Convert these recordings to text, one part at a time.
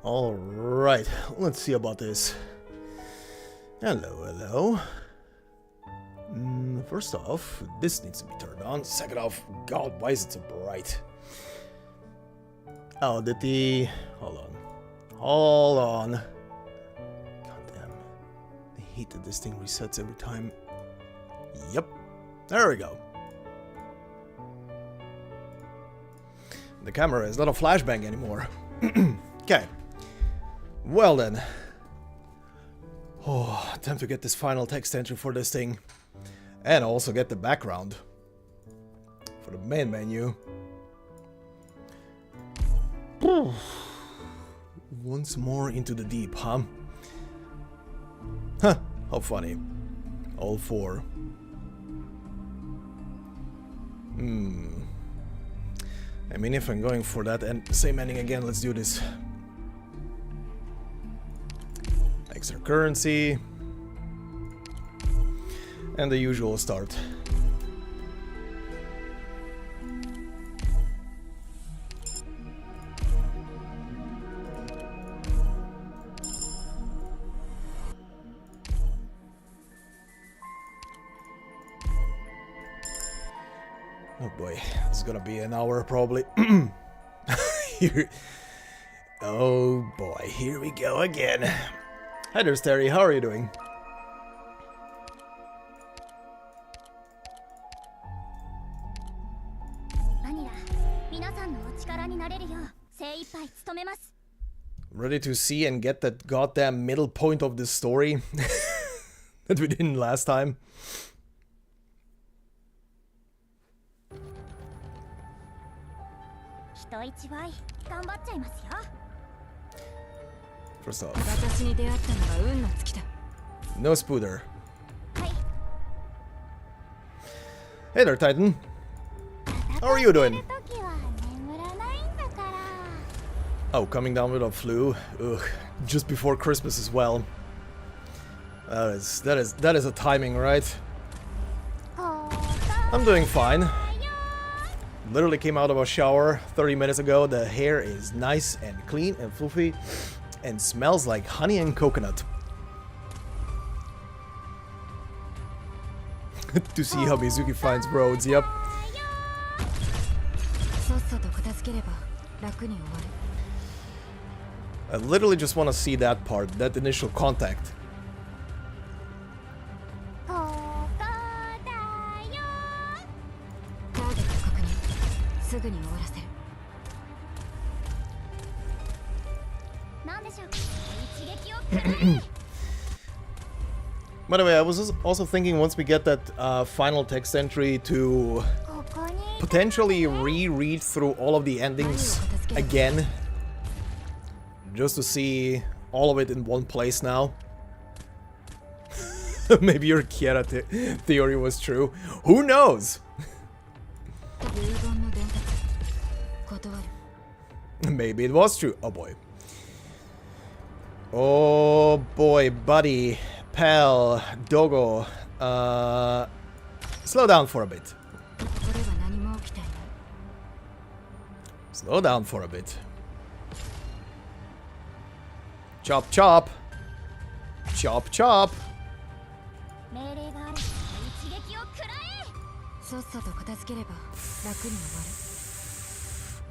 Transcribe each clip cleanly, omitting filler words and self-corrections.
Alright, let's see about this. Hello, hello. First off, this needs to be turned on. Second off, God, why is it so bright? Oh, did the... Hold on. Hold on. God damn. I hate that this thing resets every time. Yep. There we go. The camera is not a flashbang anymore. Okay. Well then. Oh, time to get this final text entry for this thing. And also get the background. For the main menu. Once more into the deep, huh? Huh, how funny. All four. I mean, if I'm going for that same ending again, let's do this. Extra currency. And the usual start. Oh boy, it's gonna be an hour probably. Oh boy, here we go again. Hi there, Terry, how are you doing? Ready to see and get that goddamn middle point of this story that we didn't last time. First off, no spooder. Hey there, Titan. How are you doing? Oh, coming down with a flu. Ugh, just before Christmas as well. That is a timing, right? I'm doing fine. Literally came out of a shower 30 minutes ago. The hair is nice and clean and fluffy and smells like honey and coconut. To see how Mizuki finds roads, yep. I literally just want to see that part, that initial contact. By the way, I was also thinking once we get that final text entry to potentially reread through all of the endings again. Just to see all of it in one place now. Maybe your Kiera theory was true. Who knows? Maybe it was true. Oh boy. Oh boy, buddy, pal, doggo. Slow down for a bit. Slow down for a bit. Chop chop. Chop chop.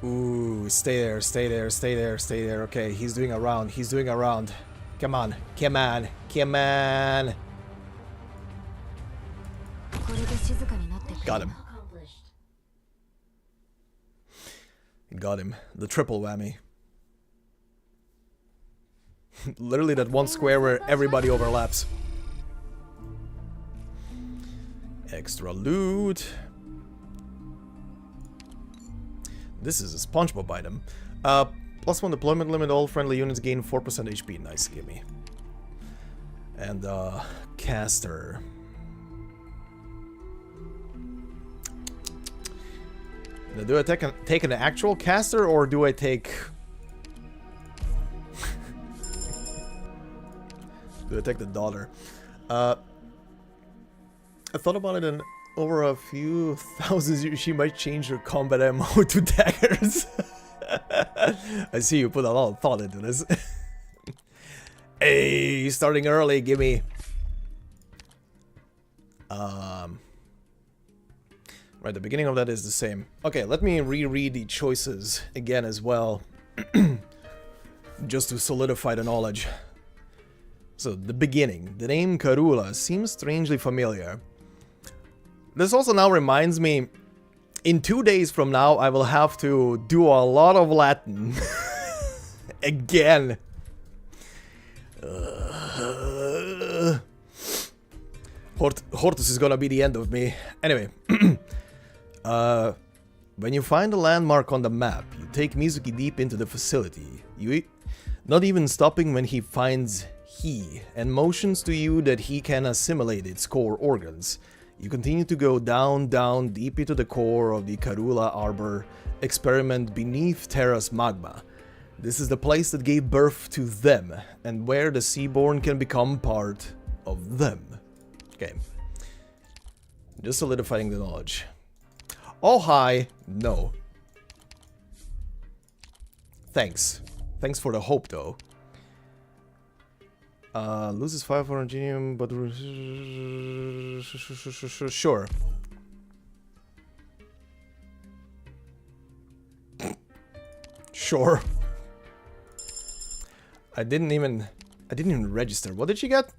Ooh, stay there, stay there, stay there, stay there. Okay, he's doing a round, he's doing a round. Come on, come on, come on. Got him. Got him. The triple whammy. Literally that one square where everybody overlaps. Extra loot. This is a SpongeBob item. +1 deployment limit, all friendly units gain 4% HP. Nice, gimme. And caster. Now, do I take an actual caster or do I take... do I take the daughter? I thought about it and over a few thousands she might change her combat ammo to daggers. I see you put a lot of thought into this. Hey, starting early, gimme. Right, the beginning of that is the same. Okay, let me reread the choices again as well. Just to solidify the knowledge. So, the beginning. The name Karula seems strangely familiar. This also now reminds me, in 2 days from now, I will have to do a lot of Latin. Again. Hortus is gonna be the end of me. Anyway. When you find a landmark on the map, you take Mizuki deep into the facility. Not even stopping when he finds and motions to you that he can assimilate its core organs. You continue to go down, deep into the core of the Karula Arbor experiment beneath Terra's magma. This is the place that gave birth to them, and where the Seaborn can become part of them. Okay. Just solidifying the knowledge. Oh, hi. No. Thanks. Thanks for the hope, though. Loses 5 for Ingenium, but... Sure. Sure. I didn't even register. What did she get?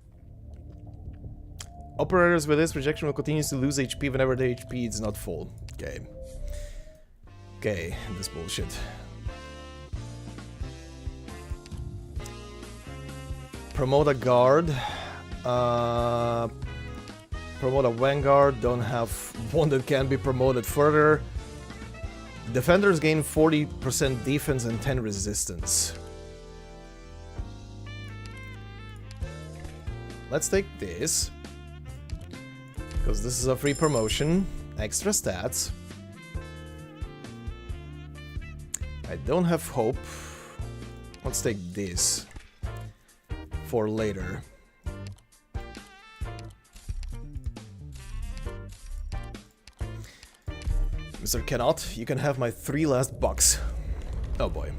Operators with this rejection will continue to lose HP whenever the HP is not full. Okay. Okay, this bullshit. Promote a guard. Promote a vanguard. Don't have one that can be promoted further. Defenders gain 40% defense and 10 resistance. Let's take this. Because this is a free promotion. Extra stats. I don't have hope. Let's take this. For later. Mr. Cannot, you can have my 3 last bucks. Oh boy.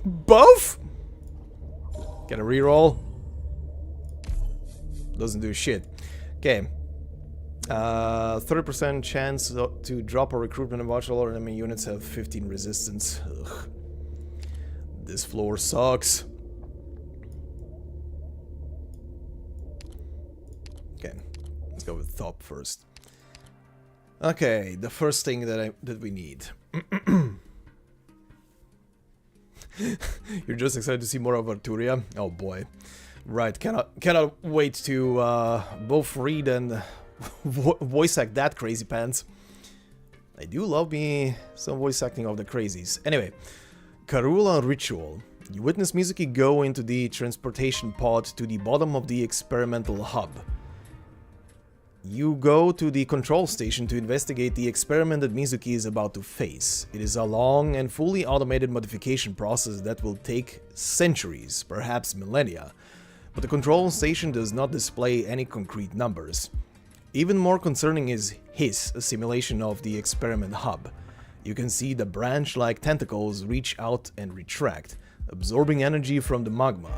Both? Get a reroll. Doesn't do shit. Okay. 30% chance to drop a recruitment and watch all enemy units have 15 resistance. Ugh. This floor sucks. Okay, let's go with top first. Okay, the first thing that we need. You're just excited to see more of Arturia? Oh boy. Right, cannot wait to both read and voice act that crazy pants. I do love me some voice acting of the crazies. Anyway, Karula Ritual. You witness Mizuki go into the transportation pod to the bottom of the experimental hub. You go to the control station to investigate the experiment that Mizuki is about to face. It is a long and fully automated modification process that will take centuries, perhaps millennia. But the control station does not display any concrete numbers. Even more concerning is his assimilation of the experiment hub. You can see the branch-like tentacles reach out and retract, absorbing energy from the magma,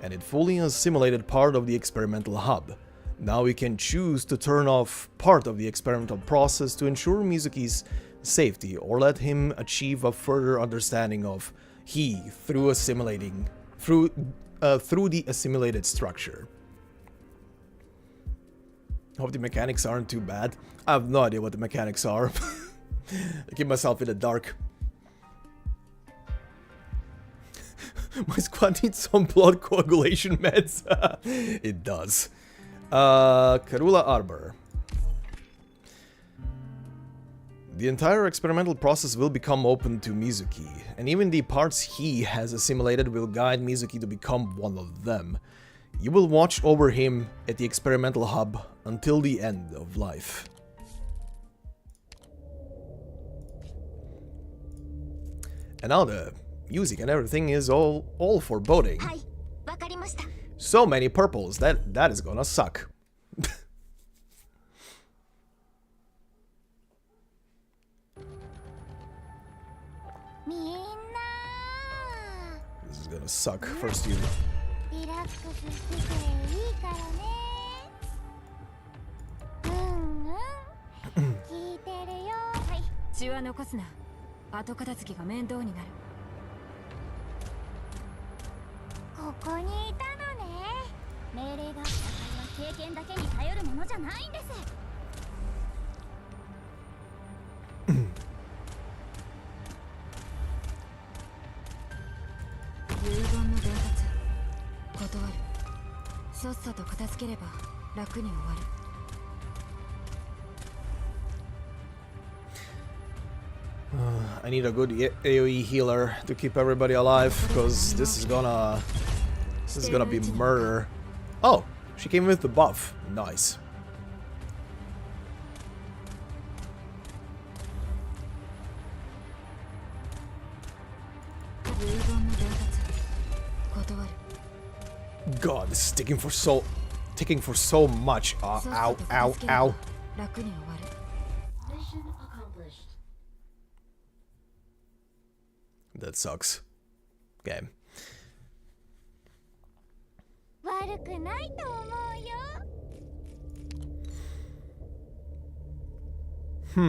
and it fully assimilated part of the experimental hub. Now we can choose to turn off part of the experimental process to ensure Mizuki's safety, or let him achieve a further understanding of he through assimilating through the assimilated structure. Hope the mechanics aren't too bad. I have no idea what the mechanics are. I keep myself in the dark. My squad needs some blood coagulation meds. It does. Karula Arbor. The entire experimental process will become open to Mizuki, and even the parts he has assimilated will guide Mizuki to become one of them. You will watch over him at the experimental hub until the end of life. And now the music and everything is all foreboding. So many purples, that is gonna suck. This is gonna suck first you. リラックスしてていいからね。聞いてるよ。はい。血は残すな。後片付きが面倒になる。ここにいたのね。命令が戦いは経験だけに頼るものじゃないんです。遺言の伝達断る。さっさと片付ければ楽に終わる。I need a good AoE healer to keep everybody alive, because this is gonna be murder. Oh, she came with the buff. Nice. God, this is taking for so much. Ow, ow, ow. That sucks. Okay. 悪くないと思うよ。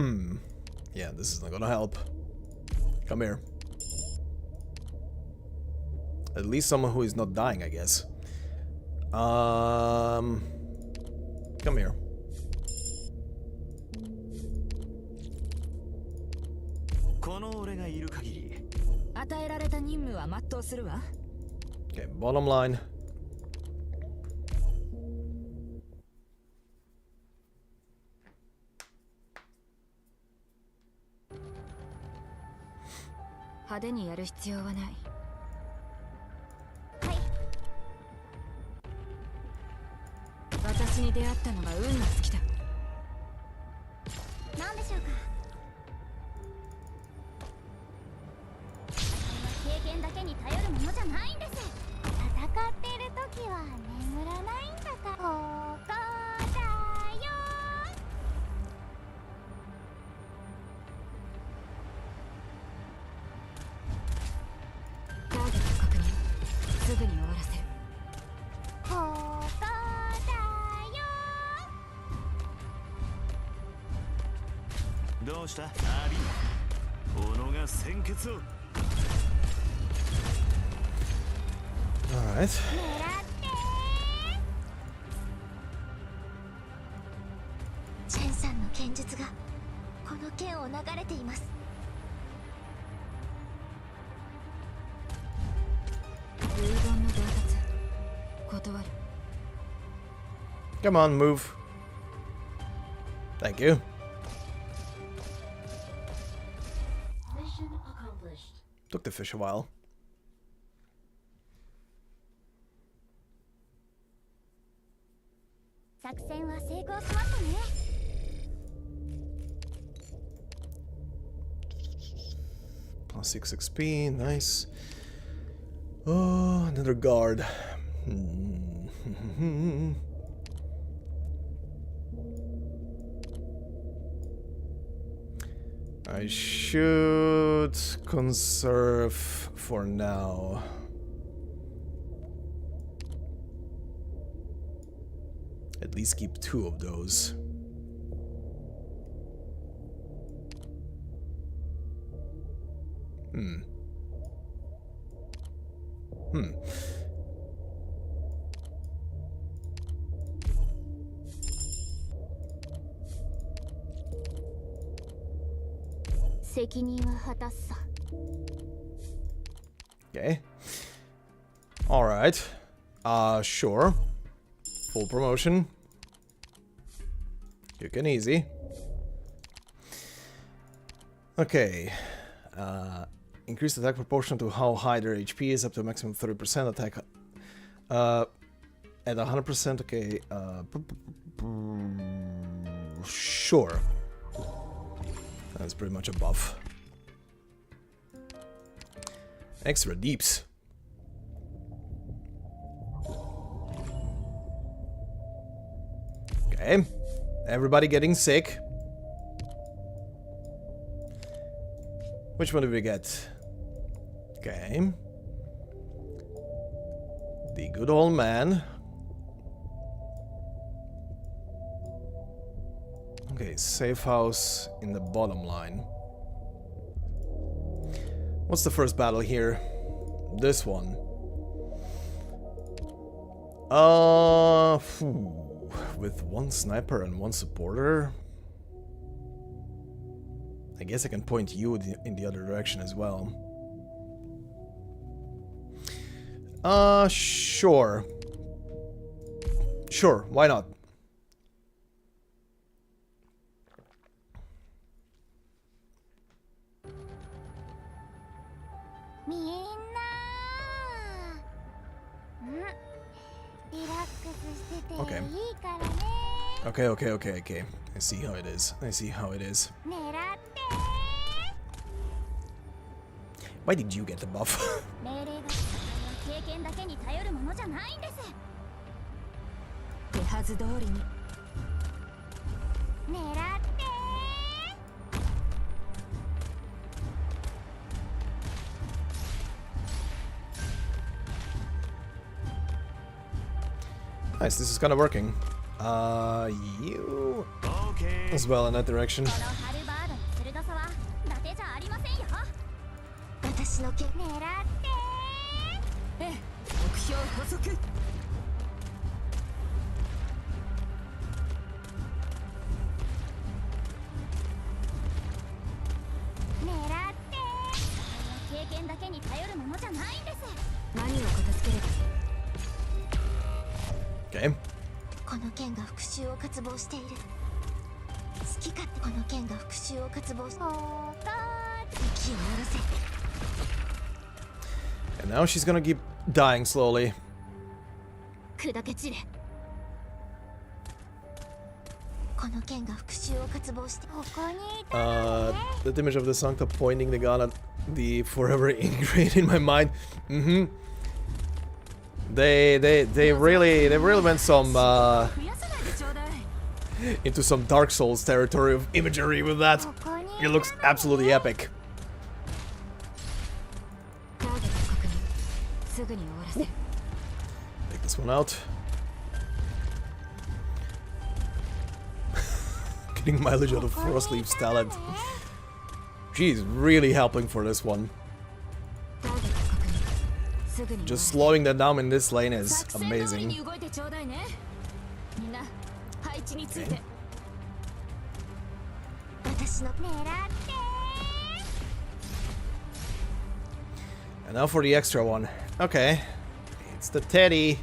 Yeah, this is not gonna help. Come here. At least someone who is not dying, I guess. Come here. この俺がいる限り与えられた任務は全うするわ。 Okay, bottom line. 派手にやる必要はない。はい。私に出会ったのが運の尽きだ。なんでしょうか。経験だけに頼るものじゃないんです。戦ってる時は眠らないんだから。ここだよ。ターゲット確認。すぐに終わらせる。ここだよ。どうしたアリー斧が鮮血を Alright. 狙ってチェンさんの剣術がこの剣を流れています。遺言の伝達断る。 Come on, move. Thank you. Took the fish a while. 作戦は成功しましたね。Plus 6 XP, nice. Oh, another guard. I should conserve for now. At least keep 2 of those. Okay. Alright. Sure. Full promotion. You can easy. Okay. Increased attack proportion to how high their HP is up to a maximum 30% attack. At 100%, okay. Sure. That's pretty much a buff. Extra deeps. Okay. Everybody getting sick. Which one did we get? Okay. The good old man. Okay, safe house in the bottom line. What's the first battle here? This one. With one sniper and one supporter. I guess I can point you in the other direction as well. Sure. Sure, why not? Okay. Okay. I see how it is. Why did you get the buff? Nice, this is kind of working. You as well in that direction. Okay. And now she's gonna keep dying slowly. That image of the Sancta pointing the gun at the forever ingrained in my mind. They really went some into some Dark Souls territory of imagery with that. It looks absolutely epic. Take this one out. Getting mileage out of Frostleaf's talent. She's really helping for this one. Just slowing that down in this lane is amazing. Okay. And now for the extra one. Okay. It's the Teddy.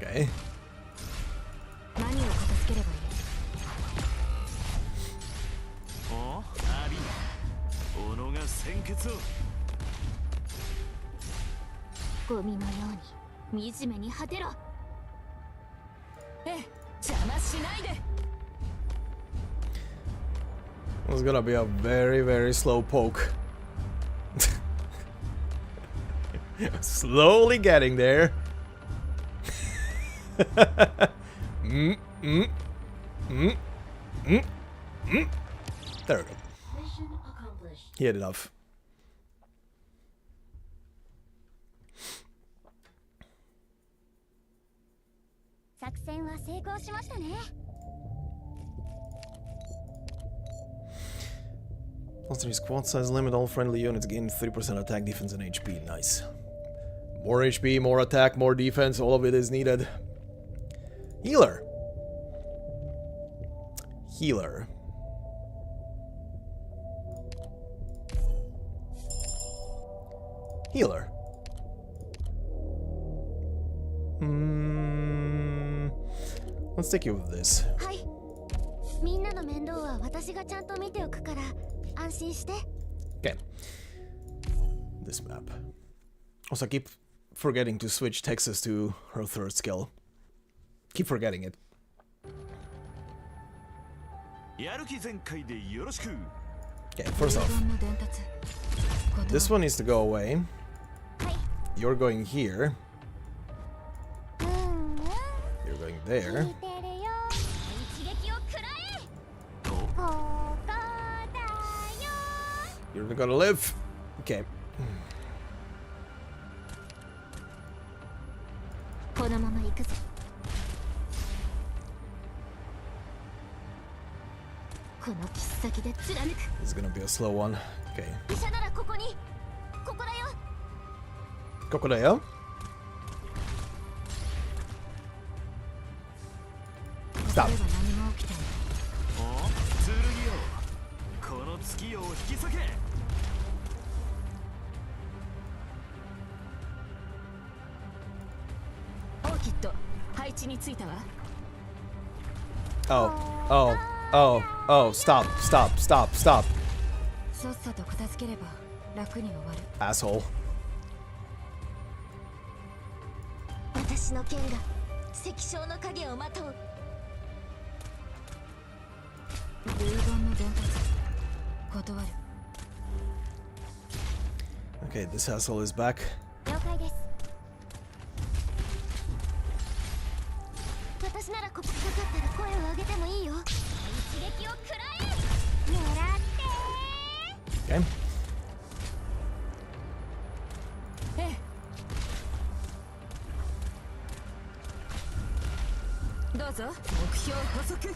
Okay. It's gonna be a very slow poke. Slowly getting there. There we go. He had enough. Plus 3 squad size limit, all friendly units gain 3% attack, defense, and HP. Nice. More HP, more attack, more defense, all of it is needed. Healer. Healer. Healer. Let's take you with this. Okay. This map. Also, I keep forgetting to switch Texas to her third skill. Keep forgetting it. Okay, first off, this one needs to go away. You're going here. there. 聞いてるよ一撃を食らえここだよ You're not gonna live. Okay. このまま行くぜこの切っ先で貫く This is gonna be a slow one. Okay. 医者ならここにここだよ Crocodile. Stop. ここでは何も起きてないお剣よこの月を引き裂け オーキッド配置についたわ Oh. Oh. Oh. Oh. Stop. Stop. Stop. Stop. さっさと片付ければ楽に終わる Asshole. 私の剣が石章の影をまとう遺言の伝達断る Okay, this asshole is back. 了解です私ならここかかったら声を上げてもいいよ一撃を食らえ狙って Okay. ええどうぞ目標補足こ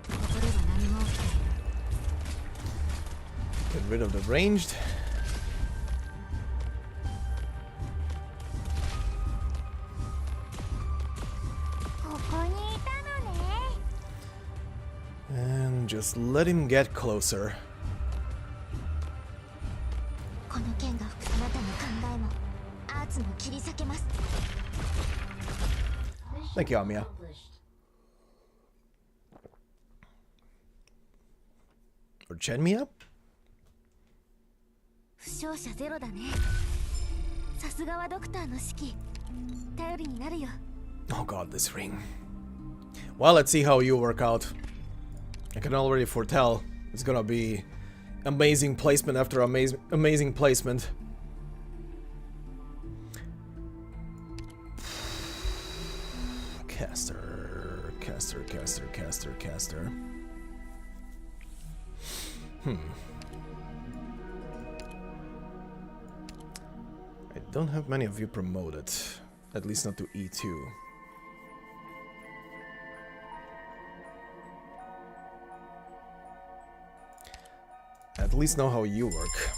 こでは何も起きてない Get rid of the ranged. ここにいたのね And just let him get closer. この剣があなたの考えもアーツも切り裂けます Thank you, Amiya. Or Chenmia? 負傷者ゼロだねさすがはドクターの指揮頼りになるよ Oh god, this ring. Well, let's see how you work out. I can already foretell it's gonna be amazing placement after amazing placement. Caster, caster, caster, caster, caster. I don't have many of you promoted. At least not to E2. At least know how you work.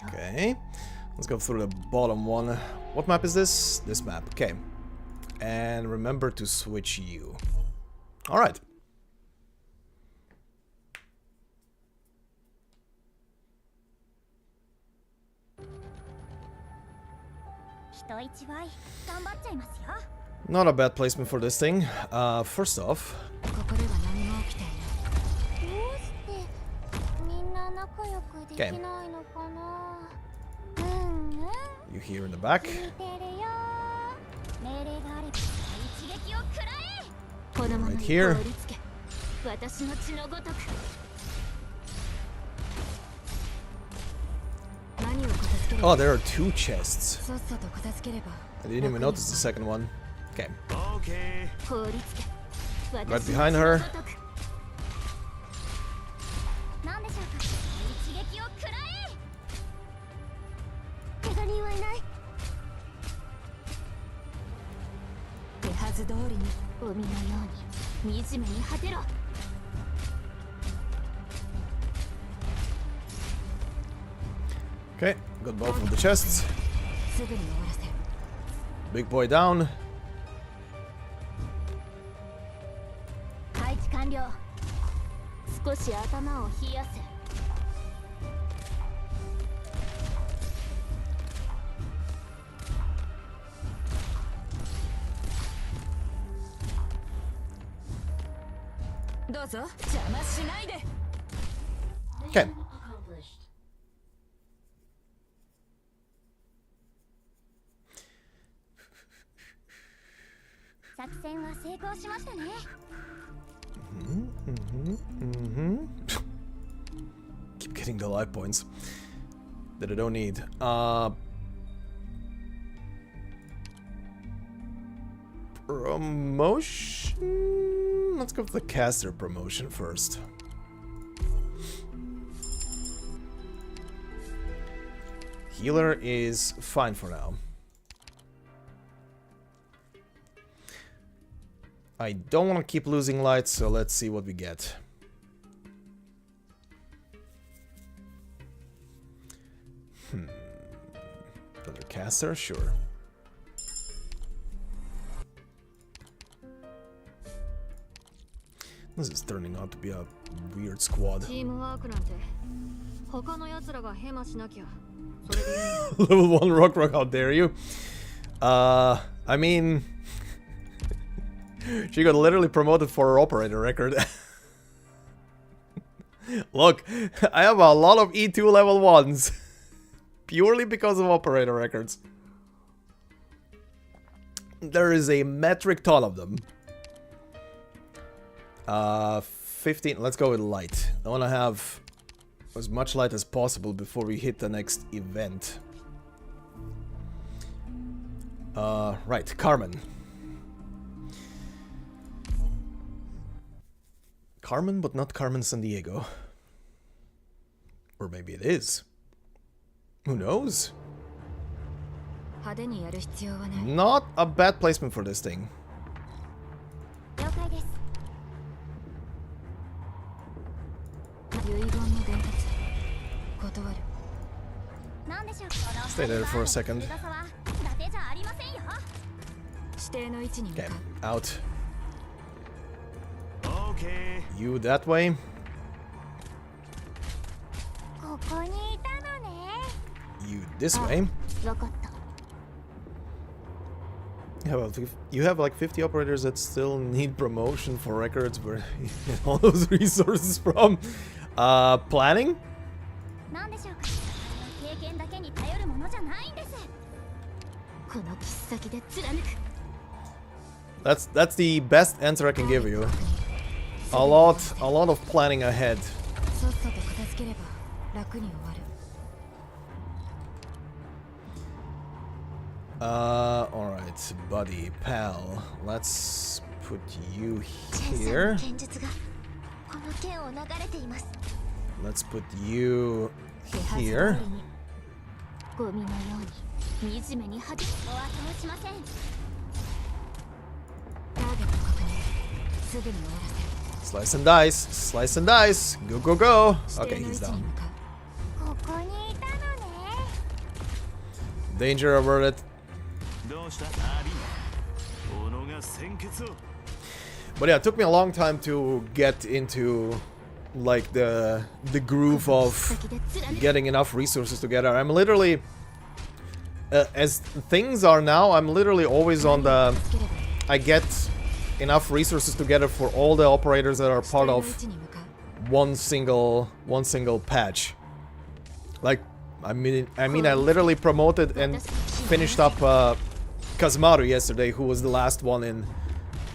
Okay, let's go through the bottom one. What map is this? This map, okay. And remember to switch you. Alright. Not a bad placement for this thing. First off, ここでは何も起きていないどうしてみんな仲良くできないのかなうんうん you here in the back. 聞いてるよ命令があれば一撃を食らえこのまま Right に here. 凍りつけ私の血のごとく何を片付ければ Oh, there are two chests. さっさと片付ければ I didn't even notice the second one. Okay. オーケー凍りつけ Right behind her. 何でしょうか一撃を食らえ怪我人はいない手はず通りに海のように惨めに果てろ Okay, got both of the chests. すぐに終わらせる Big boy down. 配置完了少し頭を冷やせどうぞ邪魔しないで Okay. 作戦は成功しましたね Keep getting the life points that I don't need. Promotion? Let's go with the caster promotion first. Healer is fine for now. I don't want to keep losing light, so let's see what we get. Another caster? Sure. This is turning out to be a weird squad. チームワークなんて他の奴らがヘマしなきゃそれでいい Level 1 rock, how dare you? I mean... she got literally promoted for her operator record. Look, I have a lot of E2 level 1s. Purely because of operator records. There is a metric ton of them. 15, let's go with light. I want to have as much light as possible before we hit the next event. Right, Carmen. Carmen, but not Carmen Sandiego. Or maybe it is. Who knows? 派手にやる必要はない Not a bad placement for this thing. 了解です。遺言の伝達断るなんでしょう。 Stay there for a second. 鋭さは伊達じゃありませんよ。指定の位置に向 Okay, かう out. Okay. You that way. ここにいたのね。 You this way. わかった。 You have like 50 operators that still need promotion for records. Where you get all those resources from? Planning? なんでしょうか。経験だけに頼るものじゃないんです。この切っ先で貫く。 That's the best answer I can give you. A lot of planning ahead. さっさと片付ければ楽に終わる Alright, buddy, pal. Let's put you here. 剣術がこの剣を流れています。 Let's put you 手はず here. 通りにゴミのように惨めにはじお後もしません。ターゲット確認すぐに終わらせる Slice and dice, slice and dice. Go, go, go. 指 Okay, 定の位 he's 置に down. 向かうここにいたのね。 Danger averted. どうしたアリーナ己が先決を But yeah, it took me a long time to get into like the groove of 先で貫く。 getting enough resources together. I'm literally as things are now, I'm literally always on the つければ I get enough resources together for all the operators that are 指定 part の位 of 置に向かう one single patch. Like I mean I literally promoted and finished up Kazmaru yesterday, who was the last one in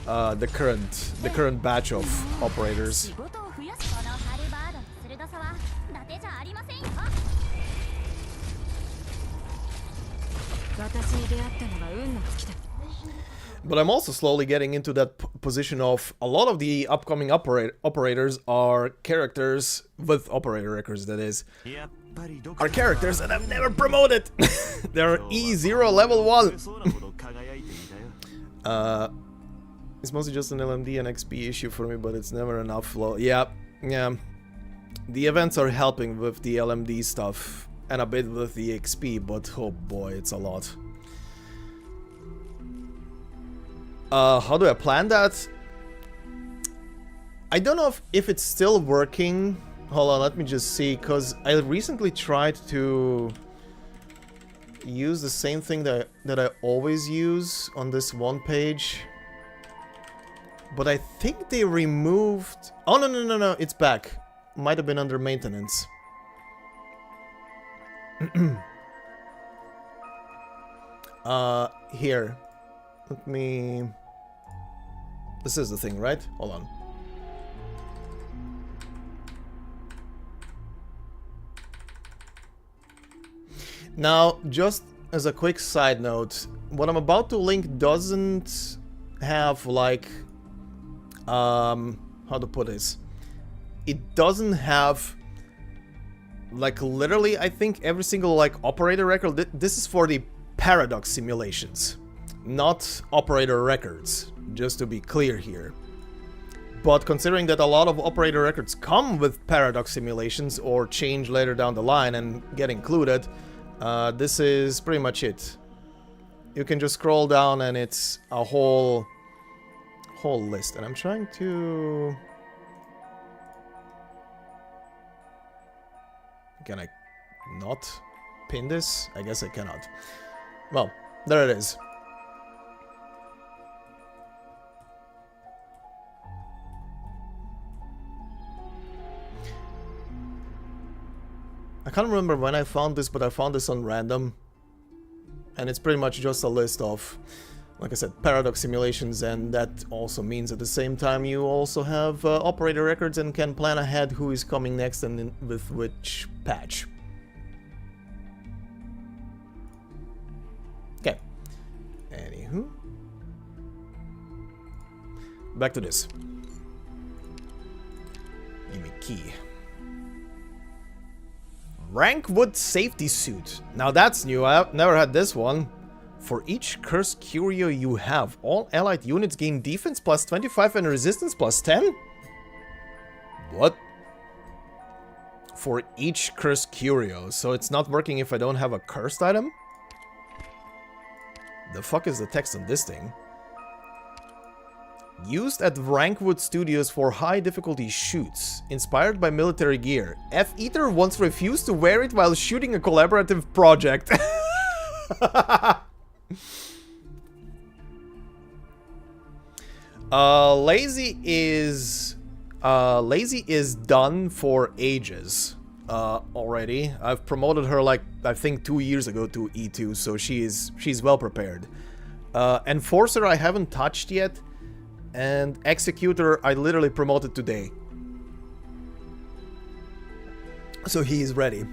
the current batch of operators. 仕事を増やすこのハルバードの鋭さは伊達じゃありませんよ。私に出会ったのが運の尽きだ But I'm also slowly getting into that position of a lot of the upcoming operators are characters with operator records, that is, やっぱりどこ are characters that I've never promoted. They're E0 level 1. そうなほど輝いていたよ It's mostly just an LMD and XP issue for me, but it's never enough flow. Yeah. The events are helping with the LMD stuff and a bit with the XP, but oh boy, it's a lot. How do I plan that? I don't know if it's still working. Hold on, let me just see, because I recently tried to use the same thing that I always use on this one page. But I think they removed... Oh, no, it's back. Might have been under maintenance. Here. Let me... This is the thing, right? Hold on. Now, just as a quick side note, what I'm about to link doesn't have, like, how to put this? It doesn't have, like, literally, I think, every single, like, operator record. This is for the paradox simulations, not operator records, just to be clear here. But considering that a lot of operator records come with paradox simulations or change later down the line and get included, this is pretty much it. You can just scroll down and it's a whole list. And I'm trying to... Can I not pin this? I guess I cannot. Well, there it is. I can't remember when I found this, but I found this on random. And it's pretty much just a list of, like I said, paradox simulations, and that also means at the same time you also have operator records and can plan ahead who is coming next and with which patch. Okay. Anywho. Back to this. Give me key. Rankwood safety suit. Now that's new. I've never had this one. For each cursed curio you have, all allied units gain defense plus 25 and resistance plus 10? What? For each cursed curio. So it's not working if I don't have a cursed item? The fuck is the text on this thing? Used at Rankwood Studios for high difficulty shoots. Inspired by military gear. F-Eater once refused to wear it while shooting a collaborative project. Lazy is done for ages already. I've promoted her like I think 2 years ago to E2, so she's well prepared. Enforcer I haven't touched yet, and Executor I literally promoted today, so he is ready.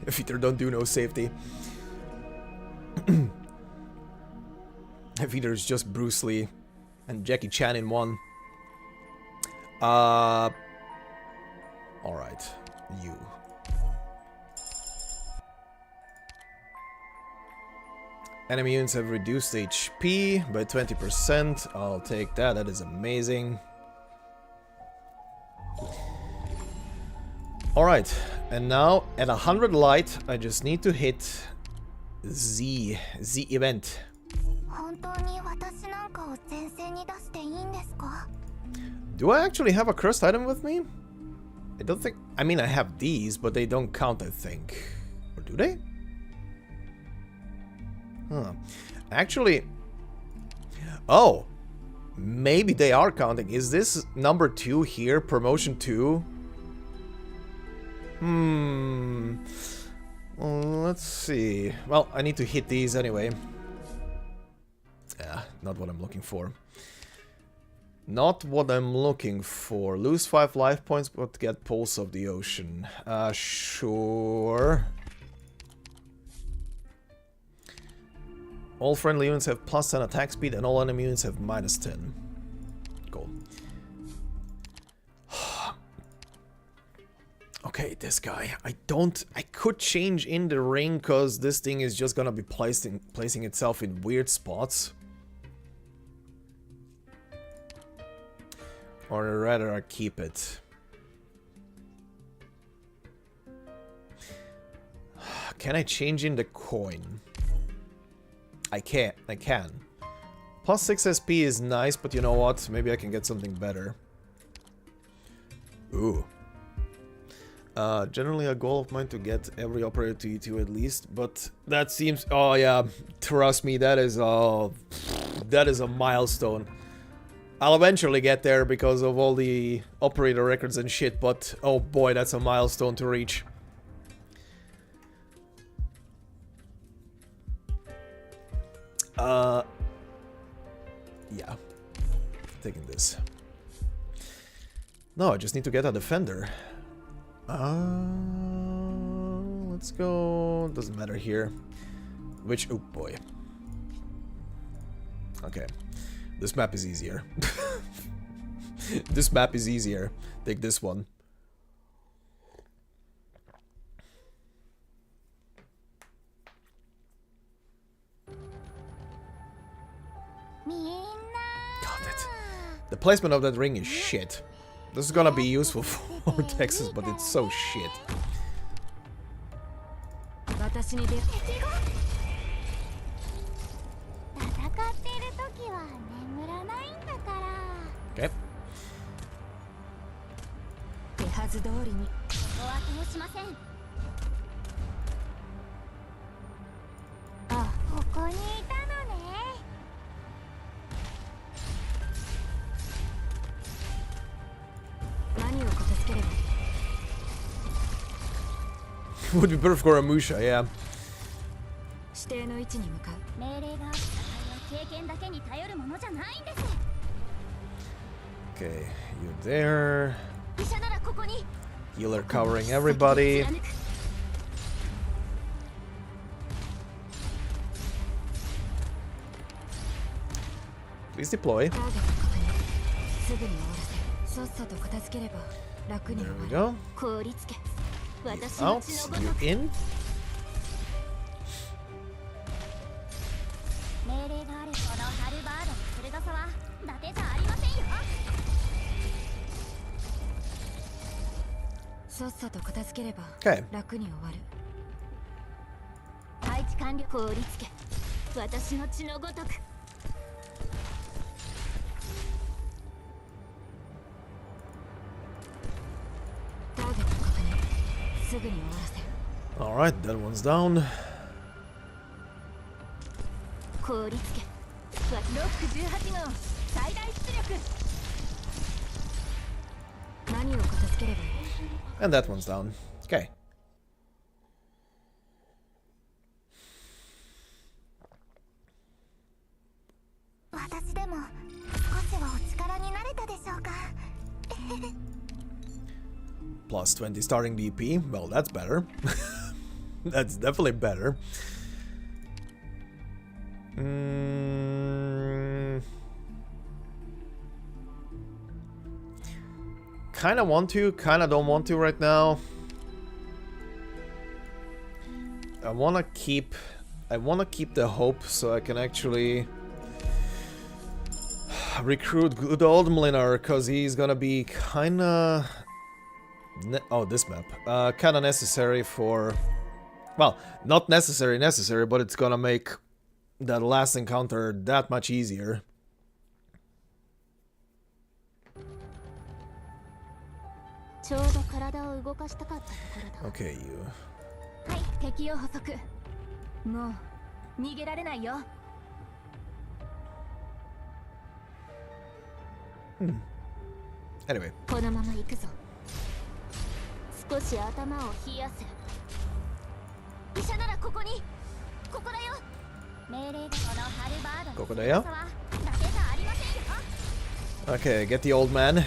If either don't do no safety. If either is just Bruce Lee and Jackie Chan in one. Alright, you. Enemy units have reduced HP by 20%. I'll take that, that is amazing. Alright, and now at 100 light, I just need to hit Z event. Do I actually have a cursed item with me? I don't think... I mean, I have these, but they don't count, I think. Or do they? Huh. Actually... Oh! Maybe they are counting. Is this number 2 here? Promotion 2? Let's see. Well, I need to hit these anyway. Yeah, not what I'm looking for. Not what I'm looking for. Lose 5 life points, but get Pulse of the Ocean. Sure. All friendly units have plus 10 attack speed, and all enemy units have minus 10. Cool. Okay, this guy. I could change in the ring, because this thing is just gonna be placing itself in weird spots. Or rather, I keep it. Can I change in the coin? I can. Plus 6 SP is nice, but you know what? Maybe I can get something better. Ooh. Generally a goal of mine to get every operator to E2 at least, but that seems... Oh yeah, trust me, that is a milestone. I'll eventually get there because of all the operator records and shit, but oh boy, that's a milestone to reach. Yeah. Taking this. No, I just need to get a defender. Let's Let's go. Doesn't matter here. Which? Oh boy. Okay. This map is easier. This map is easier. Take this one. God, the placement of that ring is shit. This is gonna be useful for Texas, but it's so shit. Okay. Would be perfect for a Musha, yeah. Okay, you there. Healer covering everybody. Please deploy. There we go. You out, you in. Okay. Alright, that one's down. And that one's down. Okay. Plus 20 starting DP. Well, that's better. That's definitely better. Kinda want to, kinda don't want to right now. I wanna keep the hope so I can actually recruit good old Mlinar, cause he's gonna be kinda this map. Kinda necessary for, well, not necessary, but it's gonna make that last encounter that much easier. Okay, you. Anyway. Okay, get the old man.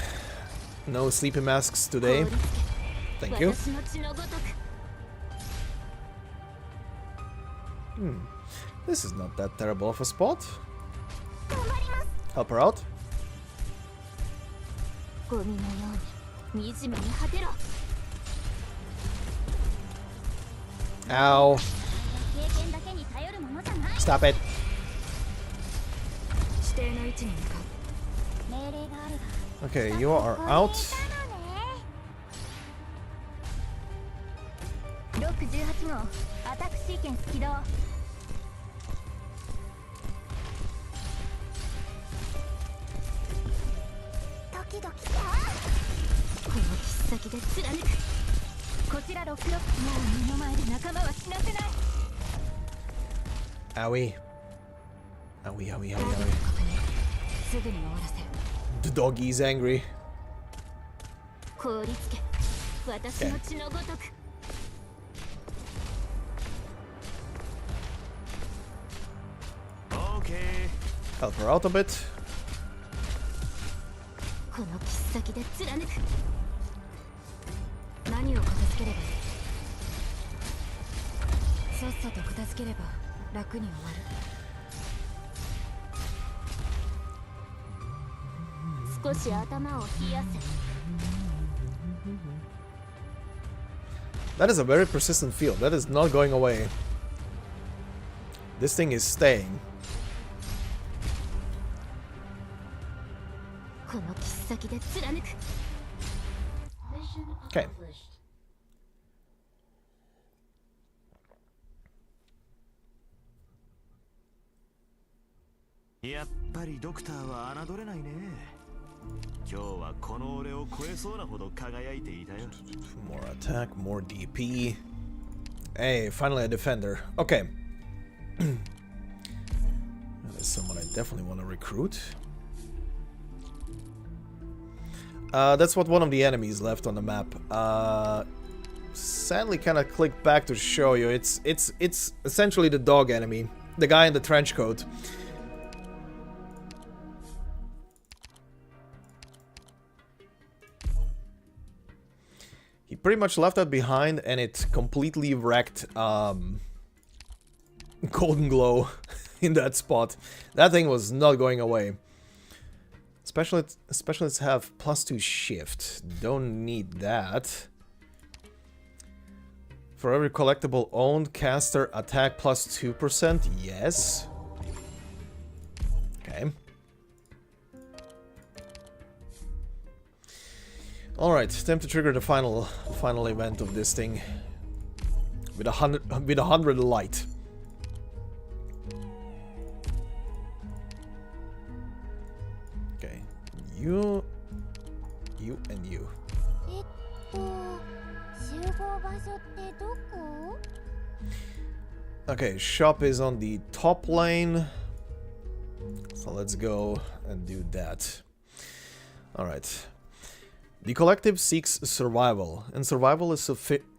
No sleepy masks today. Thank you. This is not that terrible of a spot. Help her out. Ow. Stop it. Okay, you are out. Owie. Owie, owie, owie, owie. The doggy's angry. Okay. Help her out a bit. さっさと片付ければ楽に終わる。少し頭を冷やせ。 That is a very persistent field. That is not going away. This thing is staying. この切っ先で貫く。 Okay. やっぱりドクターは侮れないね。今日はこの俺を超えそうなほど輝いていたよ。 More attack, more DP. Hey, finally a defender. Okay. That is someone I definitely want to recruit. That's what one of the enemies left on the map. Sadly, kind of clicked back to show you. It's essentially the dog enemy, the guy in the trench coat. He pretty much left that behind, and it completely wrecked Golden Glow in that spot. That thing was not going away. Specialists have +2 shift. Don't need that. For every collectible owned, caster attack +2%. Yes. Okay. Alright, time to trigger the final event of this thing. With 100 light. Okay. You and you. Okay, shop is on the top lane. So let's go and do that. Alright. The collective seeks survival, and survival is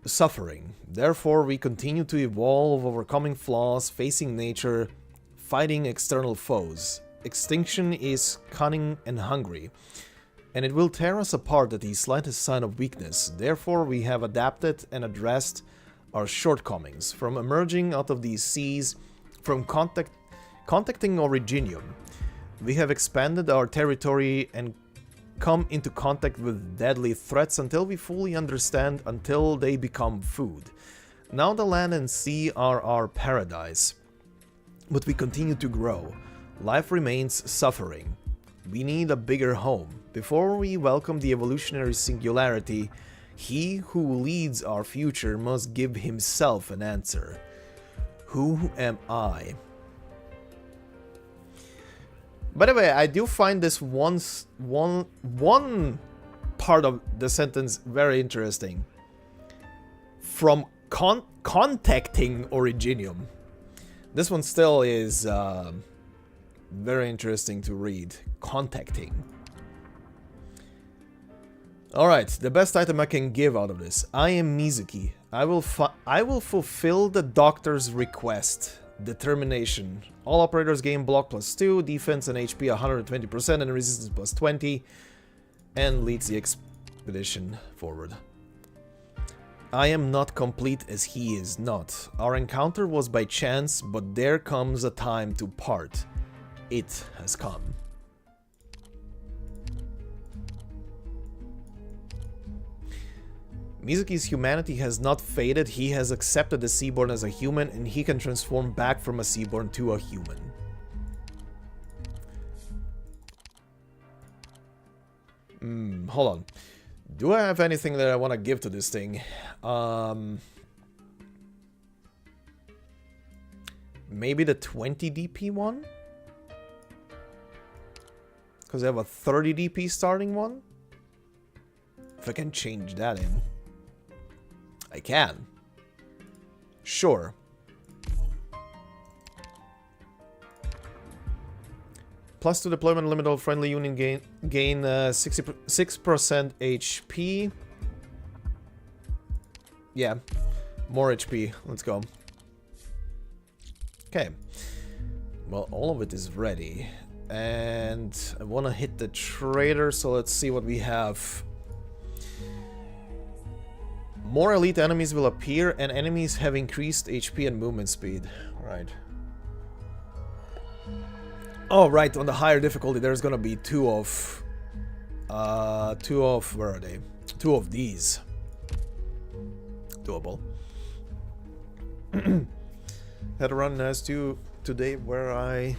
suffering. Therefore, we continue to evolve, overcoming flaws, facing nature, fighting external foes. Extinction is cunning and hungry, and it will tear us apart at the slightest sign of weakness. Therefore, we have adapted and addressed our shortcomings, from emerging out of these seas, from contacting Originium. We have expanded our territory and come into contact with deadly threats until we fully understand, until they become food. Now the land and sea are our paradise, but we continue to grow. Life remains suffering. We need a bigger home. Before we welcome the evolutionary singularity, he who leads our future must give himself an answer. Who am I? By the way, I do find this one part of the sentence very interesting. From contacting Originium. This one still is very interesting to read. Contacting. Alright, the best item I can give out of this. I am Mizuki. I will fulfill the doctor's request. Determination. All operators gain block +2, defense and HP 120%, and resistance +20, and leads the expedition forward. I am not complete as he is not. Our encounter was by chance, but there comes a time to part. It has come. Mizuki's humanity has not faded. He has accepted the Seaborn as a human, and he can transform back from a Seaborn to a human. Hold on. Do I have anything that I want to give to this thing? Maybe the 20 DP one? Because I have a 30 DP starting one? If I can change that in. I can. Sure. +2 deployment limit of friendly union gain 6% HP. Yeah. More HP. Let's go. Okay. Well, all of it is ready. And I want to hit the trader, so let's see what we have. More elite enemies will appear, and enemies have increased HP and movement speed. Right. Oh, right. On the higher difficulty, there's gonna be two of where are they? Two of these. Doable. Had a run as to today where I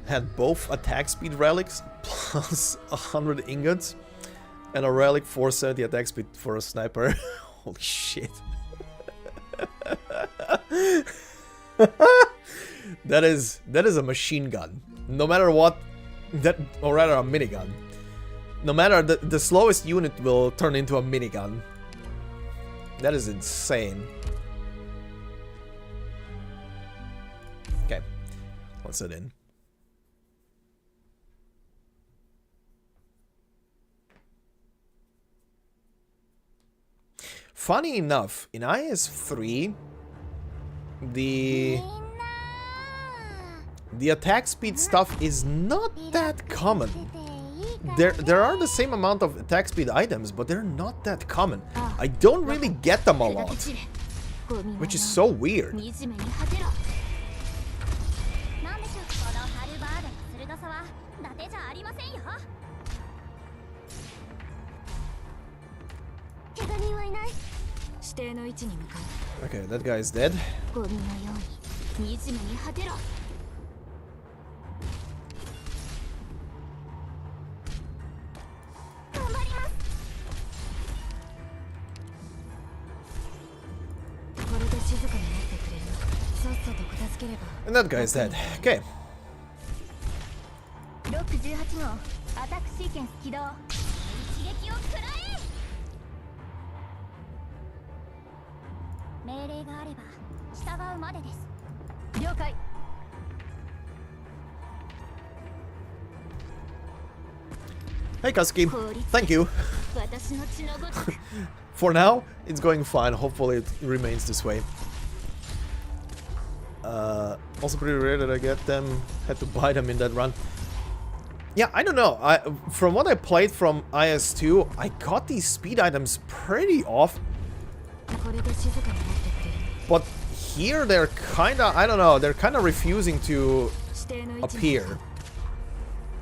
had both attack speed relics plus 100 ingots and a relic 470 attack speed for a sniper. Holy shit. That is a machine gun. No matter what, or rather a minigun. No matter the slowest unit will turn into a minigun. That is insane. Okay, what's that in? Funny enough, in IS3, the attack speed stuff is not that common. There are the same amount of attack speed items, but they're not that common. I don't really get them a lot, which is so weird. Okay, that guy is dead. And that guy is dead. Okay. Hey Kazuki, thank you. For now, it's going fine. Hopefully it remains this way. Also pretty rare that I get them. Had to buy them in that run. Yeah, I don't know. From what I played from IS2, I got these speed items pretty often. But here they're kinda, I don't know, they're kinda refusing to appear.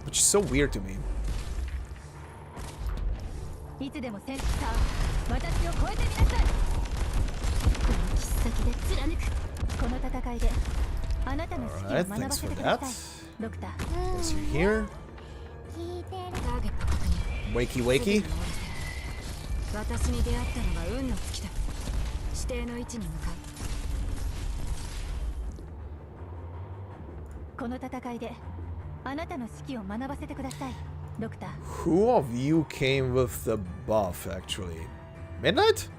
Which is so weird to me. Alright, thanks for that. Guess you're here. Wakey wakey. Who of you came with the buff, actually? Midnight?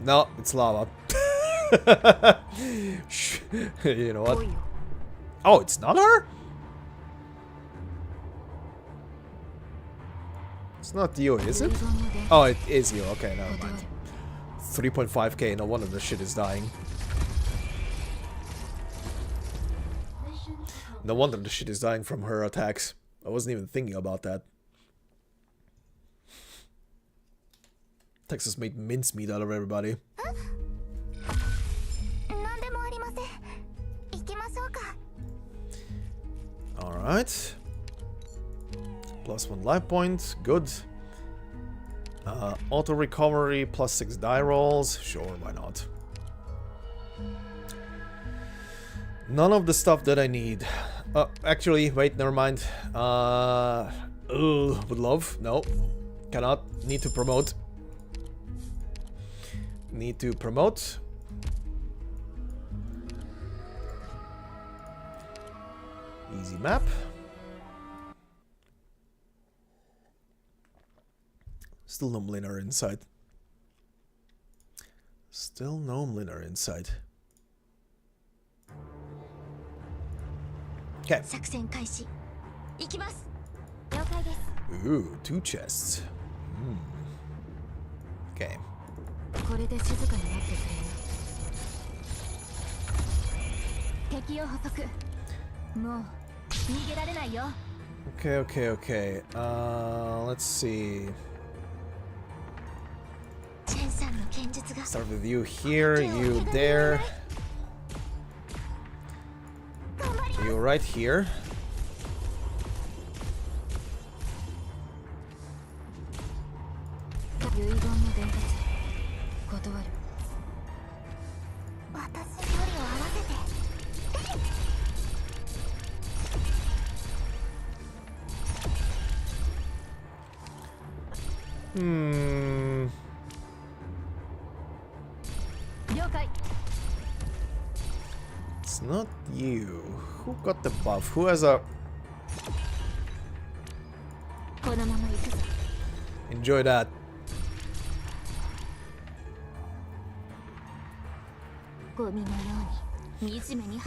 No, it's lava. You know what? Oh, it's not her? It's not you, is it? Oh, it is you. Okay, never mind. 3.5k, no wonder the shit is dying. No wonder the shit is dying from her attacks. I wasn't even thinking about that. Texas made mincemeat out of everybody. Alright. +1 life point. Good. Auto recovery, +6 die rolls. Sure, why not? None of the stuff that I need. Actually, wait, never mind. Would love. No. Cannot. Need to promote. Need to promote. Easy map. Still no Mlinar inside. Still no Mlinar inside. Okay. Ooh, 2 chests. Okay. Okay. Let's see. Start with you here, you there. You right here. It's not you. Who got the buff? Who has a... Enjoy that.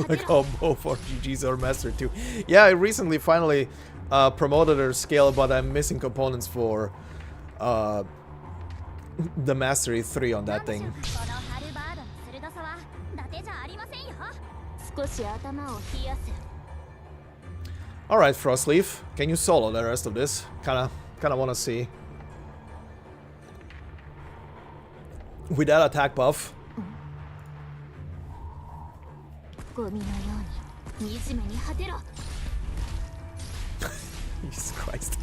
Like how both RGGs are mastered too. Yeah, I recently finally promoted her scale, but I'm missing components for the Mastery 3 on that thing. Alright, Frostleaf, can you solo the rest of this? Kinda wanna see. With that attack buff. Jesus Christ.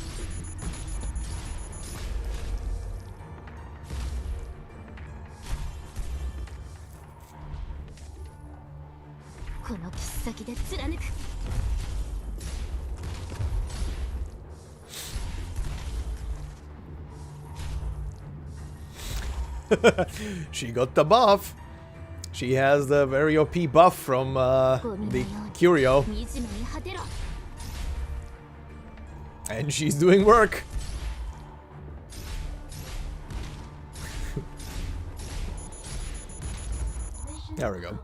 She got the buff. She has the very OP buff from the Curio. And she's doing work. There we go.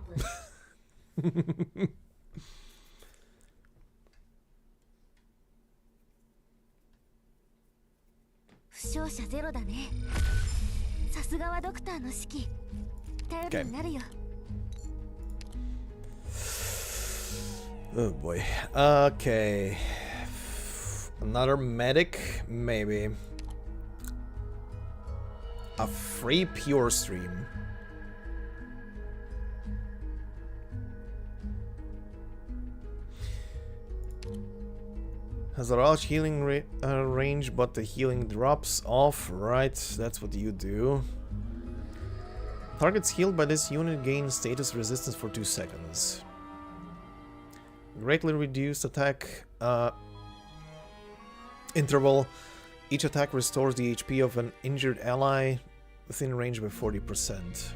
Okay. Oh boy. Okay. Another medic, maybe. A free pure stream. Has a large healing range, but the healing drops off. Right, that's what you do. Targets healed by this unit gain status resistance for 2 seconds. Greatly reduced attack interval. Each attack restores the HP of an injured ally within range by 40%.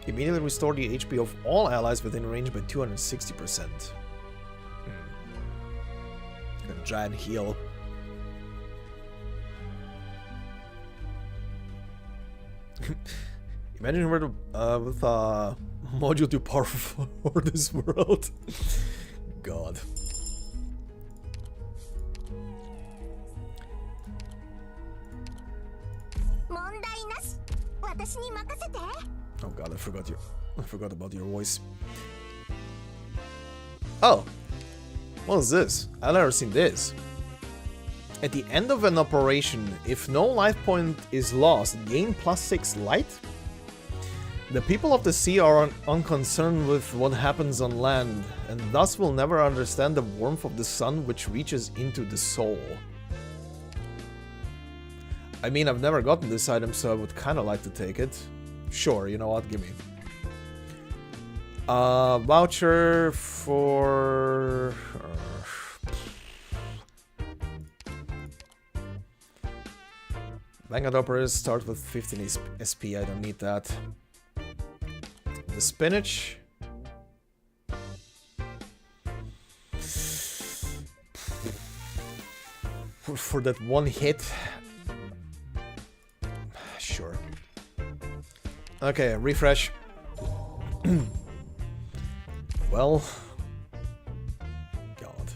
Immediately restore the HP of all allies within range by 260%. A giant heal. Imagine we're with a module too powerful for this world. God. Oh God, I forgot about your voice. Oh, what is this? I've never seen this. At the end of an operation, if no life point is lost, gain +6 light? The people of the sea are unconcerned with what happens on land, and thus will never understand the warmth of the sun which reaches into the soul. I mean, I've never gotten this item, so I would kind of like to take it. Sure, you know what, give me. Voucher for... Vanguard Operators start with 15 SP, I don't need that. The spinach. For that one hit. Sure. Okay, refresh. Well. God.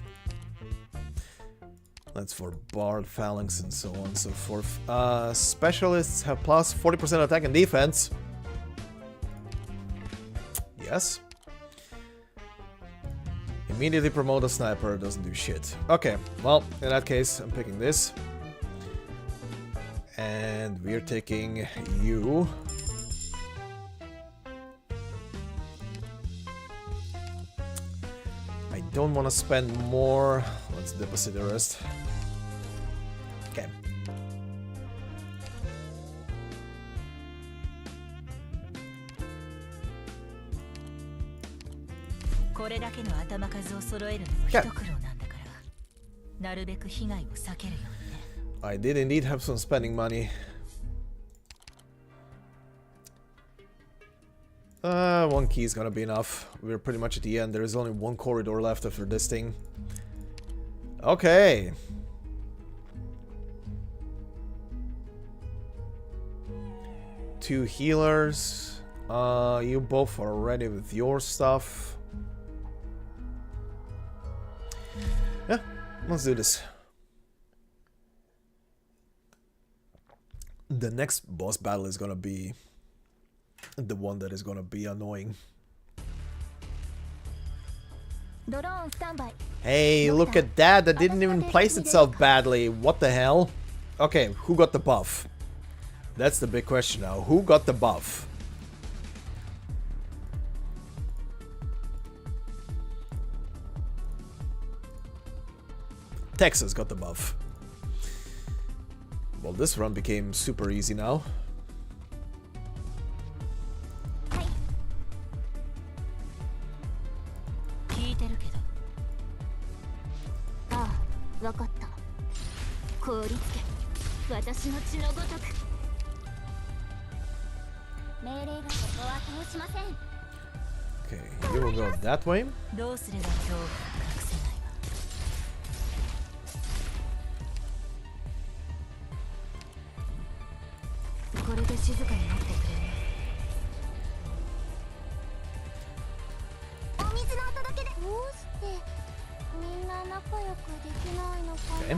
That's for Bard, Phalanx, and so on and so forth. Specialists have plus 40% attack and defense. Immediately promote a sniper, doesn't do shit. Okay, well, in that case, I'm picking this. And we're taking you. I don't want to spend more. Let's deposit the rest. Okay. I did indeed have some spending money. One key is gonna be enough. We're pretty much at the end. There is only one corridor left after this thing. Okay. Two healers. You both are ready with your stuff. Yeah, let's do this. The next boss battle is gonna be the one that is gonna be annoying. Hey, look at that! That didn't even place itself badly. What the hell? Okay, who got the buff? That's the big question now. Who got the buff? Texas got the buff. Well, this run became super easy now. Okay, you will go that way. Okay.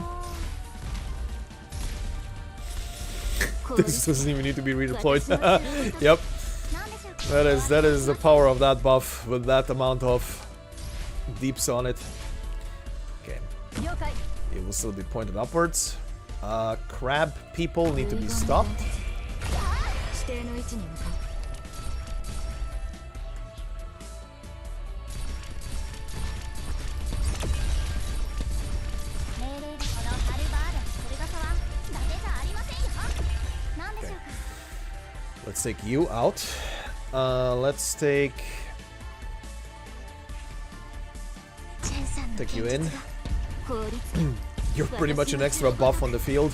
This doesn't even need to be redeployed. Yep. That is the power of that buff with that amount of deeps on it. Okay. It will still be pointed upwards. Crab people need to be stopped. Let's take you out. Let's take you in. You're pretty much an extra buff on the field.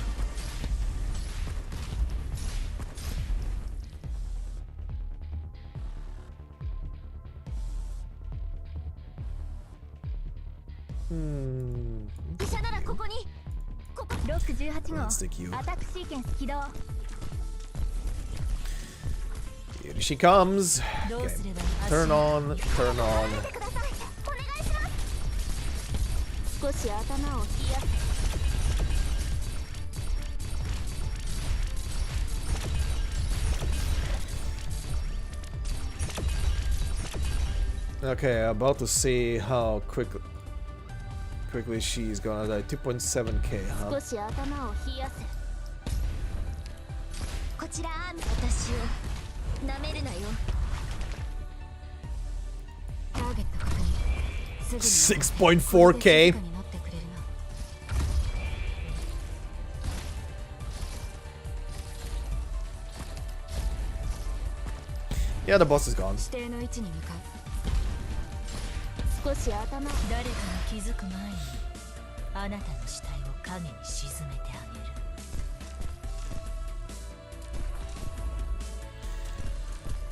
Let's take you. Here she comes. Okay. Turn on, turn on. Okay, about to see how quickly she's gonna die. 2.7k, huh? $6.4k. Yeah, the boss is gone.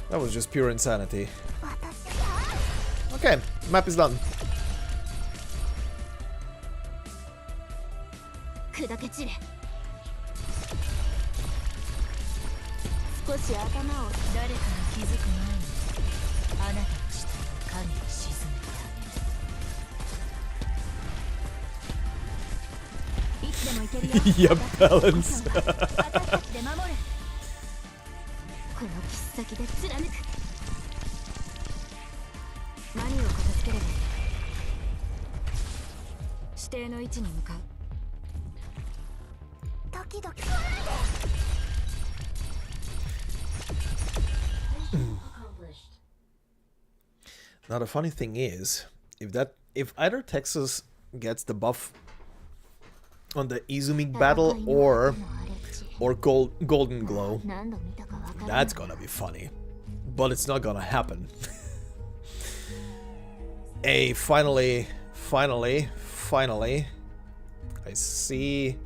That was just pure insanity. Okay, map is done. Yep, balance. 定の位置に向かう。ドキドキ。 Now the funny thing is, if either Texas gets the buff on the Izumi battle or Golden Glow, that's gonna be funny. But it's not gonna happen. Hey, finally. I see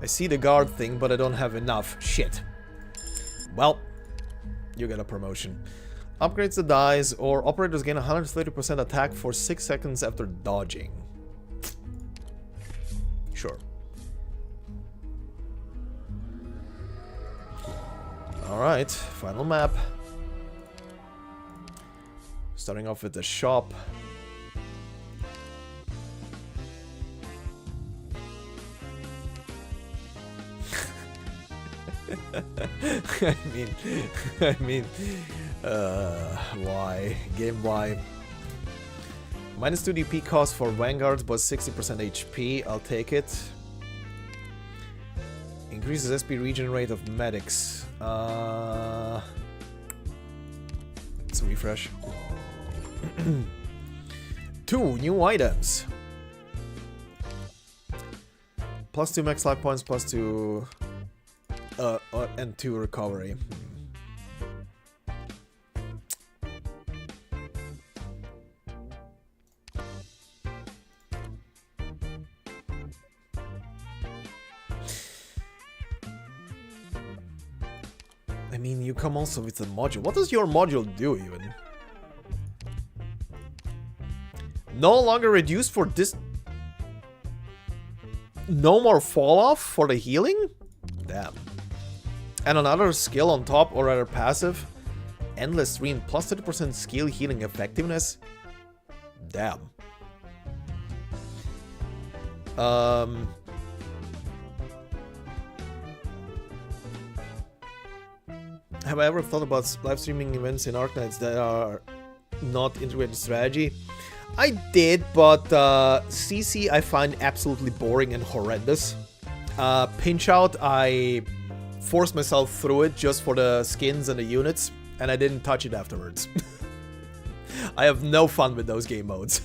the guard thing, but I don't have enough. Shit. Well, you get a promotion. Upgrades the dice, or operators gain 130% attack for 6 seconds after dodging. Sure. Alright, final map. Starting off with the shop. I mean, why? Game why? Minus 2 DP cost for Vanguards, but 60% HP. I'll take it. Increases SP regen rate of medics. Let's refresh. 2 new items. Plus 2 max life points, plus 2 and 2 recovery. I mean, you come also with a module. What does your module do even? No longer reduced for this. No more fall off for the healing? Damn. And another skill on top, or rather passive. Endless stream plus 30% skill healing effectiveness. Damn. Have I ever thought about live streaming events in Arknights that are not integrated strategy? I did, but CC I find absolutely boring and horrendous. Pinch Out, I forced myself through it just for the skins and the units, and I didn't touch it afterwards. I have no fun with those game modes.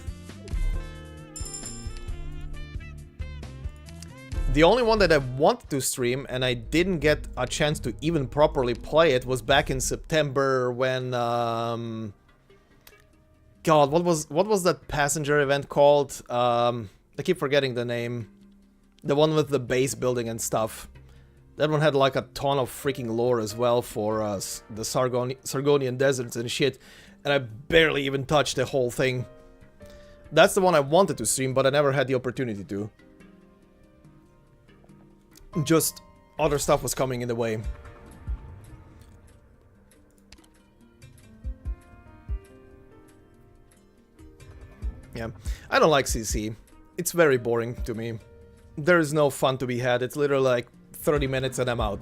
The only one that I wanted to stream, and I didn't get a chance to even properly play it, was back in September when... God, what was that passenger event called? I keep forgetting the name. The one with the base building and stuff. That one had like a ton of freaking lore as well for the Sargonian deserts and shit. And I barely even touched the whole thing. That's the one I wanted to stream, but I never had the opportunity to. Just other stuff was coming in the way. Yeah, I don't like CC. It's very boring to me. There is no fun to be had. It's literally like 30 minutes and I'm out.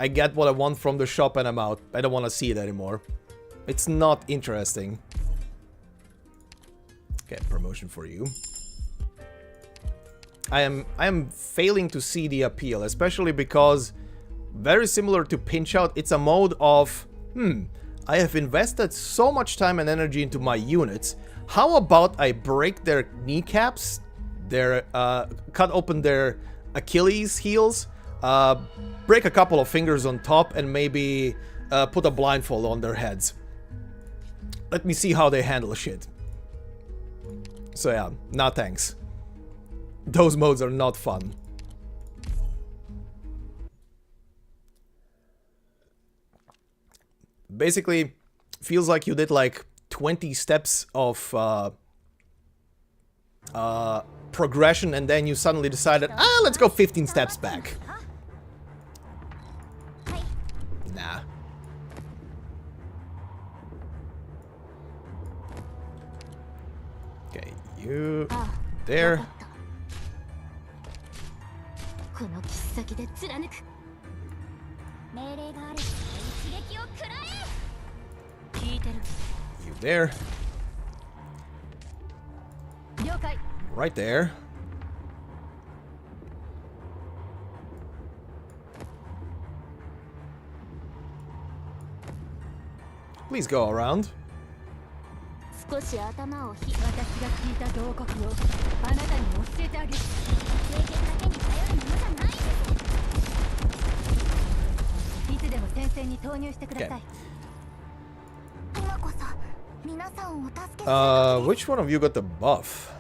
I get what I want from the shop and I'm out. I don't want to see it anymore. It's not interesting. Okay, promotion for you. I am failing to see the appeal, especially because, very similar to Pinch Out, it's a mode of, I have invested so much time and energy into my units. How about I break their kneecaps, cut open their Achilles heels, break a couple of fingers on top, and maybe put a blindfold on their heads. Let me see how they handle shit. So yeah, nah thanks. Those modes are not fun. Basically, feels like you did like 20 steps of progression and then you suddenly decided, let's go 15 steps back. Nah. Okay, you there. You there. Right there. Please go around. 少し頭をひ私が聞いた同国をあなたに教えてあげる。経験だけに頼るものじゃないんです。いつでも戦線に投入してください。今こそ皆さんをお助けする。Which one of you got the buff?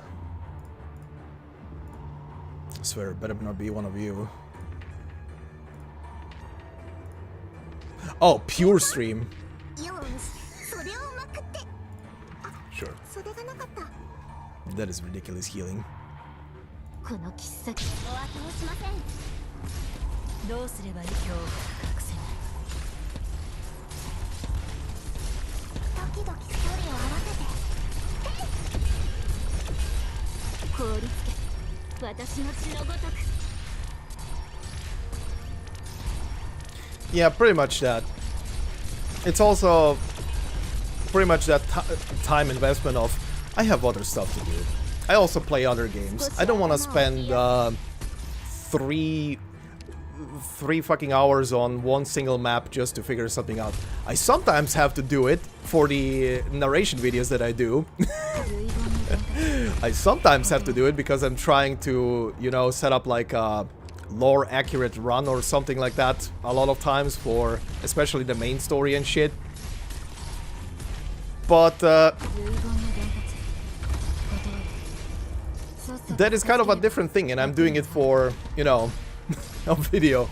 I swear, it better not be one of you. Oh, pure stream. よし、それをまくって。 Sure. それがなかった。 That is ridiculous healing. この切っ先お後をしません。どうすればいい今日隠せない。ドキドキ距離を合わせて。凍りつけ私の血のごとく。 Yeah, pretty much that. It's also pretty much that time investment of I have other stuff to do. I also play other games. I don't want to spend three fucking hours on one single map just to figure something out. I sometimes have to do it for the narration videos that I do. I sometimes have to do it because I'm trying to, you know, set up like a lore accurate run or something like that a lot of times for especially the main story and shit. But that is kind of a different thing, and I'm doing it for, you know, a video.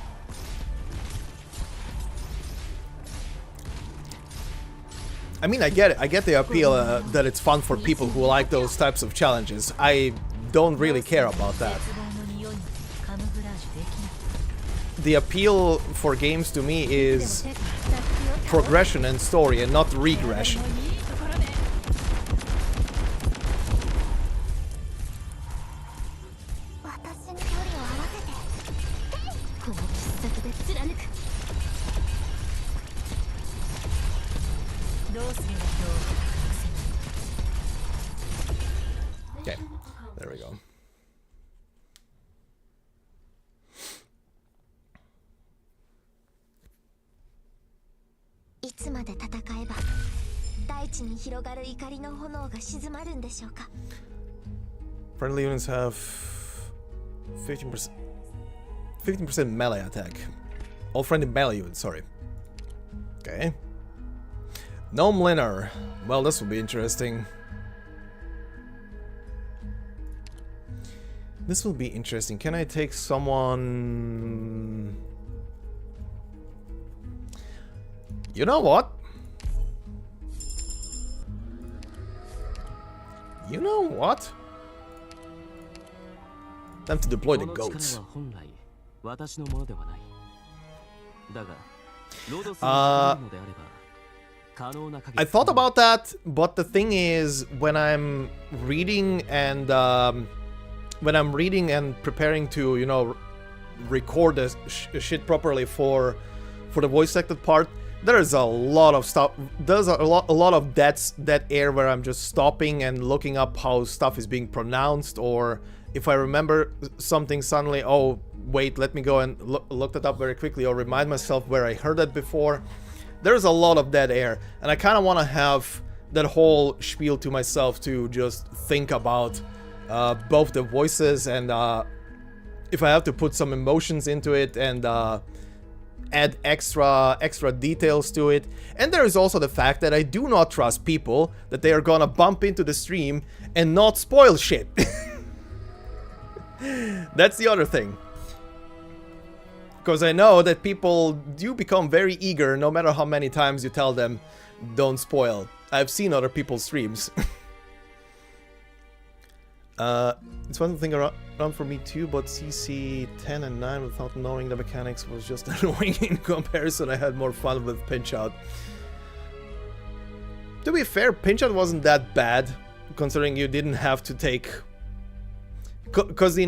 I mean, I get it. I get the appeal that it's fun for people who like those types of challenges. I don't really care about that. The appeal for games to me is progression and story and not regression. 私に距離を合わせて。この切っ先で貫く。どうすれば今日隠せない。 Okay, there we go. いつまで戦えば大地に広がる怒りの炎が静まるんでしょうか。 Friendly units have 15% melee attack. All friendly melee units, sorry. Okay. Gnome Linner. Well, this will be interesting. This will be interesting. Can I take someone... You know what? You know what? Time to deploy the goats. I thought about that, but the thing is, when I'm reading and preparing to, you know, record the shit properly for the voice acted part, there's a lot of stuff. There's a lot of dead air where I'm just stopping and looking up how stuff is being pronounced, or if I remember something suddenly, oh wait, let me go and look that up very quickly, or remind myself where I heard that before. There's a lot of dead air, and I kind of want to have that whole spiel to myself to just think about both the voices and if I have to put some emotions into it and add extra details to it. And there is also the fact that I do not trust people that they are gonna bump into the stream and not spoil shit. That's the other thing. Because I know that people do become very eager no matter how many times you tell them don't spoil. I've seen other people's streams. It's one thing around for me too, but CC 10 and 9 without knowing the mechanics was just annoying in comparison. I had more fun with Pinch Out. To be fair, Pinch Out wasn't that bad, considering you didn't have to take... Because the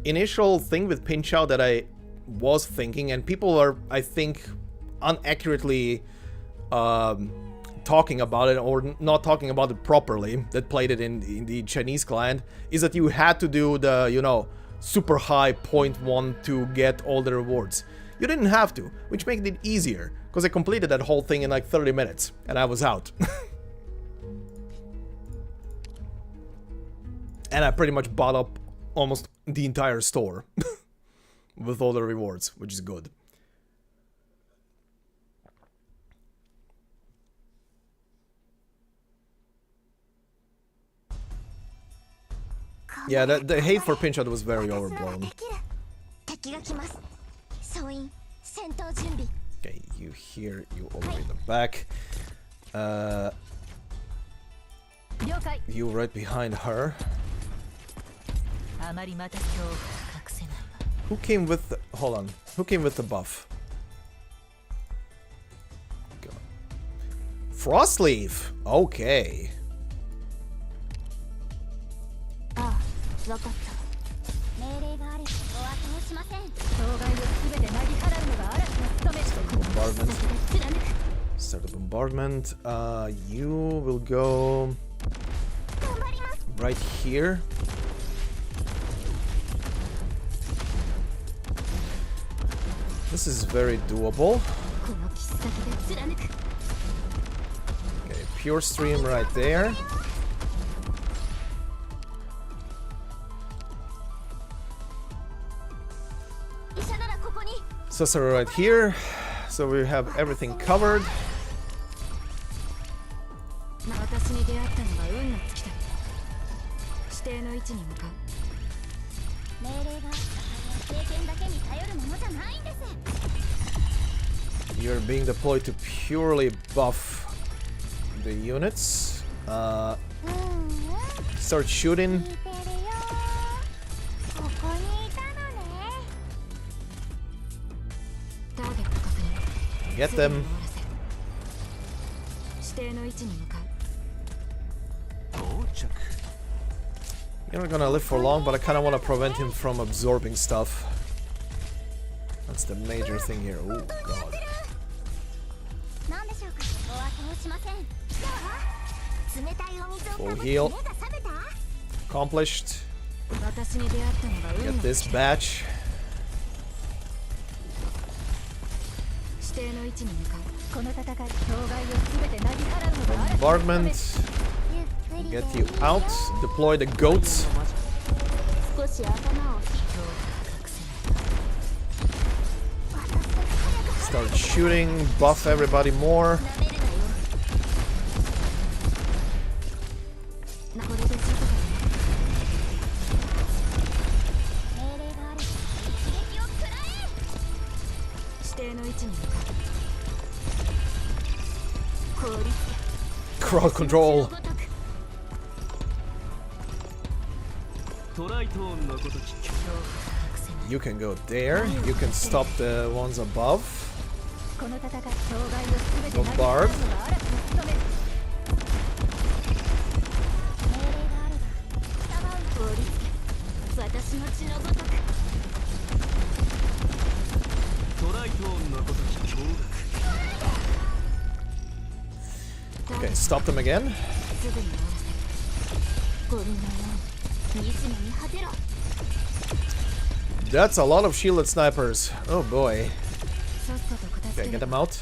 initial thing with Pinch Out that I was thinking, and people are, I think, unaccurately talking about it or not talking about it properly that played it in the Chinese client is that you had to do the, you know, super high point one to get all the rewards. You didn't have to, which made it easier, because I completed that whole thing in like 30 minutes and I was out. And I pretty much bought up almost the entire store with all the rewards, which is good. Yeah, the hate for Pinchot was very overblown. Okay, you here, you over in the back. You right behind her. Who came with the... Hold on. Who came with the buff? Frostleaf! Okay. Start the bombardment. You will go right here. This is very doable. Okay, pure stream right there. Sorcerer right here, so we have everything covered. You're being deployed to purely buff the units. Start shooting. Get them. You're not gonna live for long, but I kinda wanna prevent him from absorbing stuff. That's the major thing here. Oh god. Full heal. Accomplished. Get this batch. Bombardment. Get you out. Deploy the goats. Start shooting. Buff everybody more. Crowd control. You can go there. You can stop the ones above. Bombard. Okay, stop them again. That's a lot of shielded snipers. Oh boy. Okay, get them out.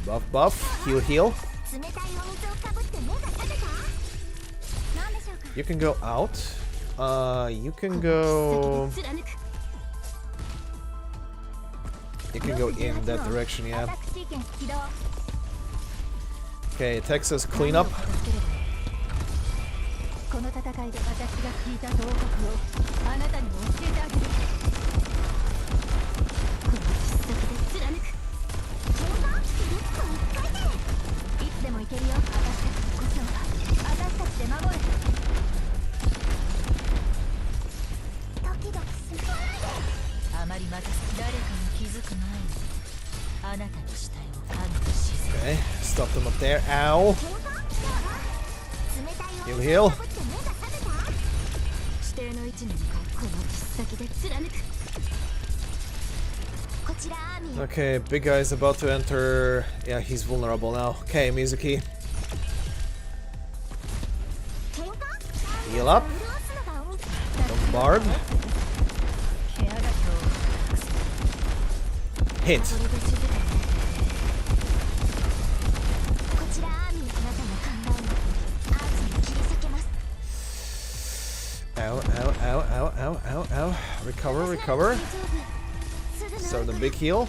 Buff, buff. Heal, heal. You can go out. You can go... You can go in that direction, yeah. Okay, Texas cleanup. Okay, stop them up there. Ow. Heal, heal. Okay, big guy is about to enter. Yeah, he's vulnerable now. Okay, Mizuki. Heal up. Bombard. Hit. Ow, ow, ow, ow, ow, ow, ow. Recover, recover. Start the big heal.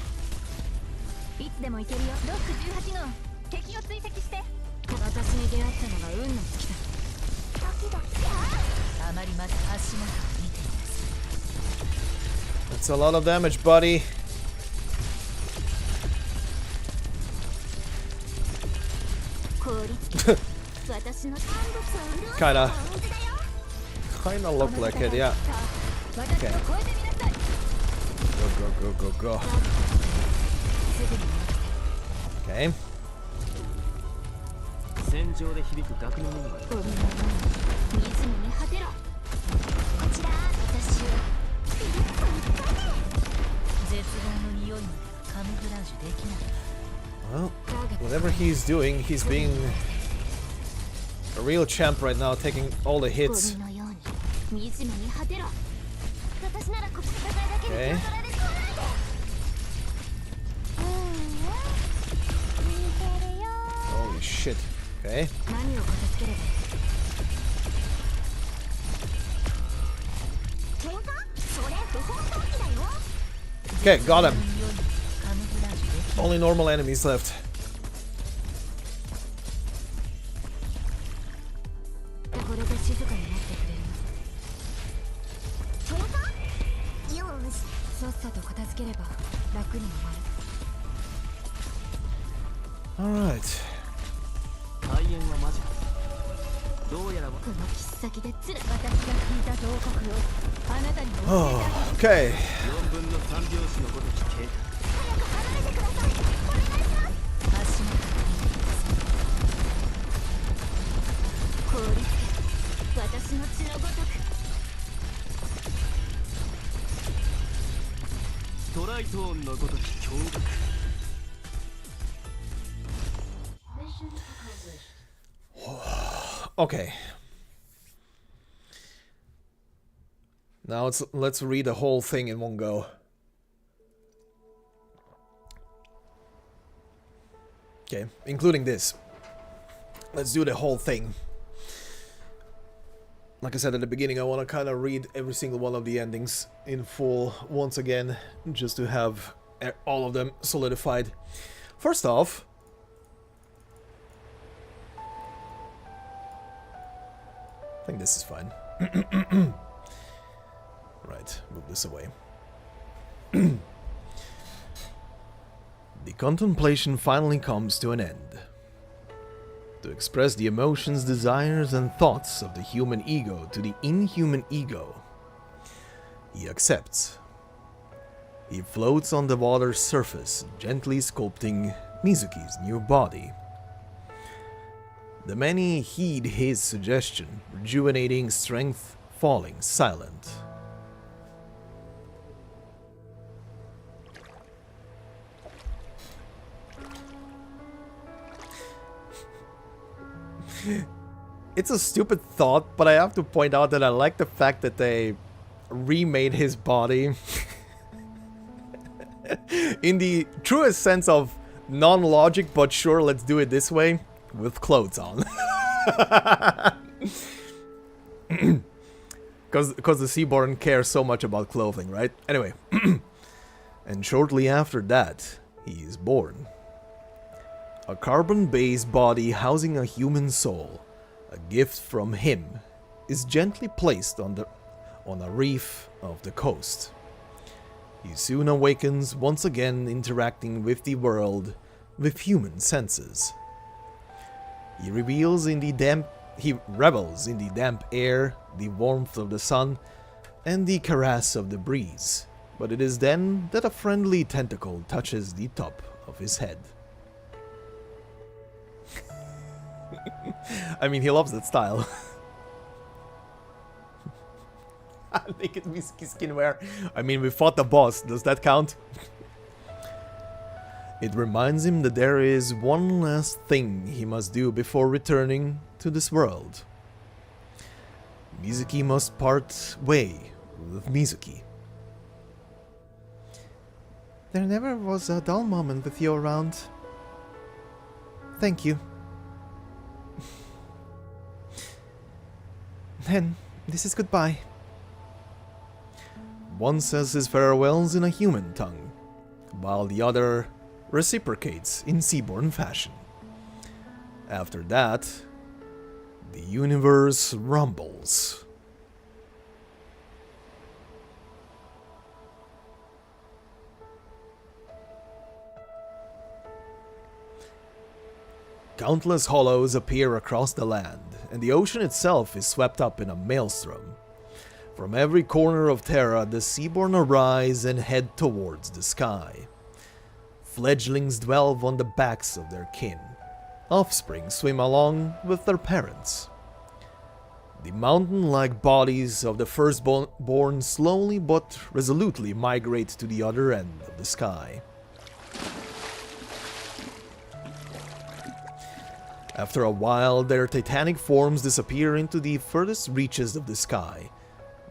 That's a lot of damage, buddy. Kinda look like it, yeah. Okay. Go, go, go, go, go. Okay. Well, whatever he's doing, he's being a real champ right now, taking all the hits. Okay. Holy shit. Okay. Okay, got him. Only normal enemies left. Alright. Oh, okay. Okay. Now let's read the whole thing in one go. Okay, including this. Let's do the whole thing. Like I said at the beginning, I want to kind of read every single one of the endings in full once again, just to have all of them solidified. First off, I think this is fine. Right, move this away. The contemplation finally comes to an end. To express the emotions, desires, and thoughts of the human ego to the inhuman ego, he accepts. He floats on the water's surface, gently sculpting Mizuki's new body. The many heed his suggestion, rejuvenating strength, falling silent. It's a stupid thought, but I have to point out that I like the fact that they remade his body in the truest sense of non-logic, but sure, let's do it this way, with clothes on. Because the Seaborn cares so much about clothing, right? Anyway. And shortly after that, he is born. A carbon-based body housing a human soul, a gift from him, is gently placed on a reef of the coast. He soon awakens, once again interacting with the world with human senses. He revels in the damp air, the warmth of the sun, and the caress of the breeze. But it is then that a friendly tentacle touches the top of his head. I mean, he loves that style. Naked Mizuki skinwear. I mean, we fought the boss. Does that count? It reminds him that there is one last thing he must do before returning to this world. Mizuki must part way with Mizuki. There never was a dull moment with you around. Thank you. Then, this is goodbye. One says his farewells in a human tongue, while the other reciprocates in seaborn fashion. After that, the universe rumbles. Countless hollows appear across the land, and the ocean itself is swept up in a maelstrom. From every corner of Terra, the seaborn arise and head towards the sky. Fledglings dwell on the backs of their kin. Offspring swim along with their parents. The mountain-like bodies of the firstborn slowly but resolutely migrate to the other end of the sky. After a while, their titanic forms disappear into the furthest reaches of the sky,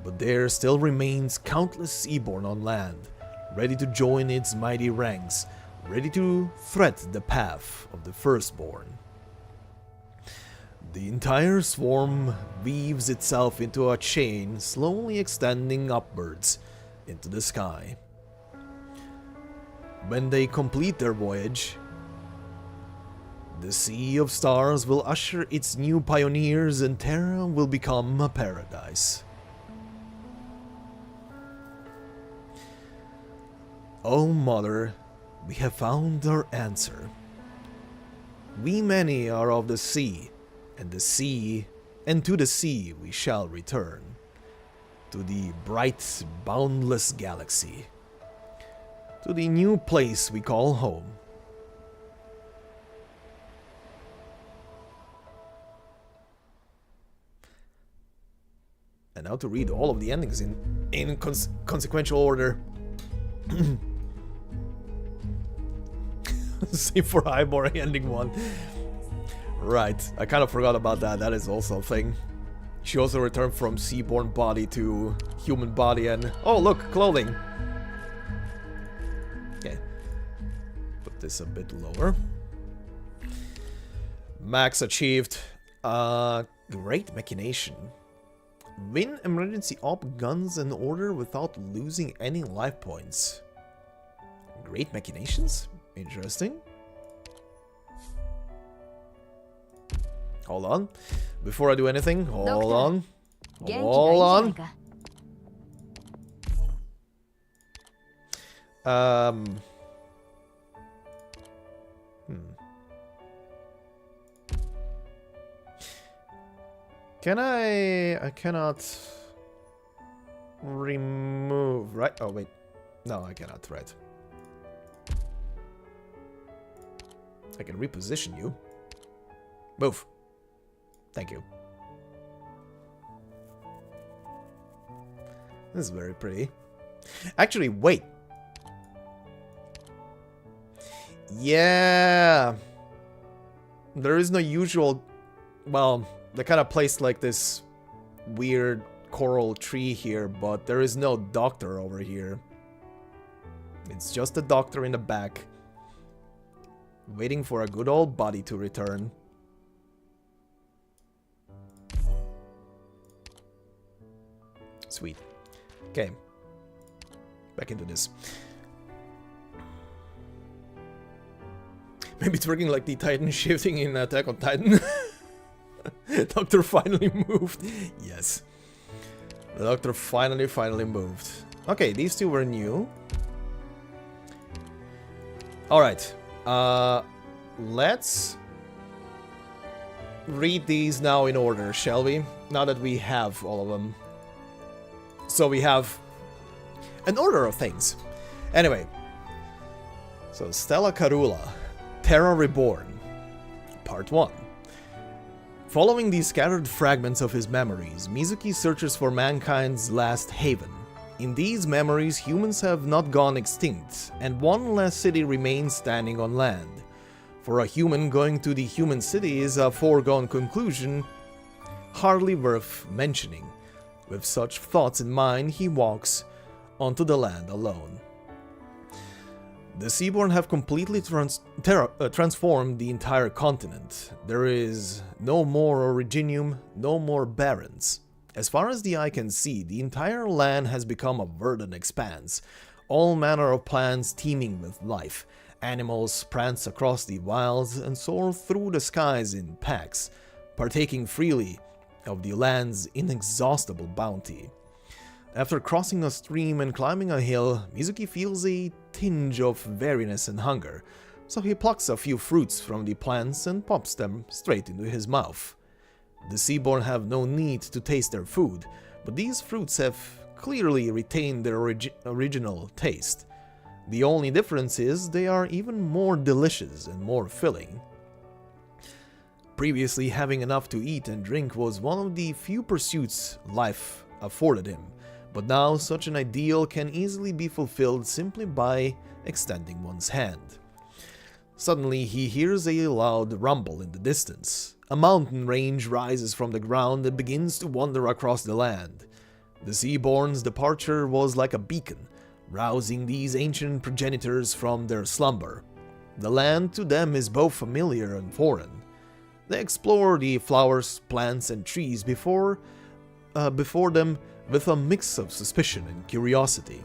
but there still remains countless seaborn on land, ready to join its mighty ranks, ready to thread the path of the firstborn. The entire swarm weaves itself into a chain, slowly extending upwards into the sky. When they complete their voyage, the Sea of Stars will usher its new pioneers and Terra will become a paradise. Oh Mother, we have found our answer. We many are of the sea, and to the sea we shall return. To the bright, boundless galaxy. To the new place we call home. And now to read all of the endings in consequential order. Save for Hybori ending 1. Right, I kind of forgot about that. That is also a thing. She also returned from seaborn body to human body and... Oh, look, clothing! Okay. Put this a bit lower. Max achieved great machination. Win emergency op guns in order without losing any life points. Great machinations? Interesting. Hold on. Before I do anything, hold on. Hold on. Can I cannot remove, right? Oh, wait. No, I cannot, right. I can reposition you. Move. Thank you. This is very pretty. Actually, wait. Yeah. There is no usual... Well, they kind of placed like this weird coral tree here, but there is no doctor over here. It's just a doctor in the back. Waiting for a good old body to return. Sweet. Okay. Back into this. Maybe it's working like the Titan shifting in Attack on Titan. Doctor finally moved. Yes. The doctor finally moved. Okay, these two were new. Alright. Let's read these now in order, shall we? Now that we have all of them. So we have an order of things. Anyway. So Stella Karula, Terra Reborn, Part 1. Following these scattered fragments of his memories, Mizuki searches for mankind's last haven, In these memories, humans have not gone extinct, and one last city remains standing on land. For a human, going to the human city is a foregone conclusion, hardly worth mentioning. With such thoughts in mind, he walks onto the land alone. The Seaborn have completely transformed the entire continent. There is no more Originium, no more Barrens. As far as the eye can see, the entire land has become a verdant expanse. All manner of plants teeming with life. Animals prance across the wilds and soar through the skies in packs, partaking freely of the land's inexhaustible bounty. After crossing a stream and climbing a hill, Mizuki feels a tinge of weariness and hunger, so he plucks a few fruits from the plants and pops them straight into his mouth. The Seaborn have no need to taste their food, but these fruits have clearly retained their original taste. The only difference is they are even more delicious and more filling. Previously, having enough to eat and drink was one of the few pursuits life afforded him, but now such an ideal can easily be fulfilled simply by extending one's hand. Suddenly, he hears a loud rumble in the distance. A mountain range rises from the ground and begins to wander across the land. The Seaborn's departure was like a beacon, rousing these ancient progenitors from their slumber. The land to them is both familiar and foreign. They explore the flowers, plants, and trees before them with a mix of suspicion and curiosity.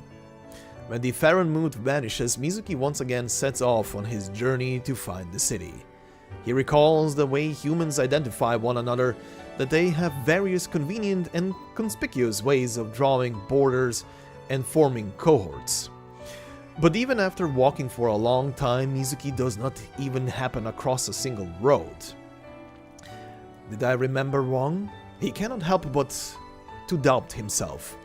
When the Farron mood vanishes, Mizuki once again sets off on his journey to find the city. He recalls the way humans identify one another, that they have various convenient and conspicuous ways of drawing borders and forming cohorts. But even after walking for a long time, Mizuki does not even happen across a single road. Did I remember wrong? He cannot help but to doubt himself.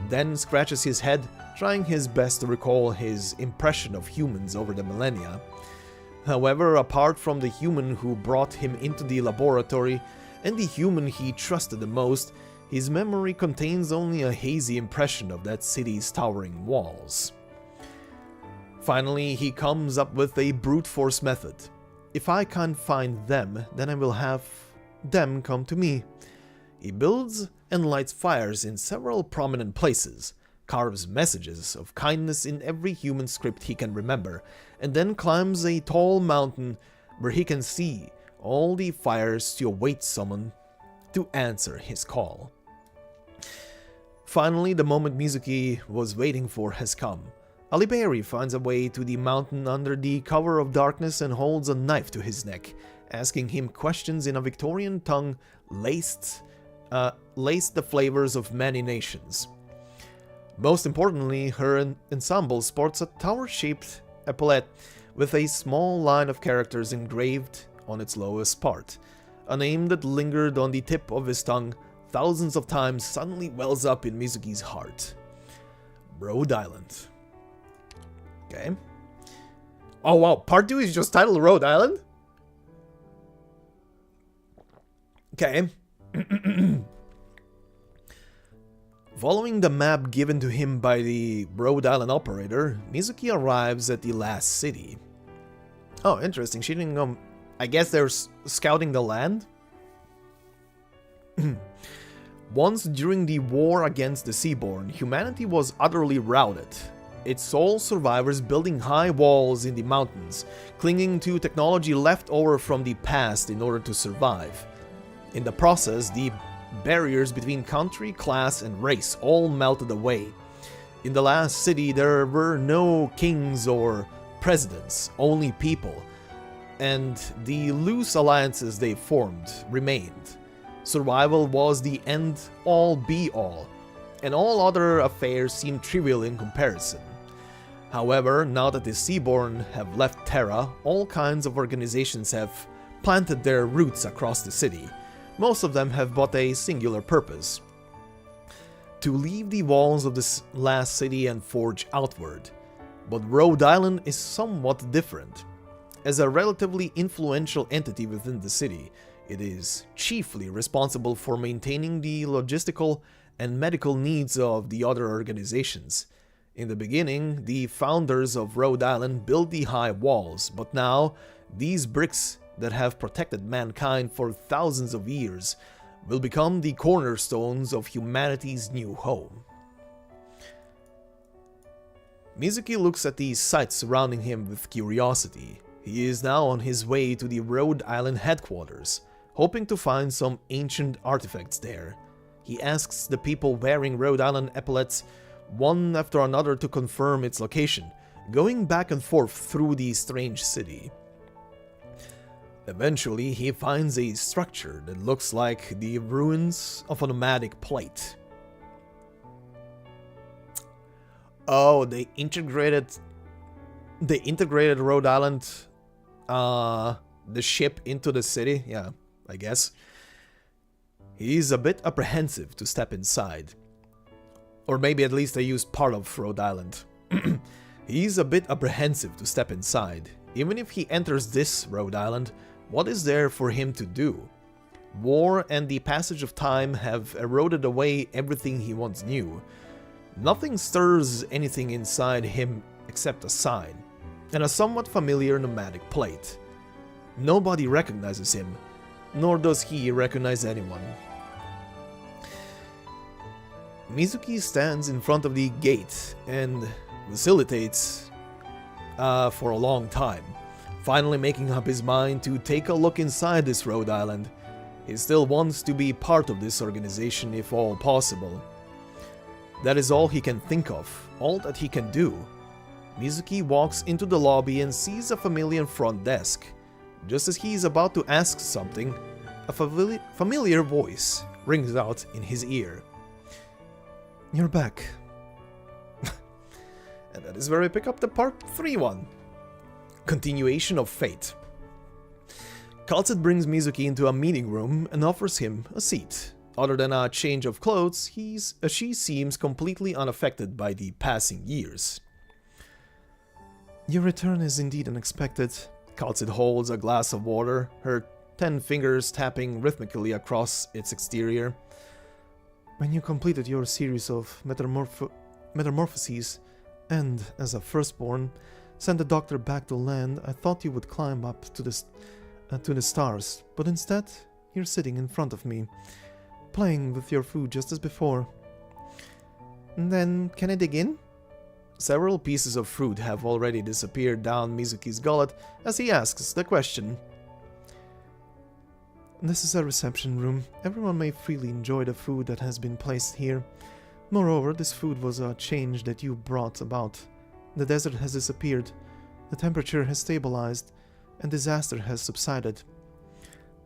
Then scratches his head, trying his best to recall his impression of humans over the millennia. However, apart from the human who brought him into the laboratory and the human he trusted the most, his memory contains only a hazy impression of that city's towering walls. Finally, he comes up with a brute force method. If I can't find them, then I will have them come to me. He builds and lights fires in several prominent places, carves messages of kindness in every human script he can remember, and then climbs a tall mountain where he can see all the fires to await someone to answer his call. Finally, the moment Mizuki was waiting for has come. Aliberi finds a way to the mountain under the cover of darkness and holds a knife to his neck, asking him questions in a Victorian tongue laced the flavors of many nations. Most importantly, her ensemble sports a tower-shaped epaulette with a small line of characters engraved on its lowest part. A name that lingered on the tip of his tongue thousands of times suddenly wells up in Mizuki's heart. Rhode Island. Okay. Oh wow, part 2 is just titled Rhode Island? Okay. Following the map given to him by the Rhode Island operator, Mizuki arrives at the last city. Oh, interesting. She didn't know. I guess they're scouting the land? Once during the war against the Seaborn, humanity was utterly routed. Its sole survivors building high walls in the mountains, clinging to technology left over from the past in order to survive. In the process, the barriers between country, class, and race all melted away. In the last city, there were no kings or presidents, only people, and the loose alliances they formed remained. Survival was the end-all be-all, and all other affairs seemed trivial in comparison. However, now that the Seaborn have left Terra, all kinds of organizations have planted their roots across the city. Most of them have but a singular purpose: to leave the walls of this last city and forge outward. But Rhode Island is somewhat different. As a relatively influential entity within the city, it is chiefly responsible for maintaining the logistical and medical needs of the other organizations. In the beginning, the founders of Rhode Island built the high walls, but now, these bricks that have protected mankind for thousands of years will become the cornerstones of humanity's new home. Mizuki looks at the sights surrounding him with curiosity. He is now on his way to the Rhode Island headquarters, hoping to find some ancient artifacts there. He asks the people wearing Rhode Island epaulets one after another to confirm its location, going back and forth through the strange city. Eventually, he finds a structure that looks like the ruins of a nomadic plate. Oh, they integrated Rhode Island, the ship into the city? Yeah, I guess. He's a bit apprehensive to step inside. Or maybe at least they used part of Rhode Island. He's a bit apprehensive to step inside. Even if he enters this Rhode Island, what is there for him to do? War and the passage of time have eroded away everything he once knew. Nothing stirs anything inside him except a sign, and a somewhat familiar nomadic plate. Nobody recognizes him, nor does he recognize anyone. Mizuki stands in front of the gate and vacillates for a long time, finally making up his mind to take a look inside this Rhode Island. He still wants to be part of this organization if all possible. That is all he can think of, all that he can do. Mizuki walks into the lobby and sees a familiar front desk. Just as he is about to ask something, a familiar voice rings out in his ear. "You're back." And that is where we pick up the part 3 one. Continuation of Fate. Kal'tsit brings Mizuki into a meeting room and offers him a seat. Other than a change of clothes, she seems completely unaffected by the passing years. "Your return is indeed unexpected." Kal'tsit holds a glass of water, her 10 fingers tapping rhythmically across its exterior. "When you completed your series of metamorphoses, and, as a firstborn, sent the doctor back to land, I thought you would climb up to the stars, but instead, you're sitting in front of me, playing with your food just as before." "Then, can I dig in?" Several pieces of fruit have already disappeared down Mizuki's gullet as he asks the question. "This is a reception room. Everyone may freely enjoy the food that has been placed here. Moreover, this food was a change that you brought about. The desert has disappeared, the temperature has stabilized, and disaster has subsided.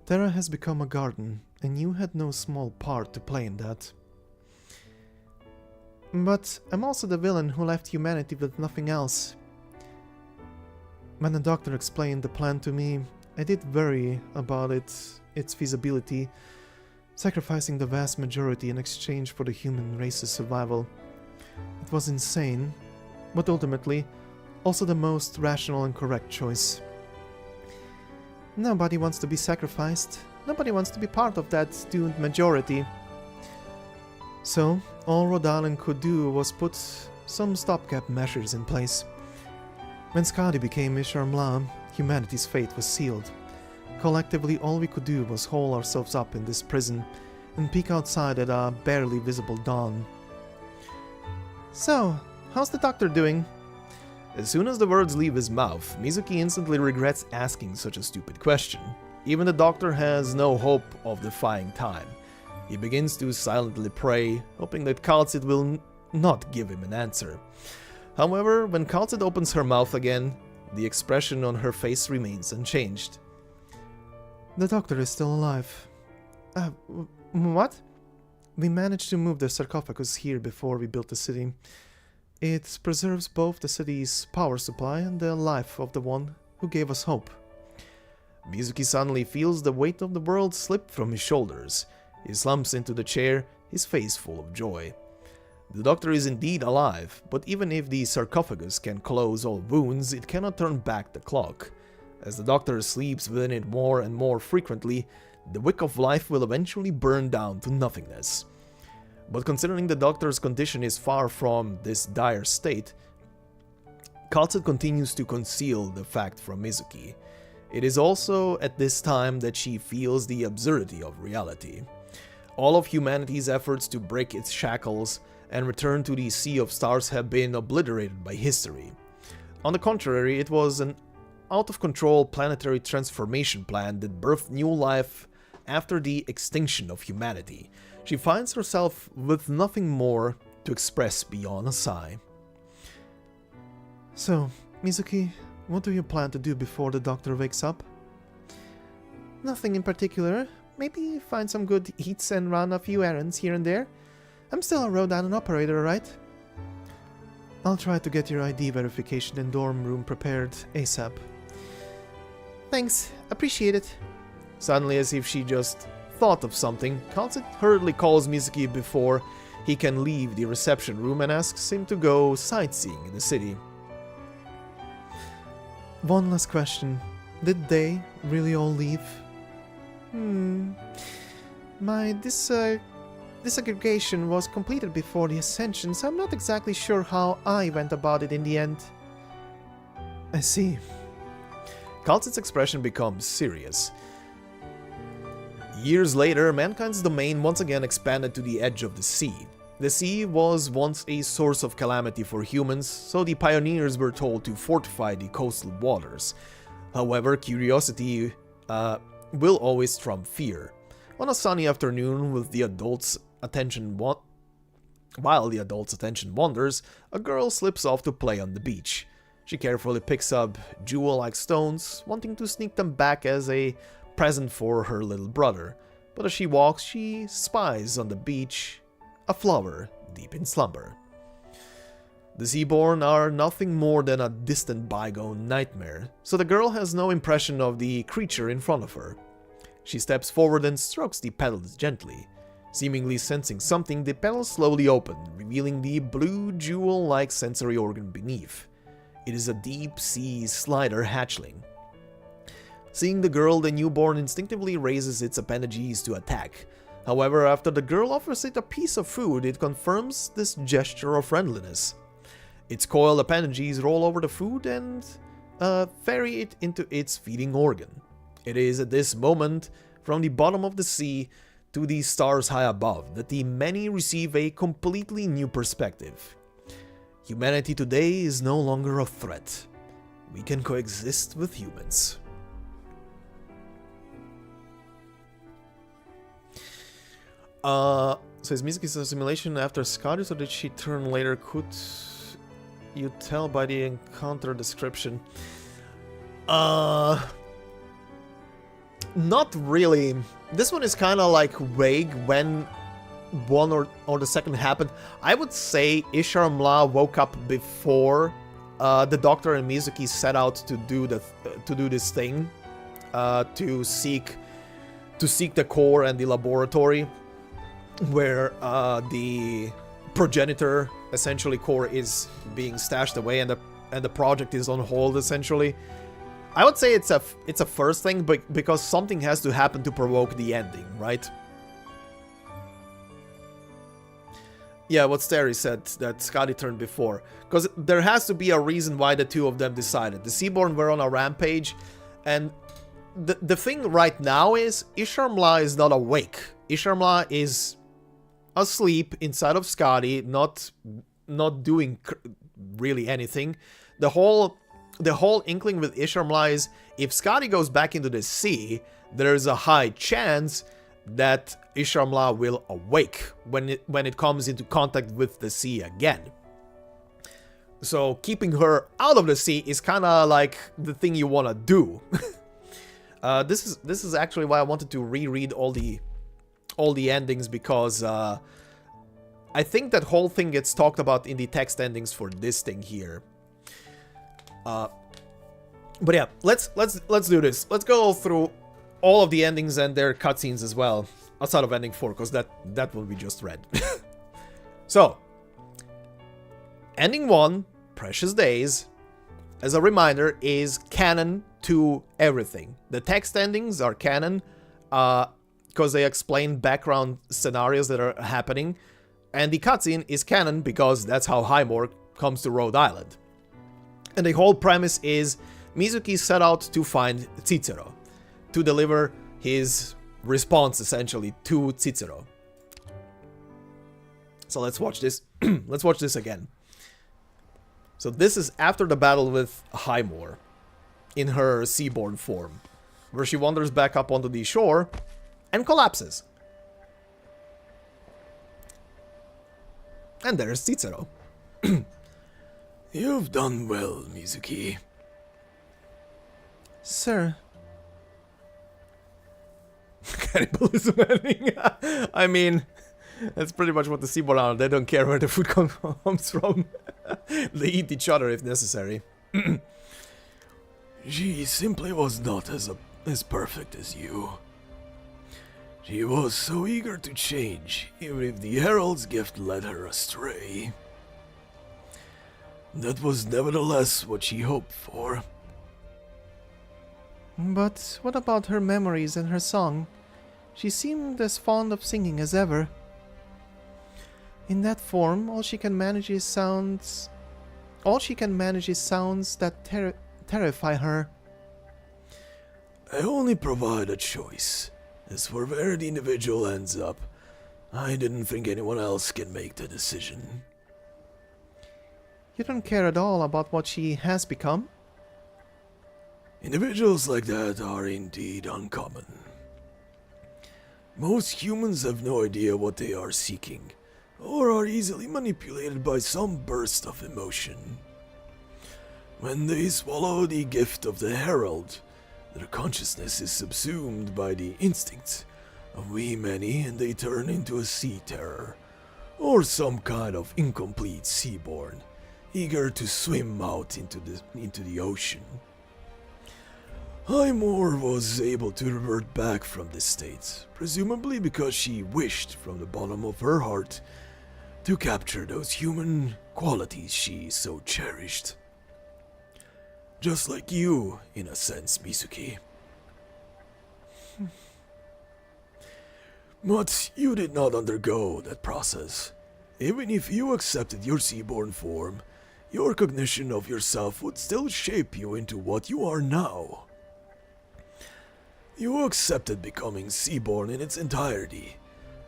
Terra has become a garden, and you had no small part to play in that." "But I'm also the villain who left humanity with nothing else." "When the doctor explained the plan to me, I did worry about its feasibility, sacrificing the vast majority in exchange for the human race's survival. It was insane, but ultimately, also the most rational and correct choice. Nobody wants to be sacrificed. Nobody wants to be part of that doomed majority. So, all Rhode Island could do was put some stopgap measures in place. When Skadi became Isharmla, humanity's fate was sealed. Collectively, all we could do was hole ourselves up in this prison and peek outside at a barely visible dawn." "So, how's the doctor doing?" As soon as the words leave his mouth, Mizuki instantly regrets asking such a stupid question. Even the doctor has no hope of defying time. He begins to silently pray, hoping that Kal'tsit will not give him an answer. However, when Kal'tsit opens her mouth again, the expression on her face remains unchanged. "The doctor is still alive." What?" "We managed to move the sarcophagus here before we built the city. It preserves both the city's power supply and the life of the one who gave us hope." Mizuki suddenly feels the weight of the world slip from his shoulders. He slumps into the chair, his face full of joy. The doctor is indeed alive, but even if the sarcophagus can close all wounds, it cannot turn back the clock. As the doctor sleeps within it more and more frequently, the wick of life will eventually burn down to nothingness. But considering the doctor's condition is far from this dire state, Katsu continues to conceal the fact from Mizuki. It is also at this time that she feels the absurdity of reality. All of humanity's efforts to break its shackles and return to the Sea of Stars have been obliterated by history. On the contrary, it was an out-of-control planetary transformation plan that birthed new life after the extinction of humanity. She finds herself with nothing more to express beyond a sigh. So, Mizuki, what do you plan to do before the doctor wakes up? Nothing in particular. Maybe find some good eats and run a few errands here and there. I'm still a Rhode Island operator, right? I'll try to get your ID verification and dorm room prepared ASAP. Thanks, appreciate it. Suddenly, as if she just thought of something, Katsu hurriedly calls Mizuki before he can leave the reception room and asks him to go sightseeing in the city. One last question. Did they really all leave? My disaggregation was completed before the ascension, so I'm not exactly sure how I went about it in the end. I see. Katsu's expression becomes serious. Years later, mankind's domain once again expanded to the edge of the sea. The sea was once a source of calamity for humans, so the pioneers were told to fortify the coastal waters. However, curiosity will always trump fear. On a sunny afternoon, while the adults' attention wanders, a girl slips off to play on the beach. She carefully picks up jewel-like stones, wanting to sneak them back as a present for her little brother. But as she walks, she spies on the beach a flower deep in slumber. The Seaborn are nothing more than a distant bygone nightmare, so the girl has no impression of the creature in front of her. She steps forward and strokes the petals gently. Seemingly sensing something, the petals slowly open, revealing the blue jewel-like sensory organ beneath. It is a deep-sea slider hatchling. Seeing the girl, the newborn instinctively raises its appendages to attack. However, after the girl offers it a piece of food, it confirms this gesture of friendliness. Its coiled appendages roll over the food and ferry it into its feeding organ. It is at this moment, from the bottom of the sea to the stars high above, that the many receive a completely new perspective. Humanity today is no longer a threat. We can coexist with humans. So is Mizuki's assimilation after Scottish, or did she turn later? Could you tell by the encounter description? Not really. This one is kind of like vague when one or the second happened. I would say Ishar Mla woke up before the Doctor and Mizuki set out to do this thing, to seek the core and the laboratory, where the progenitor essentially core is being stashed away and the project is on hold essentially. I would say it's a first thing, but because something has to happen to provoke the ending, right? Yeah, what Starry said, that Scotty turned before. Because there has to be a reason why the two of them decided. The Seaborn were on a rampage, and the thing right now is Ishar Mla is not awake. Ishar Mla is asleep inside of Scotty, not doing really anything. The whole inkling with Ishar Mla is if Scotty goes back into the sea, there's a high chance that Ishar Mla will awake when it comes into contact with the sea again. So keeping her out of the sea is kind of like the thing you want to do. This is actually why I wanted to reread all the endings, because I think that whole thing gets talked about in the text endings for this thing here. But yeah, let's do this. Let's go through all of the endings and their cutscenes as well, outside of ending 4, because that one we just read. So, ending 1, Precious Days, as a reminder, is canon to everything. The text endings are canon, because they explain background scenarios that are happening. And the cutscene is canon because that's how Highmore comes to Rhode Island. And the whole premise is Mizuki set out to find Cicero, to deliver his response essentially to Cicero. So let's watch this. Let's watch this again. So this is after the battle with Highmore in her seaborn form, where she wanders back up onto the shore and collapses. And there's Cicero. You've done well, Mizuki. Sir. Cannibalism ending. I mean, that's pretty much what the seaborn are. They don't care where the food comes from. They eat each other if necessary. She simply was not as perfect as you. She was so eager to change, even if the Herald's gift led her astray. That was nevertheless what she hoped for. But what about her memories and her song? She seemed as fond of singing as ever. In that form, all she can manage is sounds that terrify her. I only provide a choice. As for where the individual ends up, I didn't think anyone else can make the decision. You don't care at all about what she has become? Individuals like that are indeed uncommon. Most humans have no idea what they are seeking, or are easily manipulated by some burst of emotion. When they swallow the gift of the Herald, their consciousness is subsumed by the instincts of we many, and they turn into a sea terror, or some kind of incomplete seaborn, eager to swim out into the ocean. Highmore was able to revert back from this state, presumably because she wished from the bottom of her heart to capture those human qualities she so cherished. Just like you, in a sense, Mizuki. But you did not undergo that process. Even if you accepted your seaborn form, your cognition of yourself would still shape you into what you are now. You accepted becoming seaborn in its entirety,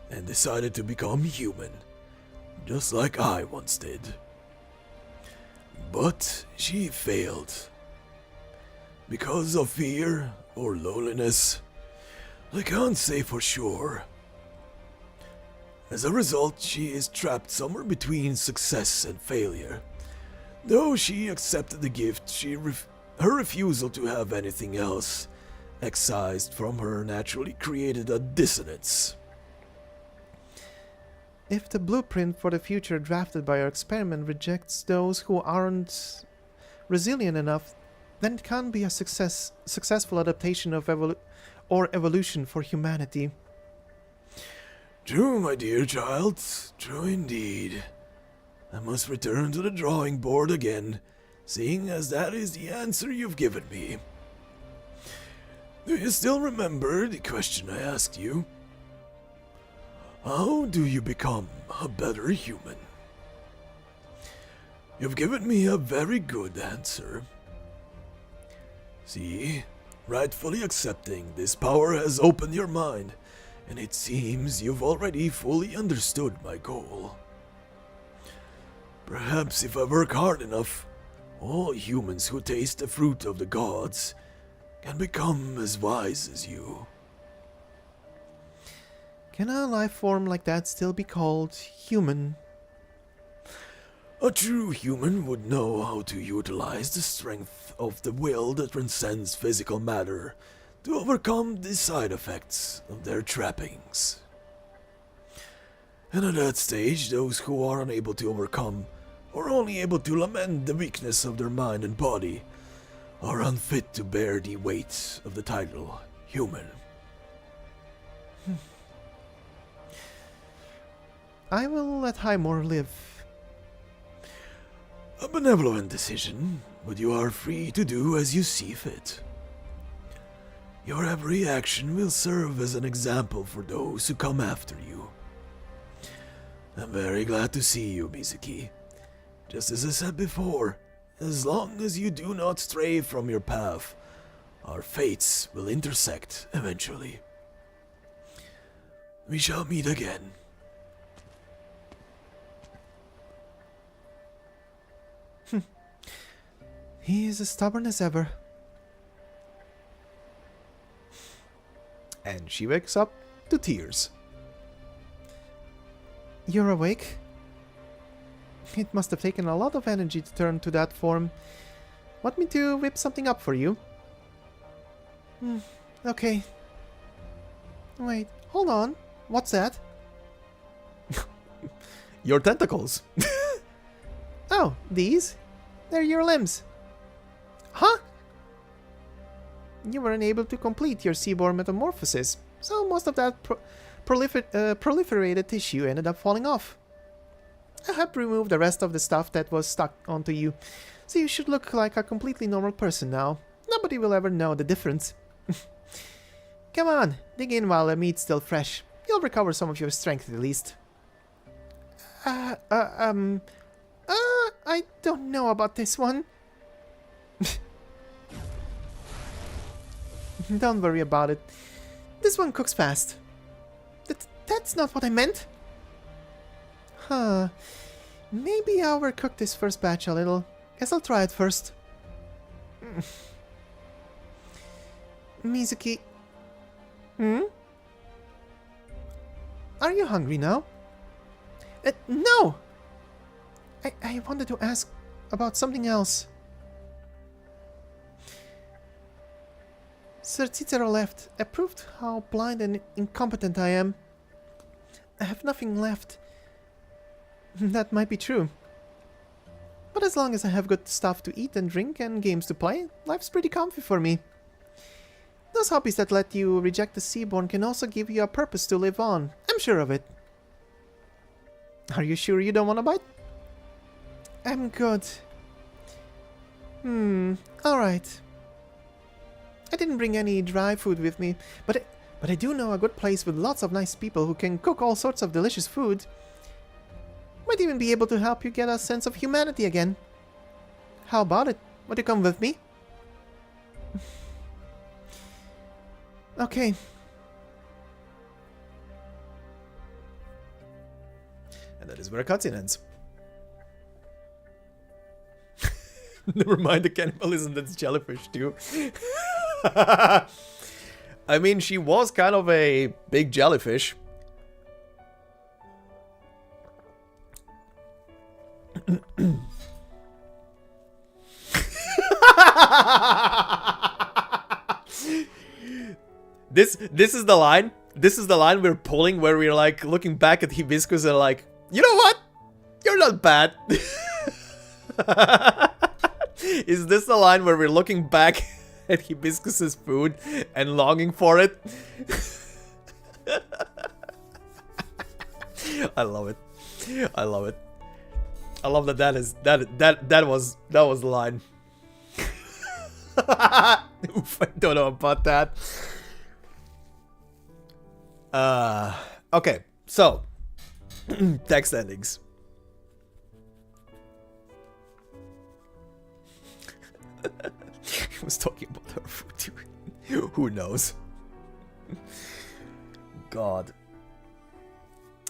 and decided to become human, just like I once did. But she failed. Because of fear or loneliness, I can't say for sure. As a result, she is trapped somewhere between success and failure. Though she accepted the gift, her refusal to have anything else excised from her naturally created a dissonance. If the blueprint for the future drafted by our experiment rejects those who aren't resilient enough, then it can't be a successful adaptation of evolution for humanity. True, my dear child, true indeed. I must return to the drawing board again, seeing as that is the answer you've given me. Do you still remember the question I asked you? How do you become a better human? You've given me a very good answer. See, rightfully accepting this power has opened your mind, and it seems you've already fully understood my goal. Perhaps if I work hard enough, all humans who taste the fruit of the gods can become as wise as you. Can a life form like that still be called human? A true human would know how to utilize the strength of the will that transcends physical matter to overcome the side effects of their trappings. And at that stage, those who are unable to overcome, or only able to lament the weakness of their mind and body, are unfit to bear the weight of the title human. I will let Highmore live. A benevolent decision, but you are free to do as you see fit. Your every action will serve as an example for those who come after you. I'm very glad to see you, Mizuki. Just as I said before, as long as you do not stray from your path, our fates will intersect eventually. We shall meet again. He is as stubborn as ever. And she wakes up to tears. You're awake? It must have taken a lot of energy to turn to that form. Want me to whip something up for you? Okay. Wait, hold on. What's that? Your tentacles. Oh, these? They're your limbs. Huh? You weren't able to complete your seaborn metamorphosis, so most of that proliferated tissue ended up falling off. I have removed the rest of the stuff that was stuck onto you, so you should look like a completely normal person now. Nobody will ever know the difference. Come on, dig in while the meat's still fresh. You'll recover some of your strength at least. I don't know about this one. Don't worry about it. This one cooks fast. That's not what I meant. Huh. Maybe I'll overcook this first batch a little. Guess I'll try it first. Mizuki. Are you hungry now? No! I wanted to ask about something else. Sir Cicero left. I proved how blind and incompetent I am. I have nothing left. That might be true. But as long as I have good stuff to eat and drink and games to play, life's pretty comfy for me. Those hobbies that let you reject the Seaborn can also give you a purpose to live on. I'm sure of it. Are you sure you don't want to bite? I'm good. Alright. I didn't bring any dry food with me, but I do know a good place with lots of nice people who can cook all sorts of delicious food. Might even be able to help you get a sense of humanity again. How about it? Want to come with me? Okay. And that is where a cutscene ends. Never mind the cannibalism, that's jellyfish too. I mean, she was kind of a big jellyfish. This is the line. This is the line we're pulling where we're like looking back at Hibiscus and like, you know what? You're not bad. Is this the line where we're looking back at Hibiscus's food and longing for it? I love it. I love it. I love that that was the line. Oof, I don't know about that. Okay, so text endings. He was talking about her food too. Who knows? God.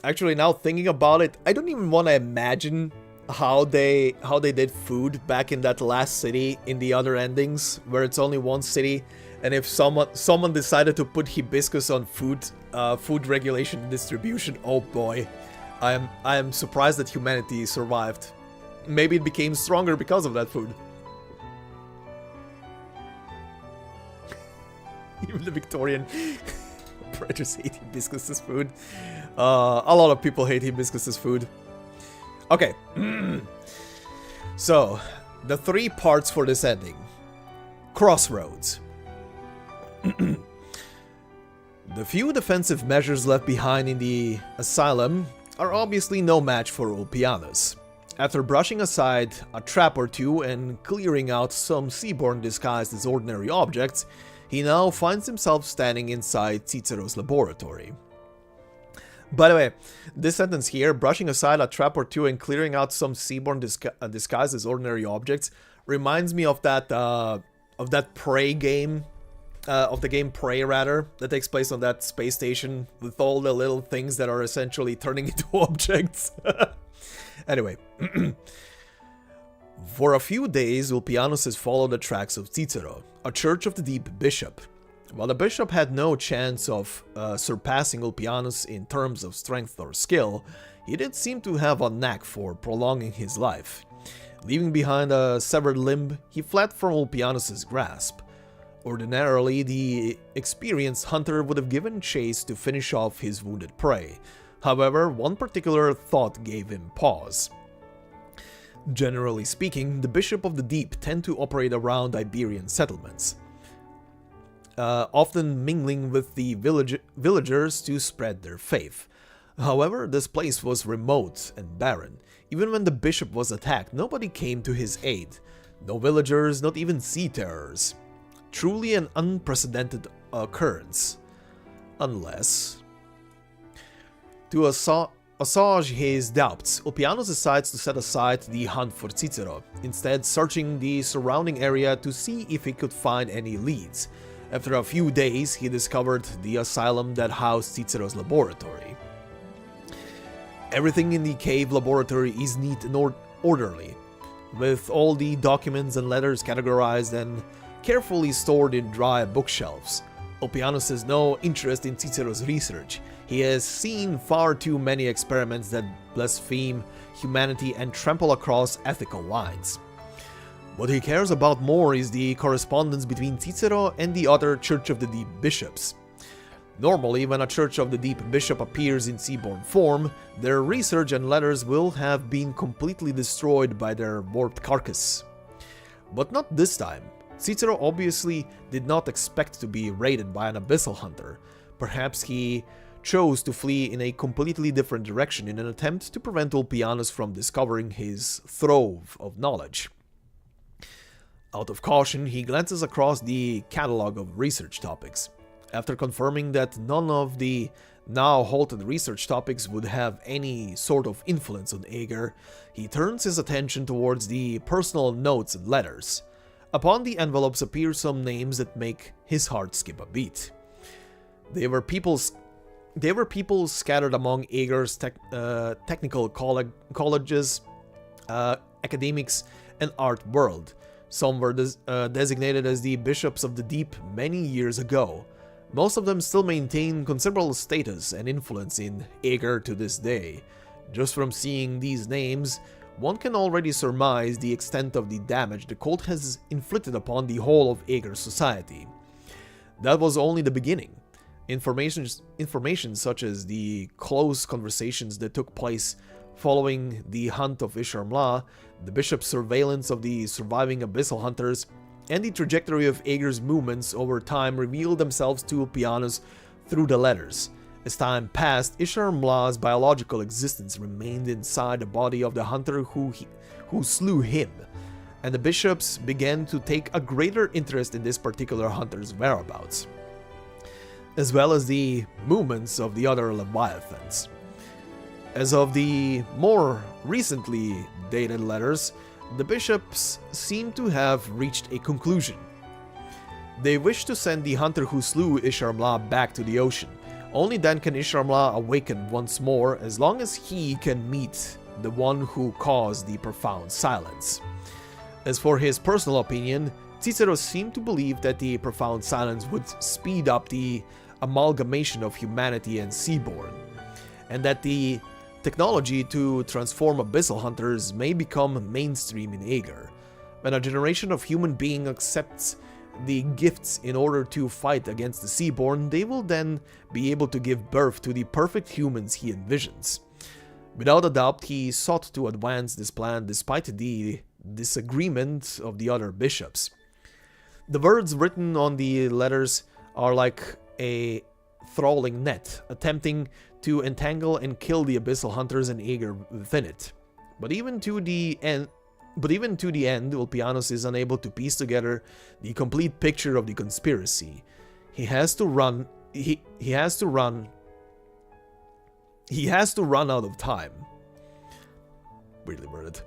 Actually, now thinking about it, I don't even want to imagine how they did food back in that last city in the other endings, where it's only one city, and if someone decided to put Hibiscus on food regulation and distribution, oh boy, I am surprised that humanity survived. Maybe it became stronger because of that food. Even the Victorian operators hate Hibiscus's food. A lot of people hate Hibiscus's food. Okay. So, the 3 parts for this ending. Crossroads. The few defensive measures left behind in the asylum are obviously no match for Ulpianus. After brushing aside a trap or two and clearing out some seaborn disguised as ordinary objects, he now finds himself standing inside Cicero's laboratory. By the way, this sentence here, brushing aside a trap or two and clearing out some seaborne disguised as ordinary objects, reminds me of that Prey game, of the game Prey rather, that takes place on that space station with all the little things that are essentially turning into objects. Anyway, for a few days, Ulpianus has followed the tracks of Cicero, a Church of the Deep bishop. While the bishop had no chance of surpassing Ulpianus in terms of strength or skill, he did seem to have a knack for prolonging his life. Leaving behind a severed limb, he fled from Ulpianus' grasp. Ordinarily, the experienced hunter would have given chase to finish off his wounded prey. However, one particular thought gave him pause. Generally speaking, the Bishop of the Deep tend to operate around Iberian settlements, often mingling with the villagers to spread their faith. However, this place was remote and barren. Even when the bishop was attacked, nobody came to his aid. No villagers, not even sea terrors. Truly an unprecedented occurrence. Unless... To assuage his doubts, Ulpianus decides to set aside the hunt for Cicero, instead searching the surrounding area to see if he could find any leads. After a few days, he discovered the asylum that housed Cicero's laboratory. Everything in the cave laboratory is neat and orderly, with all the documents and letters categorized and carefully stored in dry bookshelves. Ulpianus has no interest in Cicero's research. He has seen far too many experiments that blaspheme humanity and trample across ethical lines. What he cares about more is the correspondence between Cicero and the other Church of the Deep bishops. Normally, when a Church of the Deep bishop appears in seaborne form, their research and letters will have been completely destroyed by their warped carcass. But not this time. Cicero obviously did not expect to be raided by an abyssal hunter. Perhaps he chose to flee in a completely different direction in an attempt to prevent Ulpianus from discovering his trove of knowledge. Out of caution, he glances across the catalog of research topics. After confirming that none of the now halted research topics would have any sort of influence on Ager, he turns his attention towards the personal notes and letters. Upon the envelopes appear some names that make his heart skip a beat. They were people scattered among Ager's technical colleges, academics, and art world. Some were designated as the Bishops of the Deep many years ago. Most of them still maintain considerable status and influence in Ager to this day. Just from seeing these names, one can already surmise the extent of the damage the cult has inflicted upon the whole of Ager society. That was only the beginning. Information such as the close conversations that took place following the hunt of Isharmla, the bishop's surveillance of the surviving abyssal hunters, and the trajectory of Ager's movements over time revealed themselves to Ulpianus through the letters. As time passed, Isharmla's biological existence remained inside the body of the hunter who slew him, and the bishops began to take a greater interest in this particular hunter's whereabouts, as well as the movements of the other leviathans. As of the more recently dated letters, the bishops seem to have reached a conclusion. They wish to send the hunter who slew Isharmla back to the ocean. Only then can Isharmla awaken once more, as long as he can meet the one who caused the profound silence. As for his personal opinion, Cicero seemed to believe that the profound silence would speed up the amalgamation of humanity and seaborne, and that the technology to transform abyssal hunters may become mainstream in Ager. When a generation of human beings accepts the gifts in order to fight against the seaborne, they will then be able to give birth to the perfect humans he envisions. Without a doubt, he sought to advance this plan despite the disagreement of the other bishops. The words written on the letters are like a thralling net, attempting to entangle and kill the abyssal hunters and Ager within it. But even to the end, Ulpianus is unable to piece together the complete picture of the conspiracy. He has to run He has to run out of time. Weirdly worded.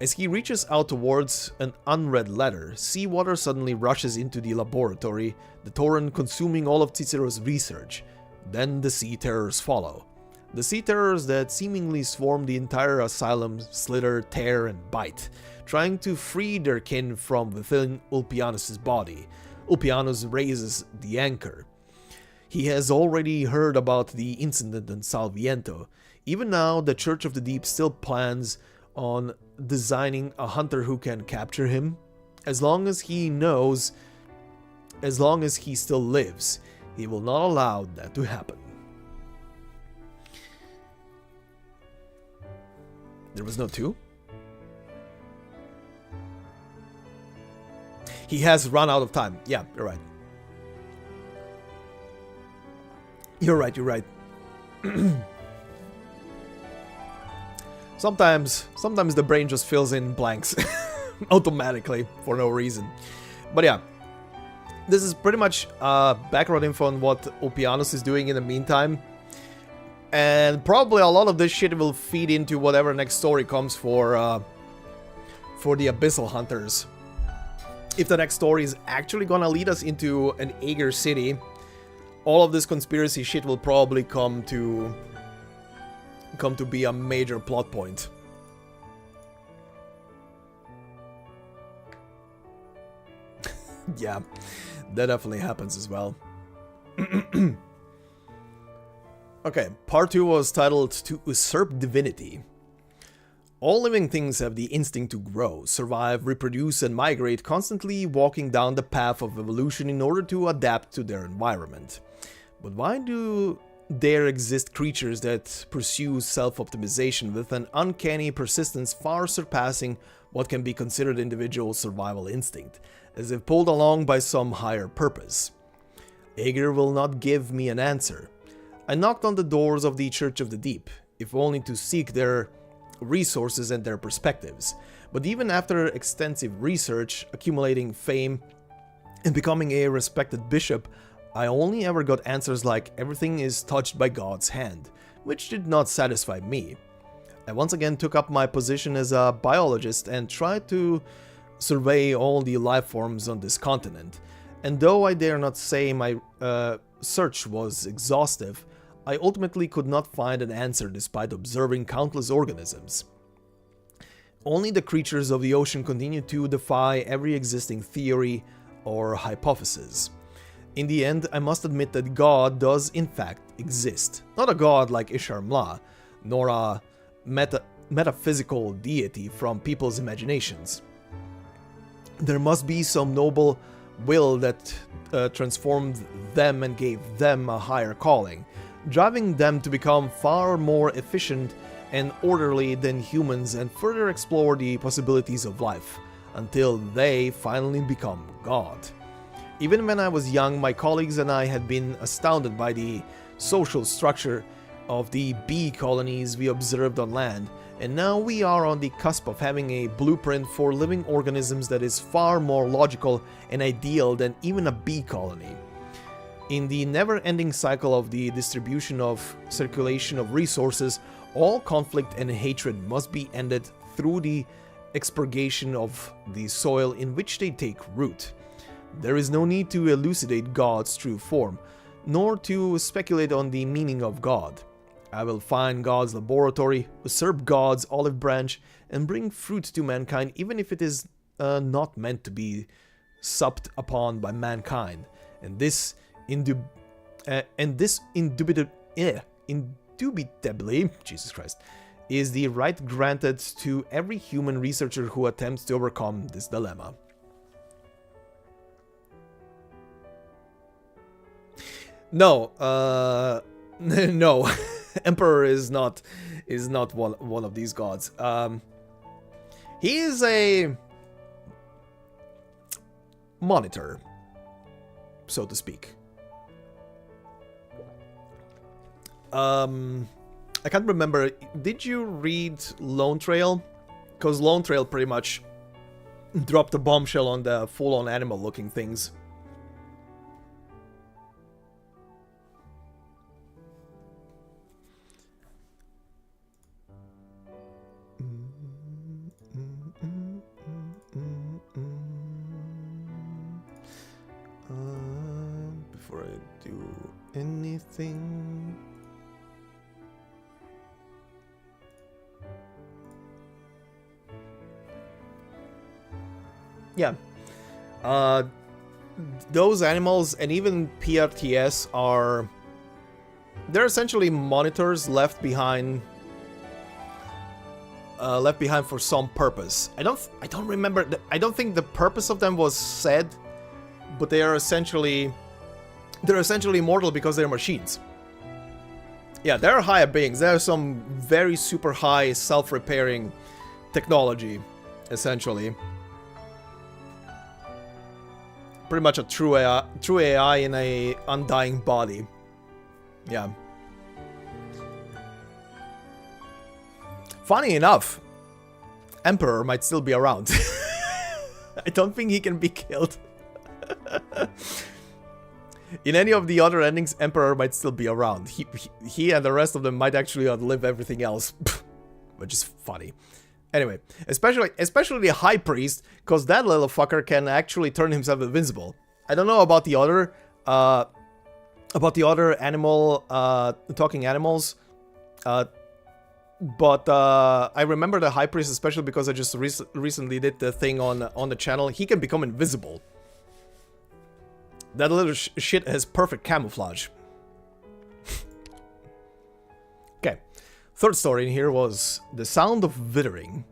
As he reaches out towards an unread letter, seawater suddenly rushes into the laboratory, the torrent consuming all of Cicero's research. Then the sea terrors follow. The sea terrors that seemingly swarm the entire asylum slither, tear, and bite, trying to free their kin from within Ulpianus' body. Ulpianus raises the anchor. He has already heard about the incident in Salviento. Even now, the Church of the Deep still plans on designing a hunter who can capture him. As long as he still lives, he will not allow that to happen. There was no 2? He has run out of time. Yeah, you're right. You're right. Sometimes the brain just fills in blanks automatically for no reason. But yeah, this is pretty much background info on what Ulpianus is doing in the meantime. And probably a lot of this shit will feed into whatever next story comes for the Abyssal Hunters. If the next story is actually gonna lead us into an Aegir city, all of this conspiracy shit will probably come to be a major plot point. Yeah, that definitely happens as well. Okay, part 2 was titled To Usurp Divinity. All living things have the instinct to grow, survive, reproduce, and migrate, constantly walking down the path of evolution in order to adapt to their environment. But why do there exist creatures that pursue self-optimization with an uncanny persistence far surpassing what can be considered individual survival instinct, as if pulled along by some higher purpose? Aegir will not give me an answer. I knocked on the doors of the Church of the Deep, if only to seek their resources and their perspectives. But even after extensive research, accumulating fame, and becoming a respected bishop, I only ever got answers like everything is touched by God's hand, which did not satisfy me. I once again took up my position as a biologist and tried to survey all the life forms on this continent. And though I dare not say my search was exhaustive, I ultimately could not find an answer despite observing countless organisms. Only the creatures of the ocean continue to defy every existing theory or hypothesis. In the end, I must admit that God does in fact exist. Not a god like Ishar Mla, nor a metaphysical deity from people's imaginations. There must be some noble will that transformed them and gave them a higher calling, driving them to become far more efficient and orderly than humans and further explore the possibilities of life, until they finally become God. Even when I was young, my colleagues and I had been astounded by the social structure of the bee colonies we observed on land, and now we are on the cusp of having a blueprint for living organisms that is far more logical and ideal than even a bee colony. In the never-ending cycle of the circulation of resources, all conflict and hatred must be ended through the expurgation of the soil in which they take root. There is no need to elucidate God's true form, nor to speculate on the meaning of God. I will find God's laboratory, usurp God's olive branch, and bring fruit to mankind even if it is not meant to be supped upon by mankind. And this indubitably, Jesus Christ, is the right granted to every human researcher who attempts to overcome this dilemma. No, no, Emperor is not one of these gods. He is a monitor, so to speak. I can't remember. Did you read Lone Trail? Because Lone Trail pretty much dropped a bombshell on the full-on animal-looking things. do anything. Yeah. Those animals and even PRTS are... They're essentially monitors left behind for some purpose. I don't remember. I don't think the purpose of them was said, but they're essentially immortal because they're machines. Yeah, they're higher beings. There's some very super high self-repairing technology, essentially. Pretty much a true AI in a undying body. Yeah. Funny enough, Emperor might still be around. I don't think he can be killed. In any of the other endings, Emperor might still be around. He and the rest of them might actually outlive everything else. Which is funny. Anyway, especially the High Priest, because that little fucker can actually turn himself invincible. I don't know about the other animal, talking animals, but I remember the High Priest especially because I just recently did the thing on the channel. He can become invisible. That little shit has perfect camouflage. Okay. Third story in here was The Sound of Withering.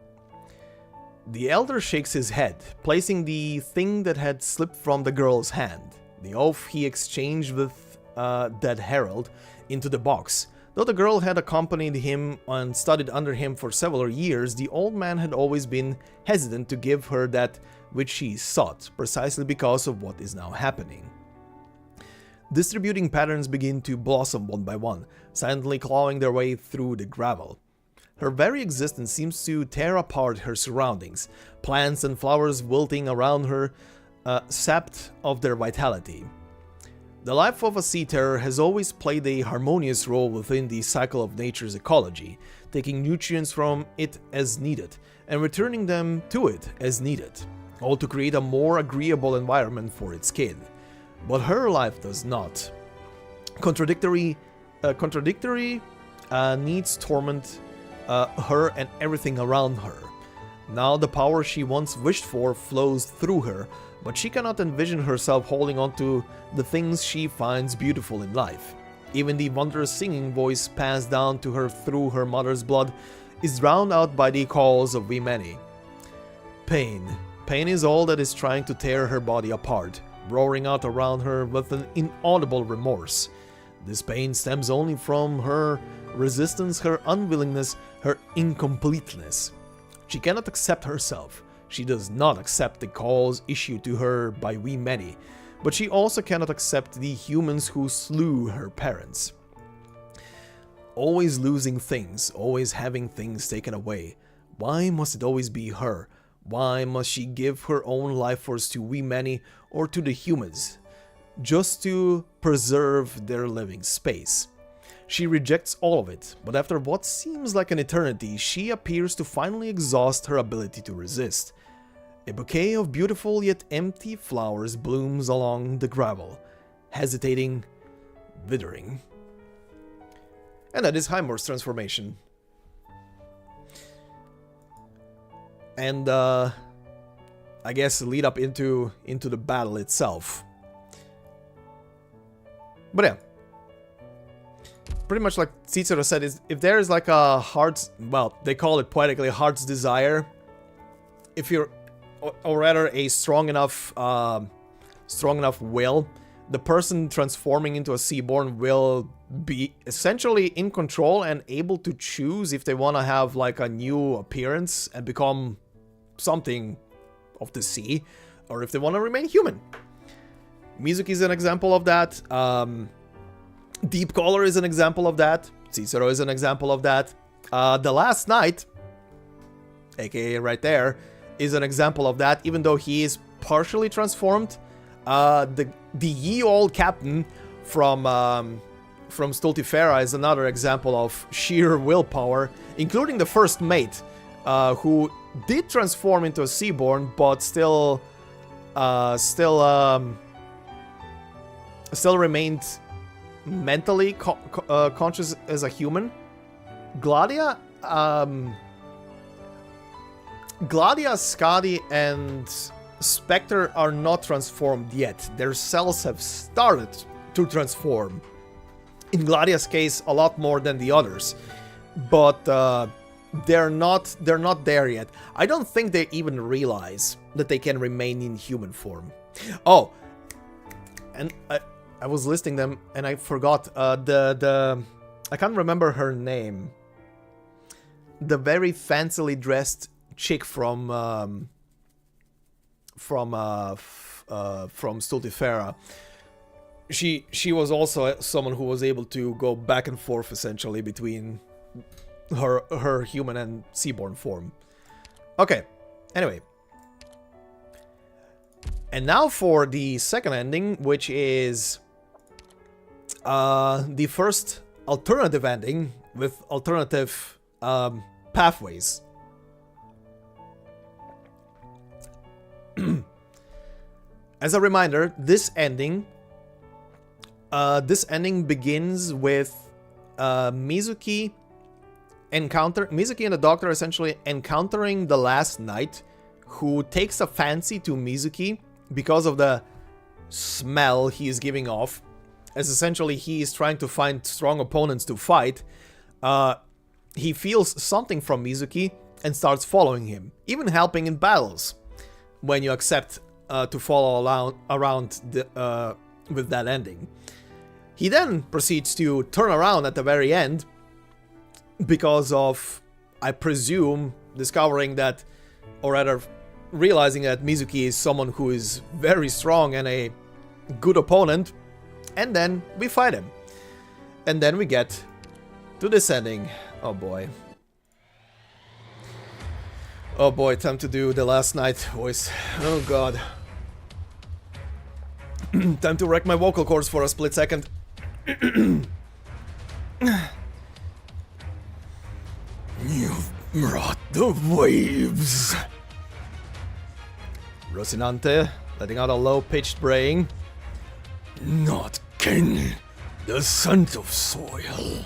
The elder shakes his head, placing the thing that had slipped from the girl's hand, the oath he exchanged with that herald, into the box. Though the girl had accompanied him and studied under him for several years, the old man had always been hesitant to give her that which she sought, precisely because of what is now happening. Distributing patterns begin to blossom one by one, silently clawing their way through the gravel. Her very existence seems to tear apart her surroundings, plants and flowers wilting around her, sapped of their vitality. The life of a sea terror has always played a harmonious role within the cycle of nature's ecology, taking nutrients from it as needed, and returning them to it as needed, all to create a more agreeable environment for its kin. But her life does not. Contradictory needs torment her and everything around her. Now the power she once wished for flows through her, but she cannot envision herself holding on to the things she finds beautiful in life. Even the wondrous singing voice passed down to her through her mother's blood is drowned out by the calls of we many. Pain. Pain is all that is trying to tear her body apart, roaring out around her with an inaudible remorse. This pain stems only from her resistance, her unwillingness, her incompleteness. She cannot accept herself. She does not accept the calls issued to her by we many, but she also cannot accept the humans who slew her parents. Always losing things, always having things taken away. Why must it always be her? Why must she give her own life force to we many or to the humans, just to preserve their living space? She rejects all of it, but after what seems like an eternity, she appears to finally exhaust her ability to resist. A bouquet of beautiful yet empty flowers blooms along the gravel, hesitating, withering. And that is Heimor's transformation. And I guess lead up into the battle itself. But yeah. Pretty much like Cicero said, is if there is like a heart's, well, they call it poetically heart's desire. If you're, or rather a strong enough will, the person transforming into a Seaborn will be essentially in control and able to choose if they want to have like a new appearance and become something of the sea, or if they want to remain human. Mizuki is an example of that. Deep Color is an example of that. Cicero is an example of that. The Last Knight, aka right there, is an example of that, even though he is partially transformed. The ye old captain from Stultifera is another example of sheer willpower, including the first mate, who did transform into a Seaborn, but still remained mentally conscious as a human. Gladia, Skadi, and Spectre are not transformed yet. Their cells have started to transform. In Gladia's case, a lot more than the others, but they're not there yet. I don't think they even realize that they can remain in human form. Oh, and I was listing them and I forgot I can't remember her name. The very fancily dressed chick from Stultifera. She was also someone who was able to go back and forth essentially between her human and seaborn form. Okay, anyway. And now for the second ending, which is the first alternative ending with alternative pathways. As a reminder, this ending begins with Mizuki and the Doctor essentially encountering the last knight, who takes a fancy to Mizuki because of the smell he is giving off, as essentially he is trying to find strong opponents to fight. He feels something from Mizuki and starts following him, even helping in battles, when you accept to follow around with that ending. He then proceeds to turn around at the very end because of, I presume, discovering that, or rather realizing that Mizuki is someone who is very strong and a good opponent, and then we fight him. And then we get to this ending. Oh boy. Oh boy, time to do the last night voice. Oh god. Time to wreck my vocal cords for a split second. You've brought the waves. Rocinante, letting out a low-pitched braying. Not Ken, the scent of soil.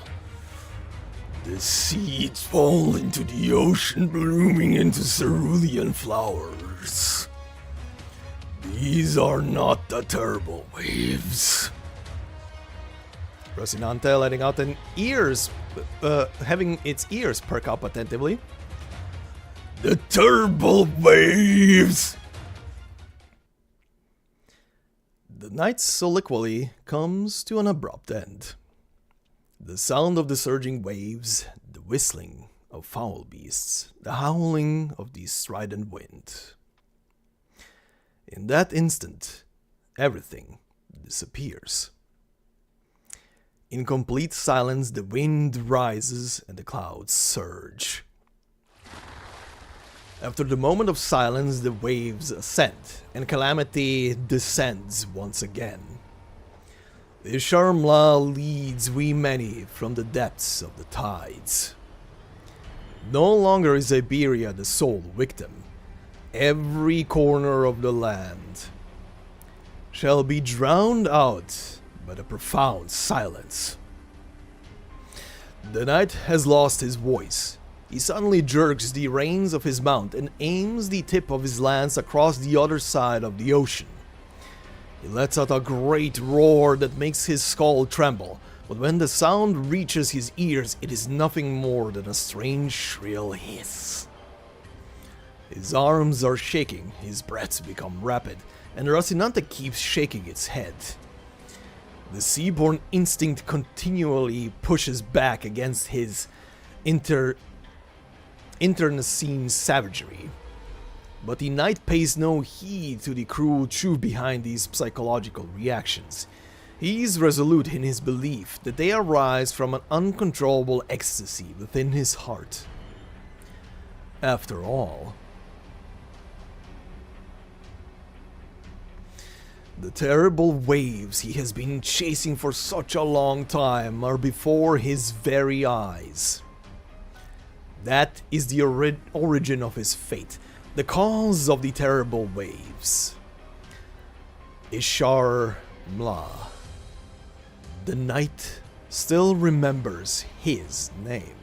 The seeds fall into the ocean, blooming into cerulean flowers. These are not the terrible waves. Rocinante letting out an ears, having its ears perk up attentively. The terrible waves! The night's soliloquy comes to an abrupt end. The sound of the surging waves, the whistling of foul beasts, the howling of the strident wind. In that instant, everything disappears. In complete silence, the wind rises and the clouds surge. After the moment of silence, the waves ascend, and calamity descends once again. The Sharmla leads we many from the depths of the tides. No longer is Iberia the sole victim. Every corner of the land shall be drowned out by the profound silence. The knight has lost his voice. He suddenly jerks the reins of his mount and aims the tip of his lance across the other side of the ocean. He lets out a great roar that makes his skull tremble, but when the sound reaches his ears, it is nothing more than a strange shrill hiss. His arms are shaking, his breaths become rapid, and Rocinante keeps shaking its head. The seaborn instinct continually pushes back against his internecine savagery. But the knight pays no heed to the cruel truth behind these psychological reactions. He is resolute in his belief that they arise from an uncontrollable ecstasy within his heart. After all, the terrible waves he has been chasing for such a long time are before his very eyes. That is the origin of his fate, the cause of the terrible waves. Ishar Mla, the night still remembers his name.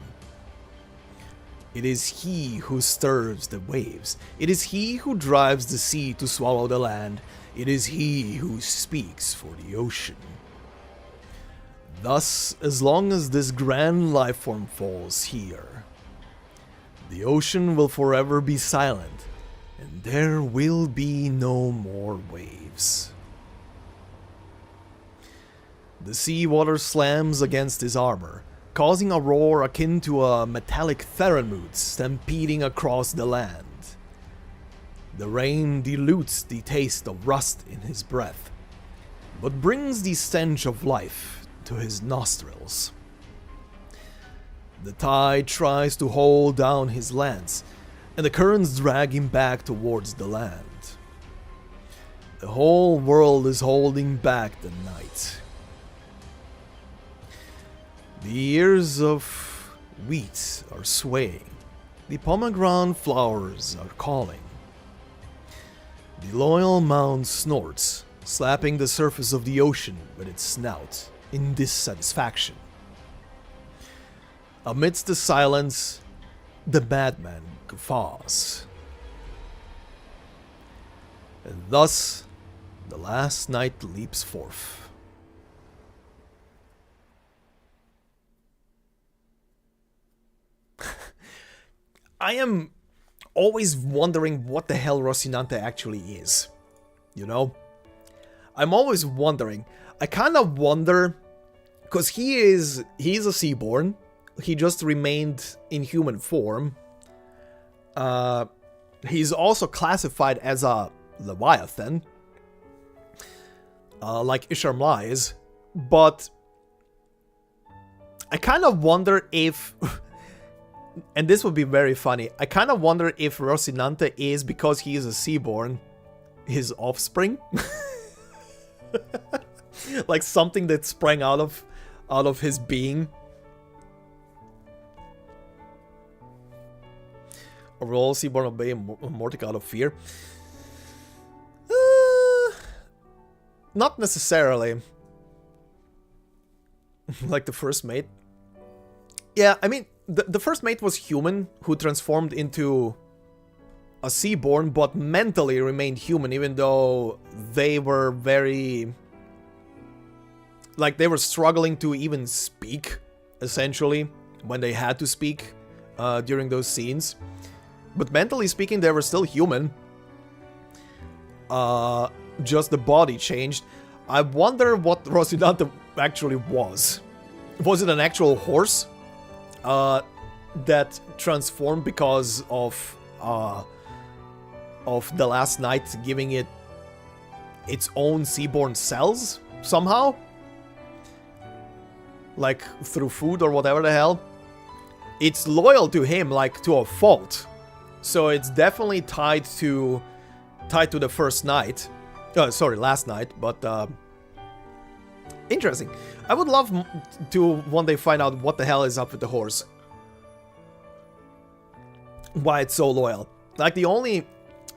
It is he who stirs the waves. It is he who drives the sea to swallow the land. It is he who speaks for the ocean. Thus, as long as this grand life form falls here, the ocean will forever be silent, and there will be no more waves. The seawater slams against his armor, causing a roar akin to a metallic theronwood stampeding across the land. The rain dilutes the taste of rust in his breath, but brings the stench of life to his nostrils. The tide tries to hold down his lance, and the currents drag him back towards the land. The whole world is holding back the night. The ears of wheat are swaying. The pomegranate flowers are calling. The loyal mound snorts, slapping the surface of the ocean with its snout in dissatisfaction. Amidst the silence, the madman guffaws. And thus, the last night leaps forth. I am always wondering what the hell Rocinante actually is. You know? I'm always wondering. I kind of wonder, because he's a Seaborn. He just remained in human form. He's also classified as a Leviathan, like Isharmla is. But I kind of wonder if... And this would be very funny. I kind of wonder if Rocinante is, because he is a Seaborn, his offspring. Like something that sprang out of his being. Or will all Seaborn obey Mortic out of fear? Not necessarily. Like the first mate. Yeah, I mean, the first mate was human, who transformed into a Seaborn, but mentally remained human, even though they were very... Like, they were struggling to even speak, essentially, when they had to speak during those scenes. But mentally speaking, they were still human. Just the body changed. I wonder what Rocinante actually was. Was it an actual horse? That transformed because of the last night giving it its own Seaborn cells somehow, like through food or whatever the hell. It's loyal to him, like to a fault, so it's definitely tied to the first night. Sorry, last night, but interesting. I would love to one day find out what the hell is up with the horse. Why it's so loyal. Like, the only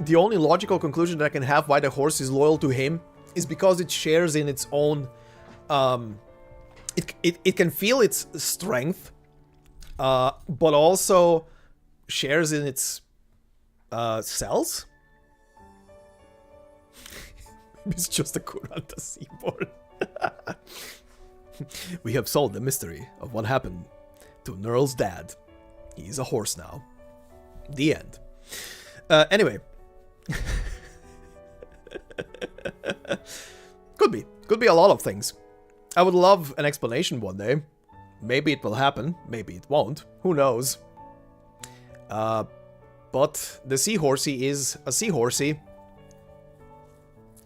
logical conclusion that I can have why the horse is loyal to him is because it shares in its own... It can feel its strength, but also shares in its cells? It's just a Kuranta Seaborn. We have solved the mystery of what happened to Nerl's dad. He's a horse now. The end. Anyway. Could be a lot of things. I would love an explanation one day. Maybe it will happen, maybe it won't. Who knows? But the seahorsey is a seahorsey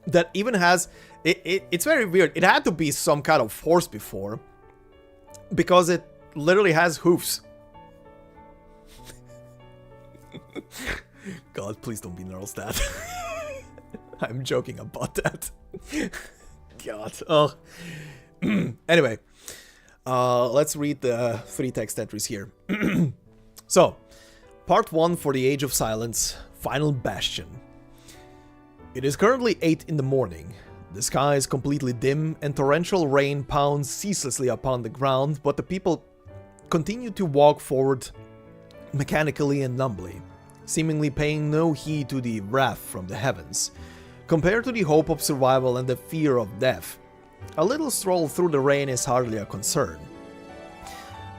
that even has... It's very weird. It had to be some kind of horse before, because it literally has hoofs. God, please don't be Nerl's dad. I'm joking about that. God. Oh. Anyway, let's read the 3 text entries here. So, part 1 for the Age of Silence, Final Bastion. It is currently 8 in the morning. The sky is completely dim and torrential rain pounds ceaselessly upon the ground, but the people continue to walk forward mechanically and numbly, seemingly paying no heed to the wrath from the heavens. Compared to the hope of survival and the fear of death, a little stroll through the rain is hardly a concern.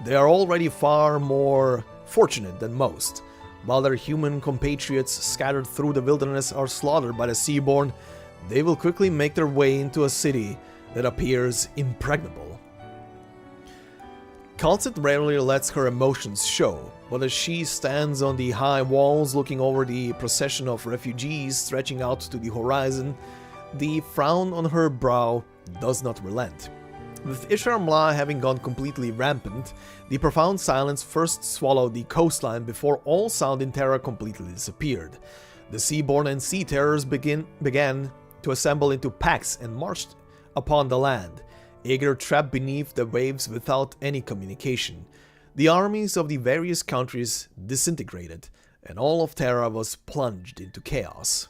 They are already far more fortunate than most. While their human compatriots scattered through the wilderness are slaughtered by the Seaborn, they will quickly make their way into a city that appears impregnable. Calcit rarely lets her emotions show, but as she stands on the high walls looking over the procession of refugees stretching out to the horizon, the frown on her brow does not relent. With Ishar Mla having gone completely rampant, the profound silence first swallowed the coastline before all sound in Terra completely disappeared. The Seaborn and Sea Terrors began to assemble into packs and marched upon the land, eager trapped beneath the waves without any communication. The armies of the various countries disintegrated, and all of Terra was plunged into chaos.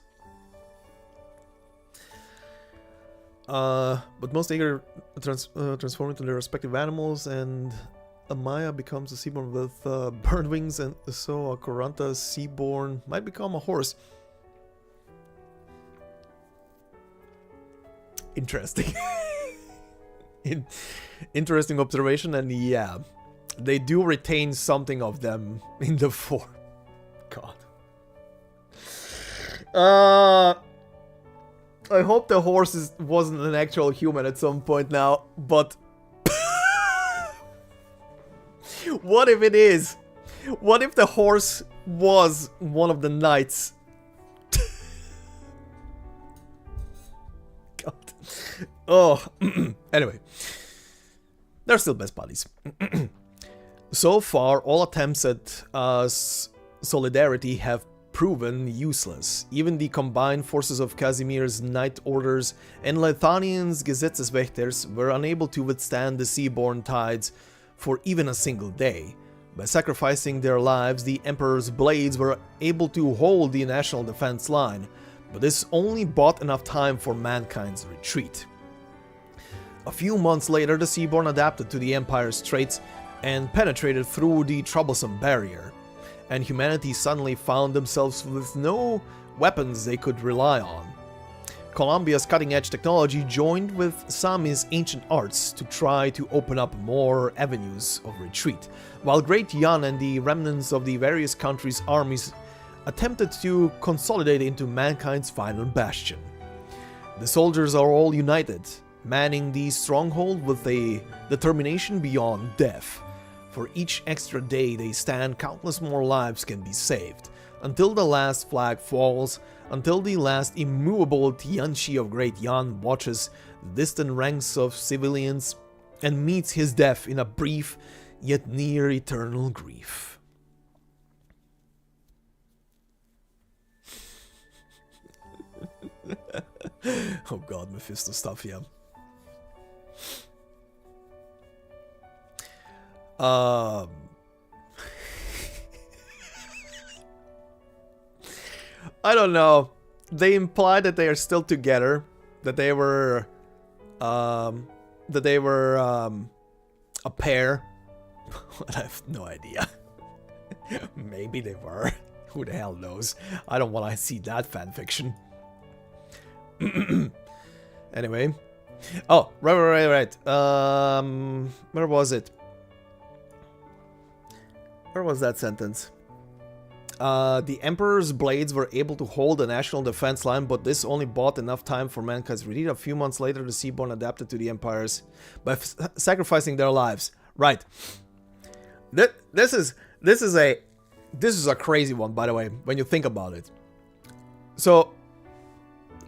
But most eager transform into their respective animals, and Amaya becomes a Seaborn with bird wings, and so a Koranta Seaborn might become a horse. Interesting. Interesting observation, and yeah, they do retain something of them in the form. God. I hope the horse wasn't an actual human at some point now, but what if it is? What if the horse was one of the knights? God. Oh, anyway. They're still best buddies. So far, all attempts at solidarity have proven useless. Even the combined forces of Casimir's Knight Orders and Lethanian's Gesetzeswächters were unable to withstand the Seaborn tides for even a single day. By sacrificing their lives, the Emperor's blades were able to hold the national defense line, but this only bought enough time for mankind's retreat. A few months later, the Seaborn adapted to the Empire's traits and penetrated through the troublesome barrier, and humanity suddenly found themselves with no weapons they could rely on. Columbia's cutting-edge technology joined with Sami's ancient arts to try to open up more avenues of retreat, while Great Yan and the remnants of the various countries' armies attempted to consolidate into mankind's final bastion. The soldiers are all united, manning the stronghold with a determination beyond death. For each extra day they stand, countless more lives can be saved, until the last flag falls, until the last immovable Tianchi of Great Yan watches the distant ranks of civilians and meets his death in a brief yet near eternal grief. Oh god, Mephisto stuff, yeah. I don't know. They imply that they are still together, that they were a pair. I have no idea. Maybe they were. Who the hell knows? I don't want to see that fanfiction. Anyway. Oh, right. Where was it? Where was that sentence? The Emperor's blades were able to hold the national defense line, but this only bought enough time for mankind's retreat. A few months later, the Seaborn adapted to the Empires by sacrificing their lives. Right. This is a crazy one, by the way, when you think about it. So,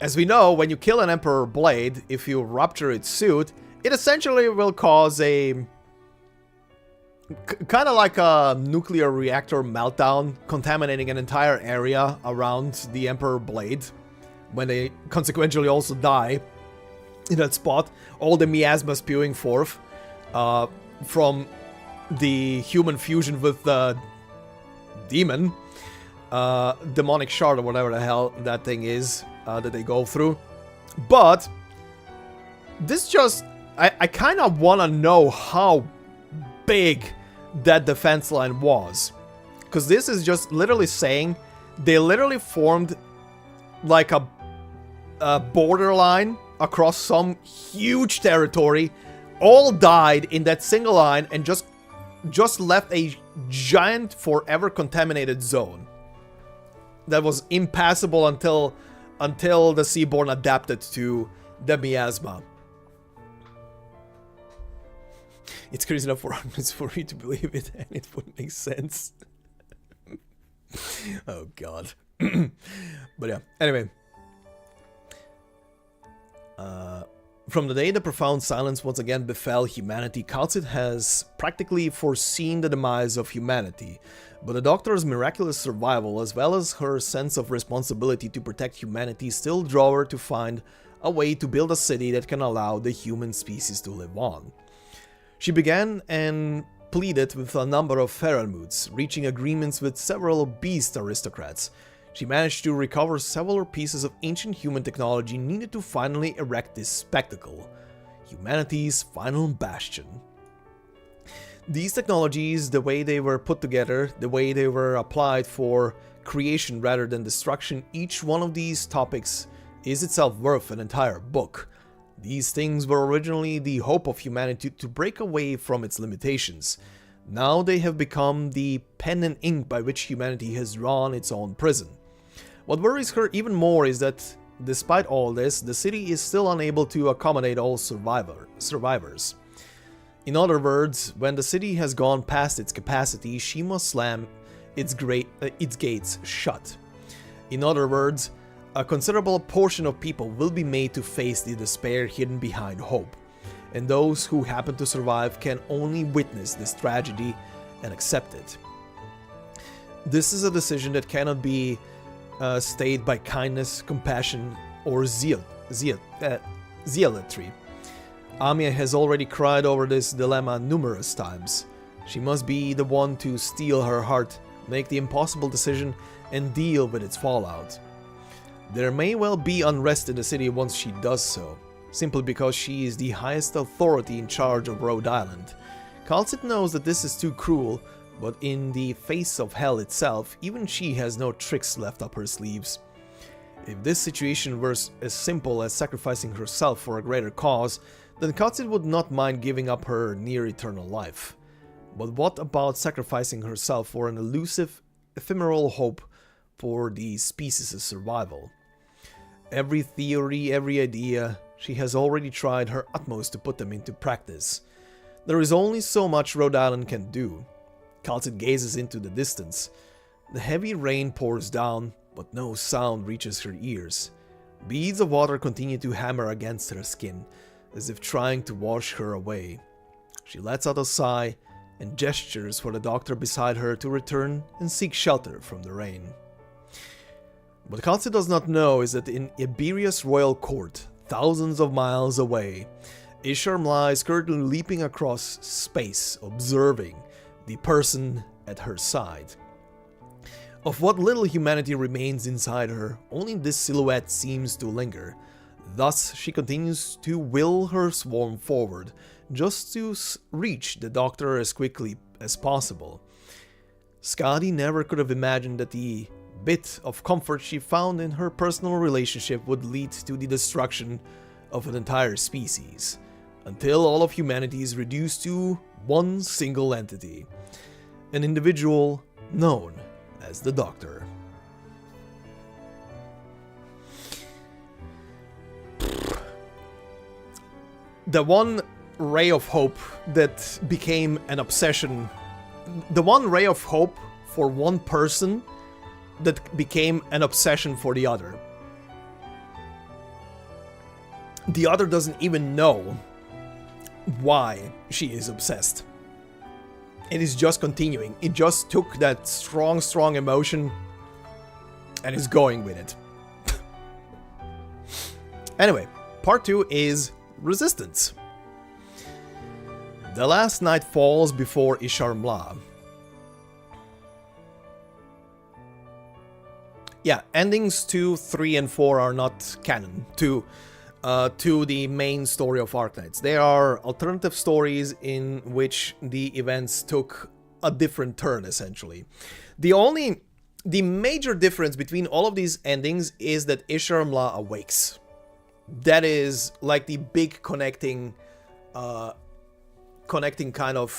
as we know, when you kill an Emperor blade, if you rupture its suit, it essentially will cause a kind of like a nuclear reactor meltdown, contaminating an entire area around the Emperor blade, when they consequentially also die in that spot. All the miasma spewing forth from the human fusion with the demon, demonic shard or whatever the hell that thing is that they go through. But this just... I kind of want to know how big that defense line was. Because this is just literally saying they literally formed like a borderline across some huge territory, all died in that single line, and just left a giant, forever contaminated zone that was impassable until the Seaborn adapted to the miasma. It's crazy enough for Arknights for you to believe it, and it would make sense. Oh god. But yeah, anyway. From the day the profound silence once again befell humanity, Kal'tsit has practically foreseen the demise of humanity. But the Doctor's miraculous survival, as well as her sense of responsibility to protect humanity, still draw her to find a way to build a city that can allow the human species to live on. She began and pleaded with a number of Faeralmuts, reaching agreements with several beast aristocrats. She managed to recover several pieces of ancient human technology needed to finally erect this spectacle, humanity's final bastion. These technologies, the way they were put together, the way they were applied for creation rather than destruction, each one of these topics is itself worth an entire book. These things were originally the hope of humanity to break away from its limitations. Now they have become the pen and ink by which humanity has drawn its own prison. What worries her even more is that, despite all this, the city is still unable to accommodate all survivors. In other words, when the city has gone past its capacity, she must slam its gates shut. In other words, a considerable portion of people will be made to face the despair hidden behind hope, and those who happen to survive can only witness this tragedy and accept it. This is a decision that cannot be stayed by kindness, compassion, or zealotry. Amia has already cried over this dilemma numerous times. She must be the one to steel her heart, make the impossible decision, and deal with its fallout. There may well be unrest in the city once she does so, simply because she is the highest authority in charge of Rhode Island. Kal'tsit knows that this is too cruel, but in the face of hell itself, even she has no tricks left up her sleeves. If this situation were as simple as sacrificing herself for a greater cause, then Kal'tsit would not mind giving up her near-eternal life. But what about sacrificing herself for an elusive, ephemeral hope for the species' survival? Every theory, every idea, she has already tried her utmost to put them into practice. There is only so much Rhode Island can do. Kal'tsit gazes into the distance. The heavy rain pours down, but no sound reaches her ears. Beads of water continue to hammer against her skin, as if trying to wash her away. She lets out a sigh and gestures for the doctor beside her to return and seek shelter from the rain. What Kal'tsit does not know is that in Iberia's royal court, thousands of miles away, Isharm lies currently leaping across space, observing the person at her side. Of what little humanity remains inside her, only this silhouette seems to linger. Thus, she continues to will her swarm forward, just to reach the doctor as quickly as possible. Skadi never could have imagined that the bit of comfort she found in her personal relationship would lead to the destruction of an entire species, until all of humanity is reduced to one single entity, an individual known as the Doctor. The one ray of hope that became an obsession, the one ray of hope for one person that became an obsession for the other. The other doesn't even know why she is obsessed. It is just continuing. It just took that strong emotion and is going with it. Anyway, part 2 is Resistance. The last night falls before Isharmla. Yeah, endings 2, 3, and 4 are not canon to to the main story of Arknights. They are alternative stories in which the events took a different turn, essentially. The major difference between all of these endings is that Isharmla awakes. That is like the big connecting kind of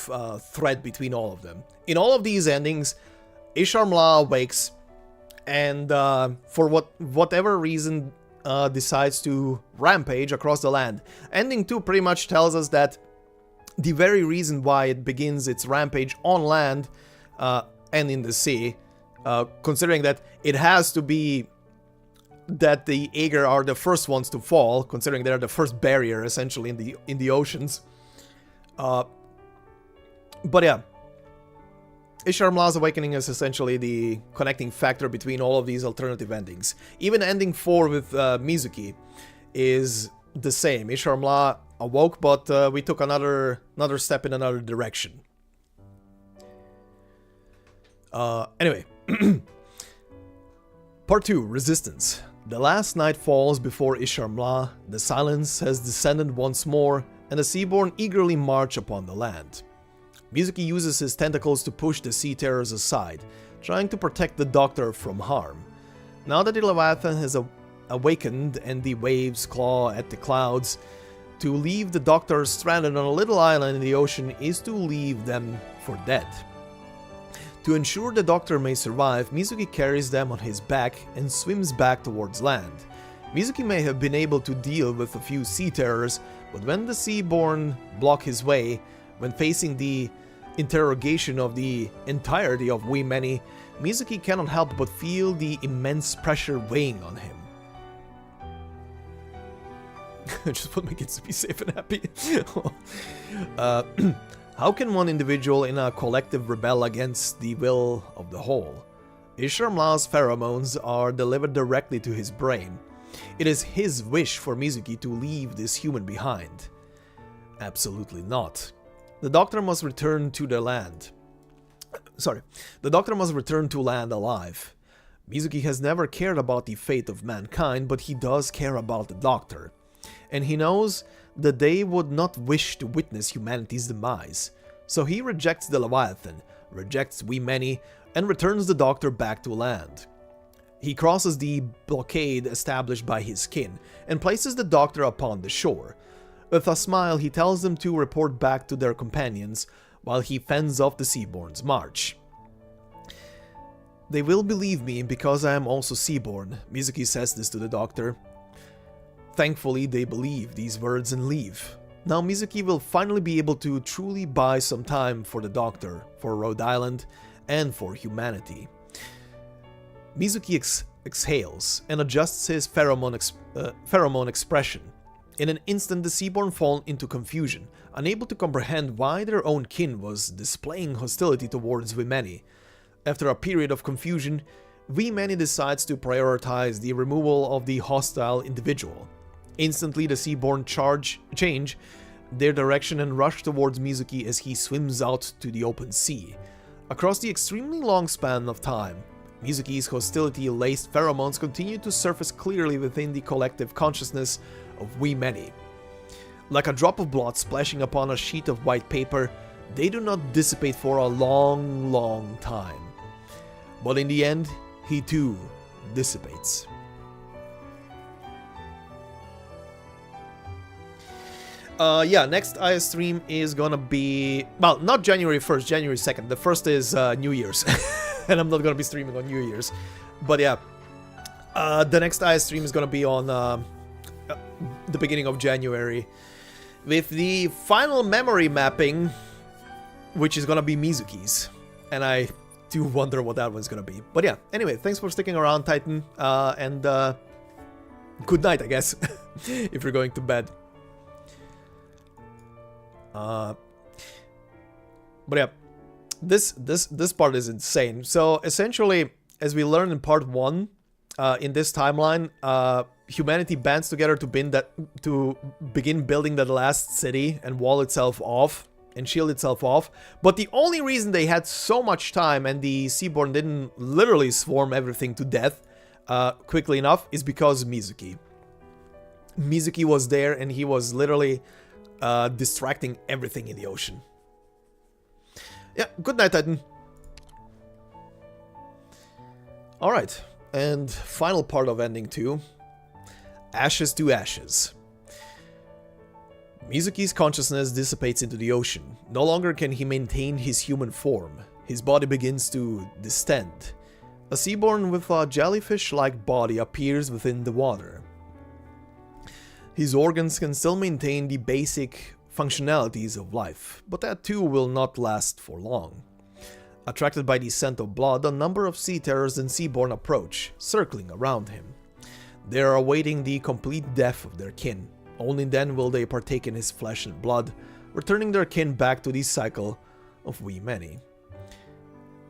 thread between all of them. In all of these endings, Isharmla awakes and for whatever reason decides to rampage across the land. Ending 2 pretty much tells us that the very reason why it begins its rampage on land and in the sea, considering that it has to be that the Aegir are the first ones to fall, considering they're the first barrier essentially in the oceans. But yeah, Isharmla's awakening is essentially the connecting factor between all of these alternative endings. Even ending 4 with Mizuki is the same. Isharmla awoke, but we took another step in another direction. Anyway, Part 2, Resistance. The last night falls before Isharmla, the silence has descended once more, and the Seaborn eagerly march upon the land. Mizuki uses his tentacles to push the sea terrors aside, trying to protect the Doctor from harm. Now that the Leviathan has awakened and the waves claw at the clouds, to leave the Doctor stranded on a little island in the ocean is to leave them for dead. To ensure the Doctor may survive, Mizuki carries them on his back and swims back towards land. Mizuki may have been able to deal with a few sea terrors, but when the Seaborn block his way, when facing the interrogation of the entirety of We Many, Mizuki cannot help but feel the immense pressure weighing on him. I just want my kids to be safe and happy. How can one individual in a collective rebel against the will of the whole? Isharmla's pheromones are delivered directly to his brain. It is his wish for Mizuki to leave this human behind. Absolutely not. The Doctor must return to the land. The Doctor must return to land alive. Mizuki has never cared about the fate of mankind, but he does care about the Doctor. And he knows that they would not wish to witness humanity's demise. So he rejects the Leviathan, rejects We Many, and returns the Doctor back to land. He crosses the blockade established by his kin, and places the Doctor upon the shore. With a smile, he tells them to report back to their companions, while he fends off the Seaborn's march. They will believe me because I am also Seaborn, Mizuki says this to the Doctor. Thankfully, they believe these words and leave. Now Mizuki will finally be able to truly buy some time for the Doctor, for Rhode Island, and for humanity. Mizuki exhales and adjusts his pheromone expression. In an instant, the Seaborn fall into confusion, unable to comprehend why their own kin was displaying hostility towards We Many. After a period of confusion, We Many decides to prioritize the removal of the hostile individual. Instantly, the Seaborn change their direction and rush towards Mizuki as he swims out to the open sea. Across the extremely long span of time, Mizuki's hostility-laced pheromones continue to surface clearly within the collective consciousness of We Many. Like a drop of blood splashing upon a sheet of white paper, they do not dissipate for a long, long time. But in the end, he too dissipates. Yeah, next IS stream is gonna be, well, not January 1st, January 2nd. The first is New Year's, and I'm not gonna be streaming on New Year's. But yeah, the next IS stream is gonna be on the beginning of January, with the final memory mapping, which is gonna be Mizuki's. And I do wonder what that one's gonna be. But yeah, anyway, thanks for sticking around, Titan, and good night, I guess, if you're going to bed. But yeah, this part is insane. So essentially, as we learned in part 1, in this timeline, humanity bands together to begin building that last city and wall itself off and shield itself off. But the only reason they had so much time and the Seaborn didn't literally swarm everything to death quickly enough is because of Mizuki. Mizuki was there and he was literally distracting everything in the ocean. Yeah, good night, Titan. Alright, and final part of ending 2. Ashes to ashes. Mizuki's consciousness dissipates into the ocean. No longer can he maintain his human form. His body begins to distend. A seaborn with a jellyfish-like body appears within the water. His organs can still maintain the basic functionalities of life, but that too will not last for long. Attracted by the scent of blood, a number of sea terrors and seaborn approach, circling around him. They are awaiting the complete death of their kin. Only then will they partake in his flesh and blood, returning their kin back to the cycle of we many.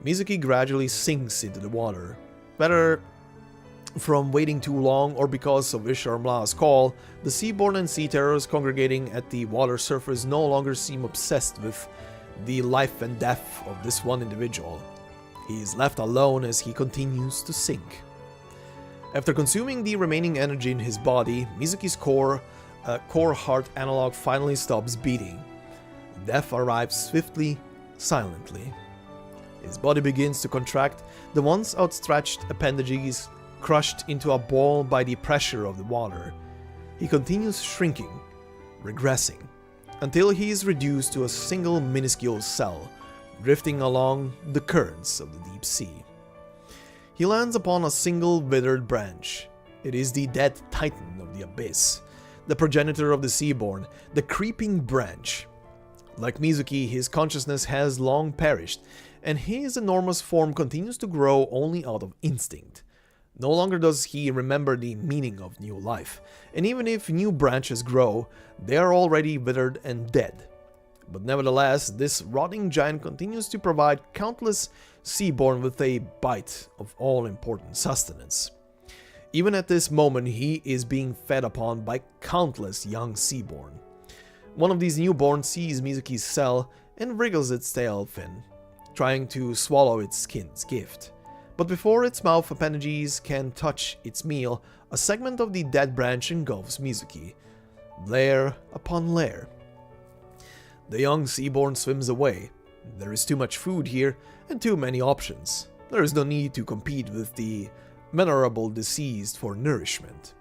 Mizuki gradually sinks into the water. Whether from waiting too long or because of Isharmla's call, the seaborn and sea terrors congregating at the water surface no longer seem obsessed with the life and death of this one individual. He is left alone as he continues to sink. After consuming the remaining energy in his body, Mizuki's core heart analog finally stops beating. Death arrives swiftly, silently. His body begins to contract, the once outstretched appendages crushed into a ball by the pressure of the water. He continues shrinking, regressing, until he is reduced to a single minuscule cell, drifting along the currents of the deep sea. He lands upon a single withered branch. It is the dead titan of the abyss, the progenitor of the seaborn, the creeping branch. Like Mizuki, his consciousness has long perished, and his enormous form continues to grow only out of instinct. No longer does he remember the meaning of new life, and even if new branches grow, they are already withered and dead. But nevertheless, this rotting giant continues to provide countless seaborn with a bite of all-important sustenance. Even at this moment, he is being fed upon by countless young seaborn. One of these newborn sees Mizuki's cell and wriggles its tail fin, trying to swallow its skin's gift. But before its mouth appendages can touch its meal, a segment of the dead branch engulfs Mizuki, layer upon layer. The young seaborn swims away. There is too much food here and too many options. There is no need to compete with the venerable deceased for nourishment.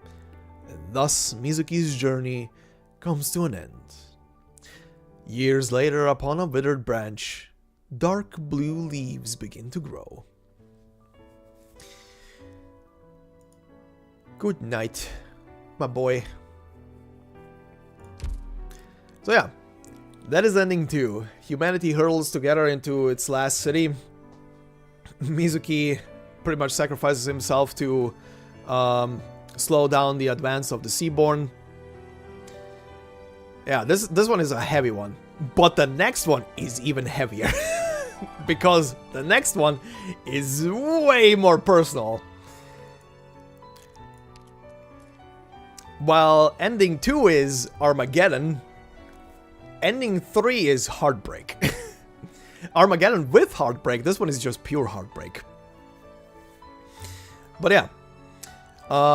And thus Mizuki's journey comes to an end. Years later, upon a withered branch, dark blue leaves begin to grow. Good night, my boy. So yeah, that is ending 2. Humanity hurtles together into its last city. Mizuki pretty much sacrifices himself to slow down the advance of the seaborn. Yeah, this one is a heavy one, but the next one is even heavier. Because the next one is way more personal. While ending 2 is Armageddon, ending 3 is heartbreak. Armageddon with heartbreak, this one is just pure heartbreak. But yeah,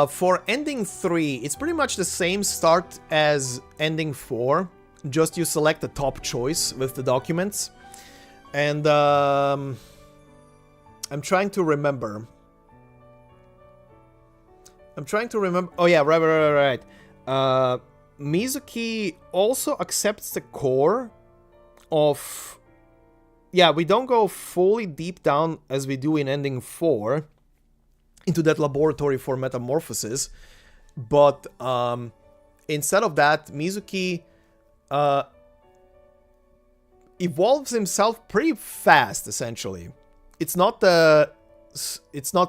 for ending 3, it's pretty much the same start as ending 4, just you select the top choice with the documents. And I'm trying to remember. Oh yeah, right. Mizuki also accepts the core of... Yeah, we don't go fully deep down as we do in ending 4 into that laboratory for metamorphosis, but instead of that, Mizuki evolves himself pretty fast, essentially. It's not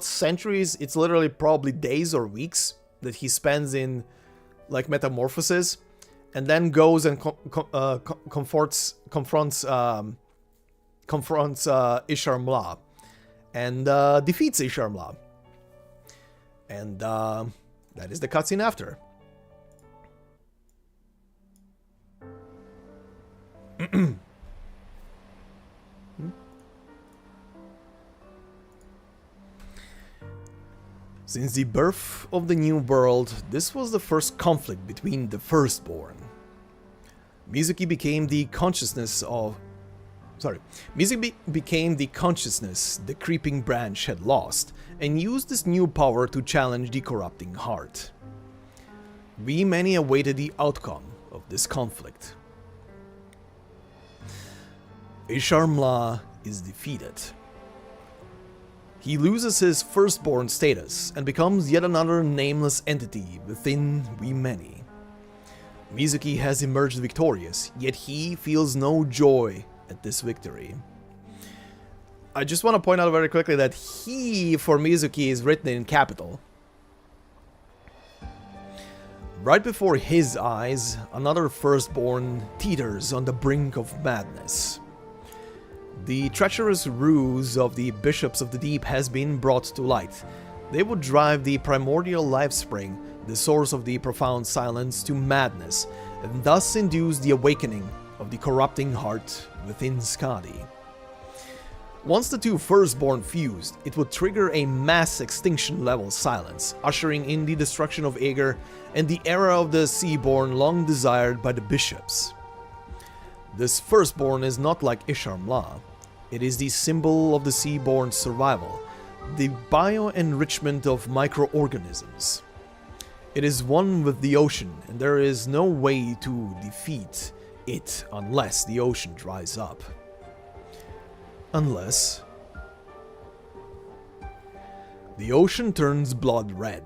centuries, it's literally probably days or weeks that he spends in like metamorphosis, and then goes and confronts Isharmla and defeats Isharmla. And that is the cutscene after. Since the birth of the new world, this was the first conflict between the Firstborn. Mizuki became the consciousness the creeping branch had lost, and used this new power to challenge the corrupting heart. We many awaited the outcome of this conflict. Isharmla is defeated. He loses his Firstborn status and becomes yet another nameless entity within We Many. Mizuki has emerged victorious, yet he feels no joy at this victory. I just want to point out very quickly that he for Mizuki is written in capital. Right before his eyes, another Firstborn teeters on the brink of madness. The treacherous ruse of the Bishops of the Deep has been brought to light. They would drive the primordial life spring, the source of the profound silence, to madness, and thus induce the awakening of the corrupting heart within Skadi. Once the two Firstborn fused, it would trigger a mass extinction-level silence, ushering in the destruction of Aegir and the era of the Seaborn long desired by the Bishops. This Firstborn is not like Isharmla. It is the symbol of the Seaborn's survival, the bio-enrichment of microorganisms. It is one with the ocean, and there is no way to defeat it unless the ocean dries up. Unless the ocean turns blood red,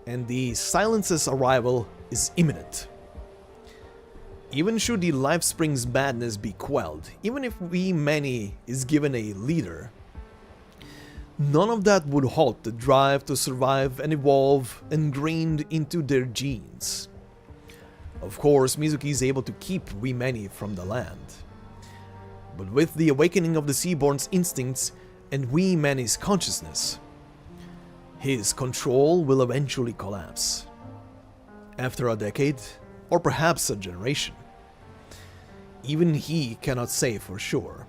and the silence's arrival is imminent. Even should the life spring's madness be quelled, even if We Many is given a leader, none of that would halt the drive to survive and evolve ingrained into their genes. Of course, Mizuki is able to keep We Many from the land. But with the awakening of the Seaborn's instincts and We Many's consciousness, his control will eventually collapse. After a decade, or perhaps a generation. Even he cannot say for sure.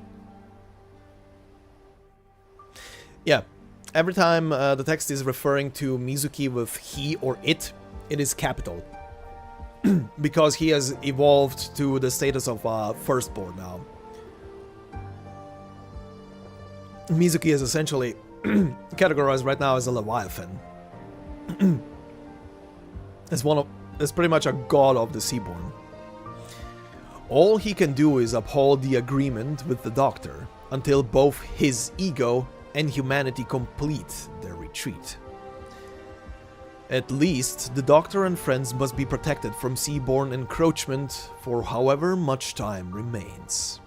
Yeah, every time the text is referring to Mizuki with he or it is capital. Because he has evolved to the status of Firstborn now. Mizuki is essentially categorized right now as a Leviathan. As pretty much a god of the Seaborn. All he can do is uphold the agreement with the Doctor until both his ego and humanity complete their retreat. At least, the Doctor and friends must be protected from Seaborn encroachment for however much time remains.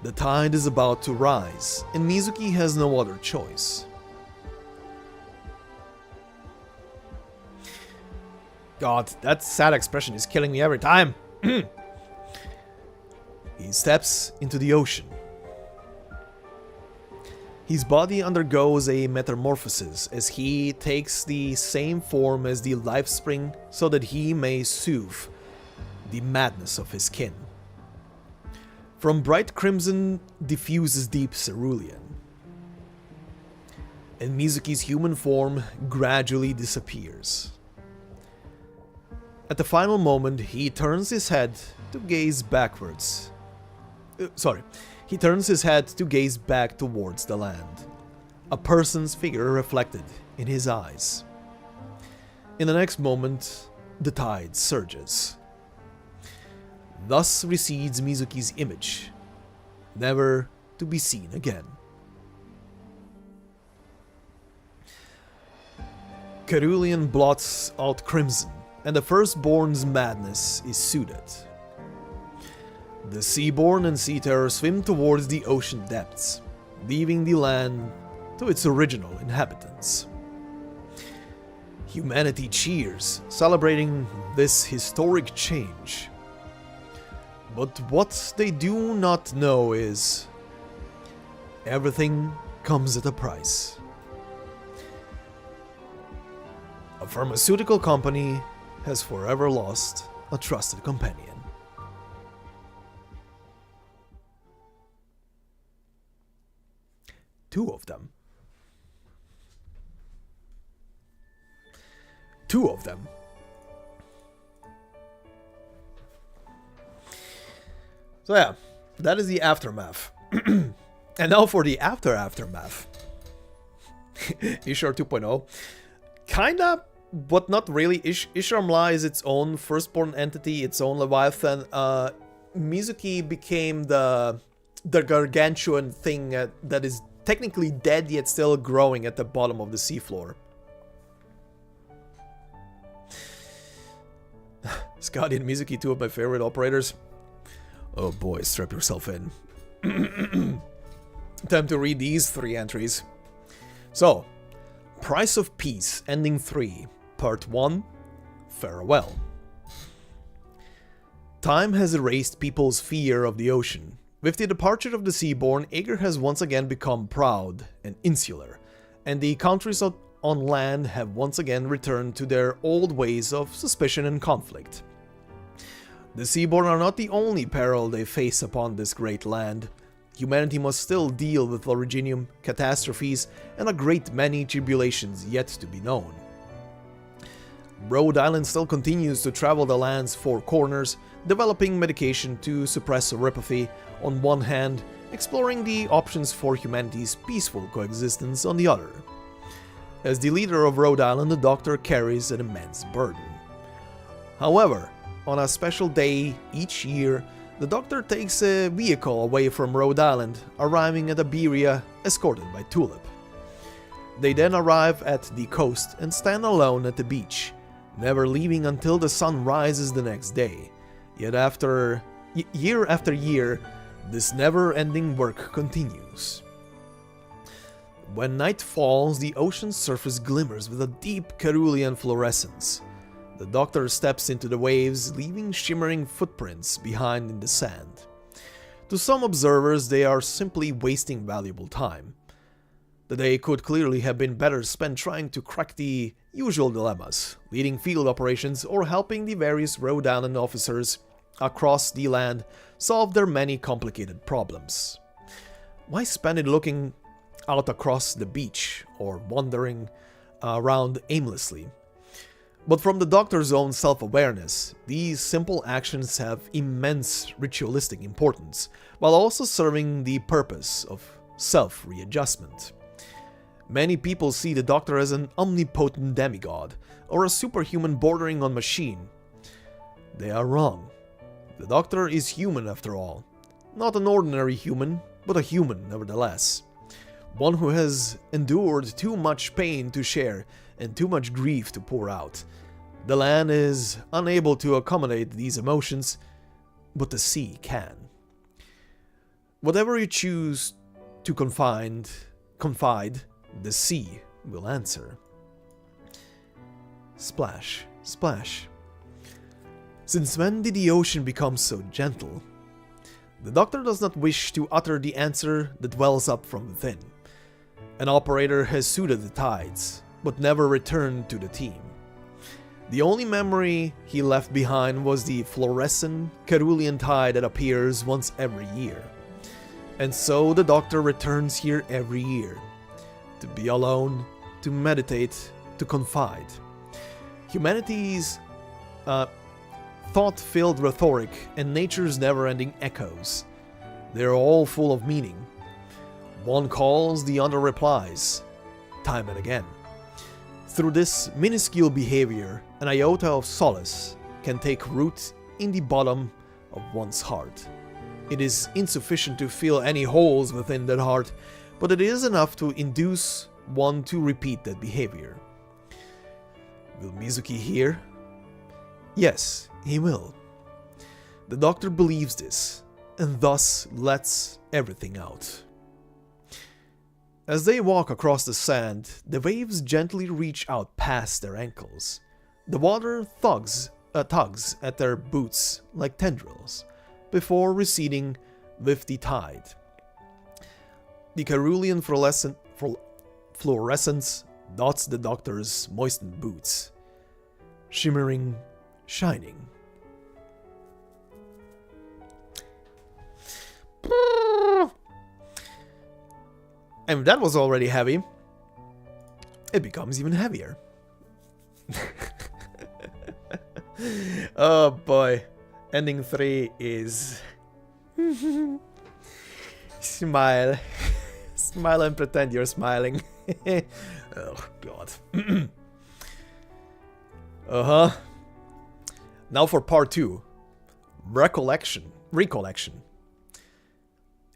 The tide is about to rise, and Mizuki has no other choice. God, that sad expression is killing me every time. He steps into the ocean. His body undergoes a metamorphosis as he takes the same form as the life spring so that he may soothe the madness of his kin. From bright crimson diffuses deep cerulean, and Mizuki's human form gradually disappears. At the final moment, he turns his head to gaze backwards. He turns his head to gaze back towards the land. A person's figure reflected in his eyes. In the next moment, the tide surges. Thus recedes Mizuki's image, never to be seen again. Cerulean blots out crimson, and the Firstborn's madness is soothed. The Seaborn and Sea Terror swim towards the ocean depths, leaving the land to its original inhabitants. Humanity cheers, celebrating this historic change. But what they do not know is, everything comes at a price. A pharmaceutical company has forever lost a trusted companion. Two of them. 2 of them. So yeah, that is the aftermath. And now for the aftermath. Ishar 2.0. Kinda, but not really. Ishar is its own firstborn entity, its own Leviathan. Mizuki became the gargantuan thing that is technically dead yet still growing at the bottom of the seafloor. Scotty and Mizuki, 2 of my favorite operators. Oh boy, strap yourself in. Time to read these 3 entries. So, Price of Peace, Ending 3, Part 1, Farewell. Time has erased people's fear of the ocean. With the departure of the Seaborn, Aegir has once again become proud and insular, and the countries on land have once again returned to their old ways of suspicion and conflict. The Seaborn are not the only peril they face upon this great land. Humanity must still deal with Originium, catastrophes, and a great many tribulations yet to be known. Rhode Island still continues to travel the land's 4 corners, developing medication to suppress oropathy on one hand, exploring the options for humanity's peaceful coexistence on the other. As the leader of Rhode Island, the Doctor carries an immense burden. However, on a special day each year, the Doctor takes a vehicle away from Rhode Island, arriving at Iberia, escorted by Tulip. They then arrive at the coast and stand alone at the beach, never leaving until the sun rises the next day. Yet year after year, this never-ending work continues. When night falls, the ocean's surface glimmers with a deep cerulean fluorescence. The Doctor steps into the waves, leaving shimmering footprints behind in the sand. To some observers, they are simply wasting valuable time. The day could clearly have been better spent trying to crack the usual dilemmas, leading field operations, or helping the various Rhode Island officers across the land solve their many complicated problems. Why spend it looking out across the beach or wandering around aimlessly? But from the Doctor's own self-awareness, these simple actions have immense ritualistic importance, while also serving the purpose of self-readjustment. Many people see the Doctor as an omnipotent demigod, or a superhuman bordering on machine. They are wrong. The Doctor is human after all. Not an ordinary human, but a human nevertheless. One who has endured too much pain to share and too much grief to pour out. The land is unable to accommodate these emotions, but the sea can. Whatever you choose to confide, the sea will answer. Splash, splash. Since when did the ocean become so gentle? The Doctor does not wish to utter the answer that wells up from within. An operator has suited the tides, but never returned to the team. The only memory he left behind was the fluorescent cerulean tide that appears once every year. And so the Doctor returns here every year, to be alone, to meditate, to confide. Humanity's thought-filled rhetoric and nature's never-ending echoes. They're all full of meaning. One calls, the other replies, time and again. Through this minuscule behavior, an iota of solace can take root in the bottom of one's heart. It is insufficient to fill any holes within that heart, but it is enough to induce one to repeat that behavior. Will Mizuki hear? Yes, he will. The Doctor believes this, and thus lets everything out. As they walk across the sand, the waves gently reach out past their ankles. The water tugs at their boots like tendrils, before receding with the tide. The cerulean fluorescence dots the Doctor's moistened boots, shimmering, shining. And if that was already heavy, it becomes even heavier. Oh boy. Ending 3 is... Smile. Smile and pretend you're smiling. Oh god. Uh-huh. Now for part 2. Recollection.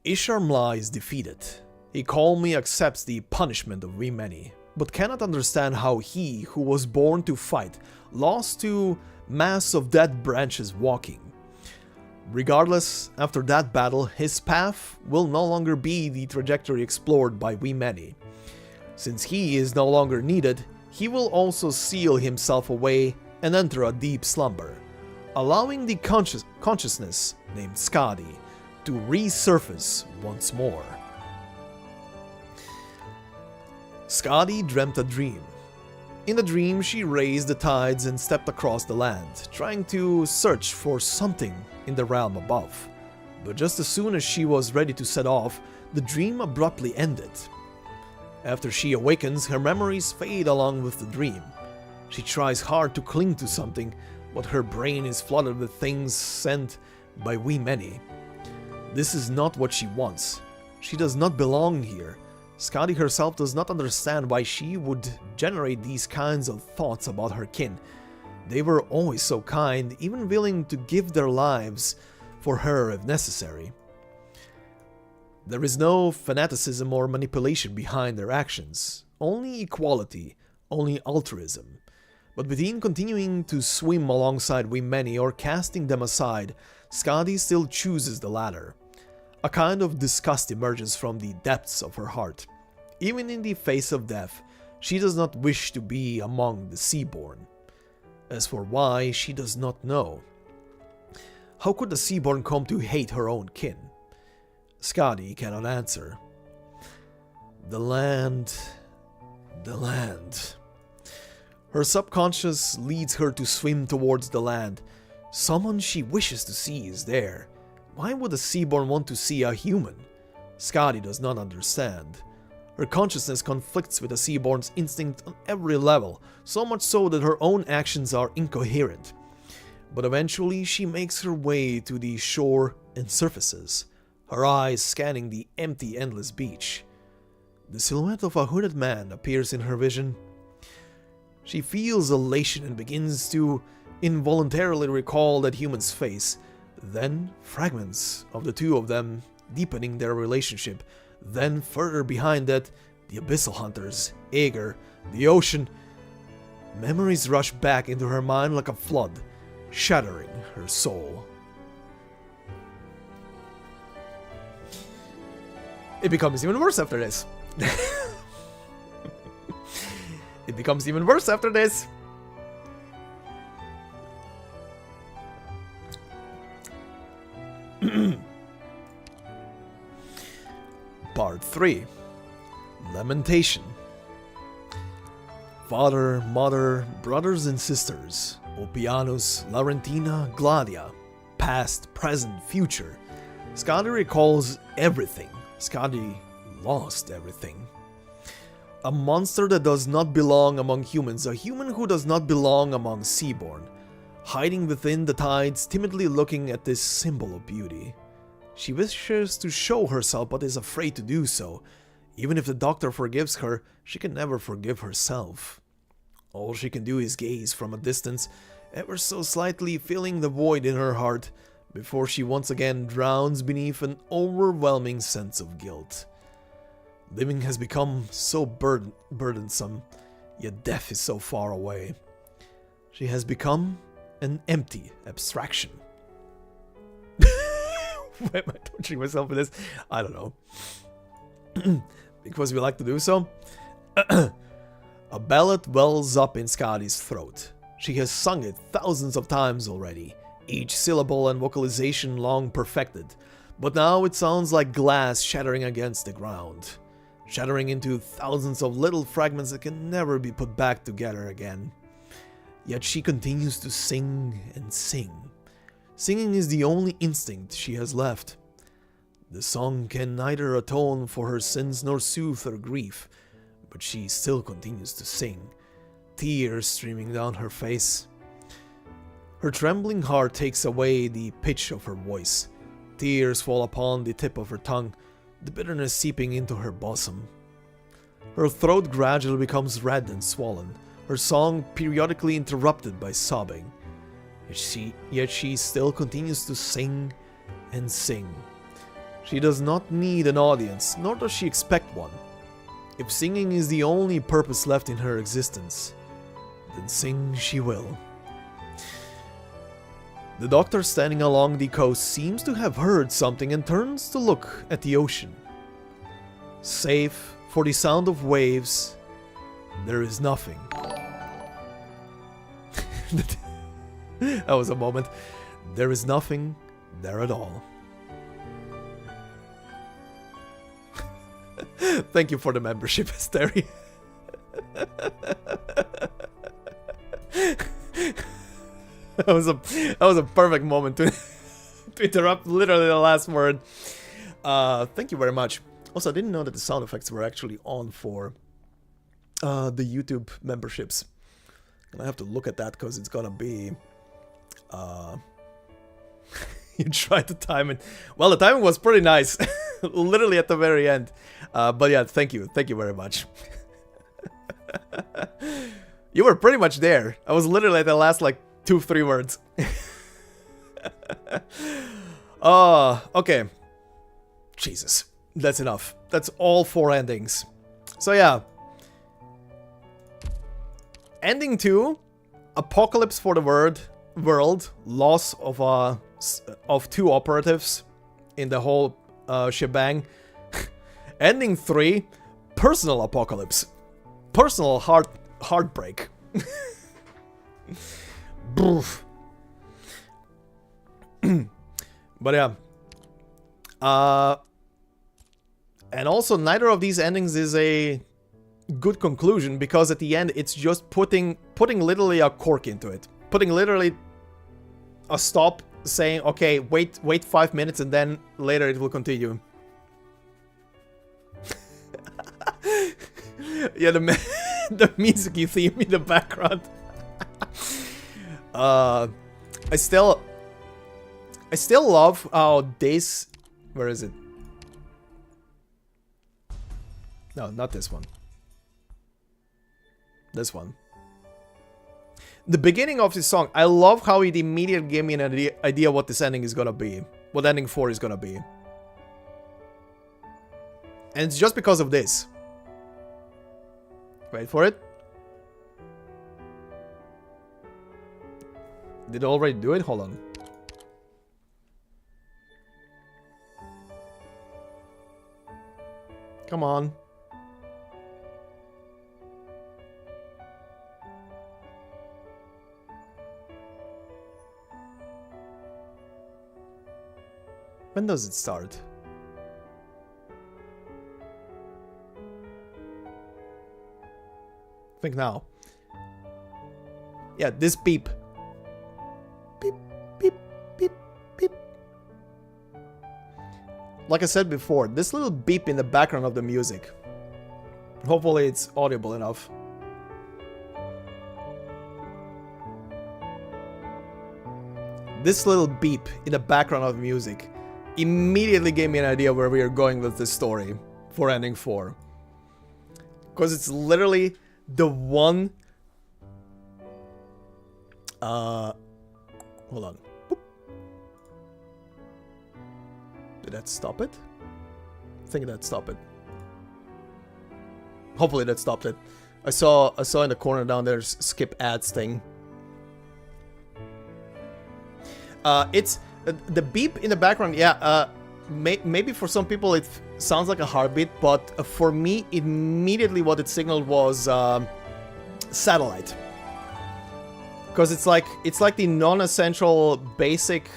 Isharmla is defeated. He calmly accepts the punishment of we many, but cannot understand how he, who was born to fight, lost to mass of dead branches walking. Regardless, after that battle, his path will no longer be the trajectory explored by we many. Since he is no longer needed, he will also seal himself away and enter a deep slumber, allowing the consciousness named Skadi to resurface once more. Skadi dreamt a dream. In the dream, she raised the tides and stepped across the land, trying to search for something in the realm above. But just as soon as she was ready to set off, the dream abruptly ended. After she awakens, her memories fade along with the dream. She tries hard to cling to something, but her brain is flooded with things sent by we many. This is not what she wants. She does not belong here. Skadi herself does not understand why she would generate these kinds of thoughts about her kin. They were always so kind, even willing to give their lives for her if necessary. There is no fanaticism or manipulation behind their actions, only equality, only altruism. But between continuing to swim alongside we many or casting them aside, Skadi still chooses the latter. A kind of disgust emerges from the depths of her heart. Even in the face of death, she does not wish to be among the Seaborn. As for why, she does not know. How could the Seaborn come to hate her own kin? Skadi cannot answer. The land... Her subconscious leads her to swim towards the land. Someone she wishes to see is there. Why would a Seaborn want to see a human? Skadi does not understand. Her consciousness conflicts with the Seaborn's instinct on every level, so much so that her own actions are incoherent. But eventually she makes her way to the shore and surfaces, her eyes scanning the empty, endless beach. The silhouette of a hooded man appears in her vision. She feels elation and begins to involuntarily recall that human's face. Then fragments of the two of them deepening their relationship. Then further behind that, the Abyssal Hunters, Aegir, the ocean. Memories rush back into her mind like a flood, shattering her soul. It becomes even worse after this. It becomes even worse after this. Part 3. Lamentation. Father, mother, brothers and sisters, Opianus, Laurentina, Gladia, past, present, future. Skadi recalls everything. Skadi lost everything. A monster that does not belong among humans, a human who does not belong among Seaborn, hiding within the tides, timidly looking at this symbol of beauty. She wishes to show herself but is afraid to do so. Even if the doctor forgives her, she can never forgive herself. All she can do is gaze from a distance, ever so slightly filling the void in her heart, before she once again drowns beneath an overwhelming sense of guilt. Living has become so burdensome, yet death is so far away. She has become an empty abstraction. Why am I torturing myself with this? I don't know. Because we like to do so. A ballad wells up in Skadi's throat. She has sung it thousands of times already, each syllable and vocalization long perfected. But now it sounds like glass shattering against the ground, shattering into thousands of little fragments that can never be put back together again. Yet she continues to sing and sing. Singing is the only instinct she has left. The song can neither atone for her sins nor soothe her grief, but she still continues to sing, tears streaming down her face. Her trembling heart takes away the pitch of her voice. Tears fall upon the tip of her tongue, the bitterness seeping into her bosom. Her throat gradually becomes red and swollen, her song periodically interrupted by sobbing. Yet she still continues to sing and sing. She does not need an audience, nor does she expect one. If singing is the only purpose left in her existence, then sing she will. The doctor standing along the coast seems to have heard something and turns to look at the ocean. Save for the sound of waves, there is nothing. That was a moment. There is nothing there at all. Thank you for the membership, Asteri. That was a perfect moment to interrupt literally the last word. Thank you very much. Also, I didn't know that the sound effects were actually on for the YouTube memberships. And I have to look at that because it's gonna be... you tried to time it. Well, the timing was pretty nice. Literally at the very end. But yeah, thank you. Thank you very much. You were pretty much there. I was literally at the last, like, 2-3 words. Okay. Jesus. That's enough. That's all 4 endings. So yeah. Ending 2. Apocalypse for the world. Loss of 2 operatives in the whole shebang. Ending 3. Personal apocalypse. Personal heartbreak. But yeah. And also neither of these endings is a good conclusion, because at the end it's just putting literally a cork into it. Putting literally a stop, saying, okay, wait 5 minutes and then later it will continue. Yeah, the Mizuki theme in the background. I still love how this... Where is it? No, not this one. This one. The beginning of this song, I love how it immediately gave me an idea what this ending is gonna be. What ending 4 is gonna be. And it's just because of this. Wait for it. Did it already do it? Hold on. Come on. When does it start? Think now. Yeah, this beep. Beep, beep, beep, beep. Like I said before, this little beep in the background of the music. Hopefully it's audible enough. This little beep in the background of the music immediately gave me an idea where we are going with this story for ending 4. Because it's literally the one... hold on. Boop. Did that stop it? I think that stopped it. Hopefully that stopped it. I saw in the corner down there, skip ads thing. It's the beep in the background. Yeah, maybe for some people it sounds like a heartbeat, but for me, immediately what it signaled was satellite. Because it's like the non-essential basic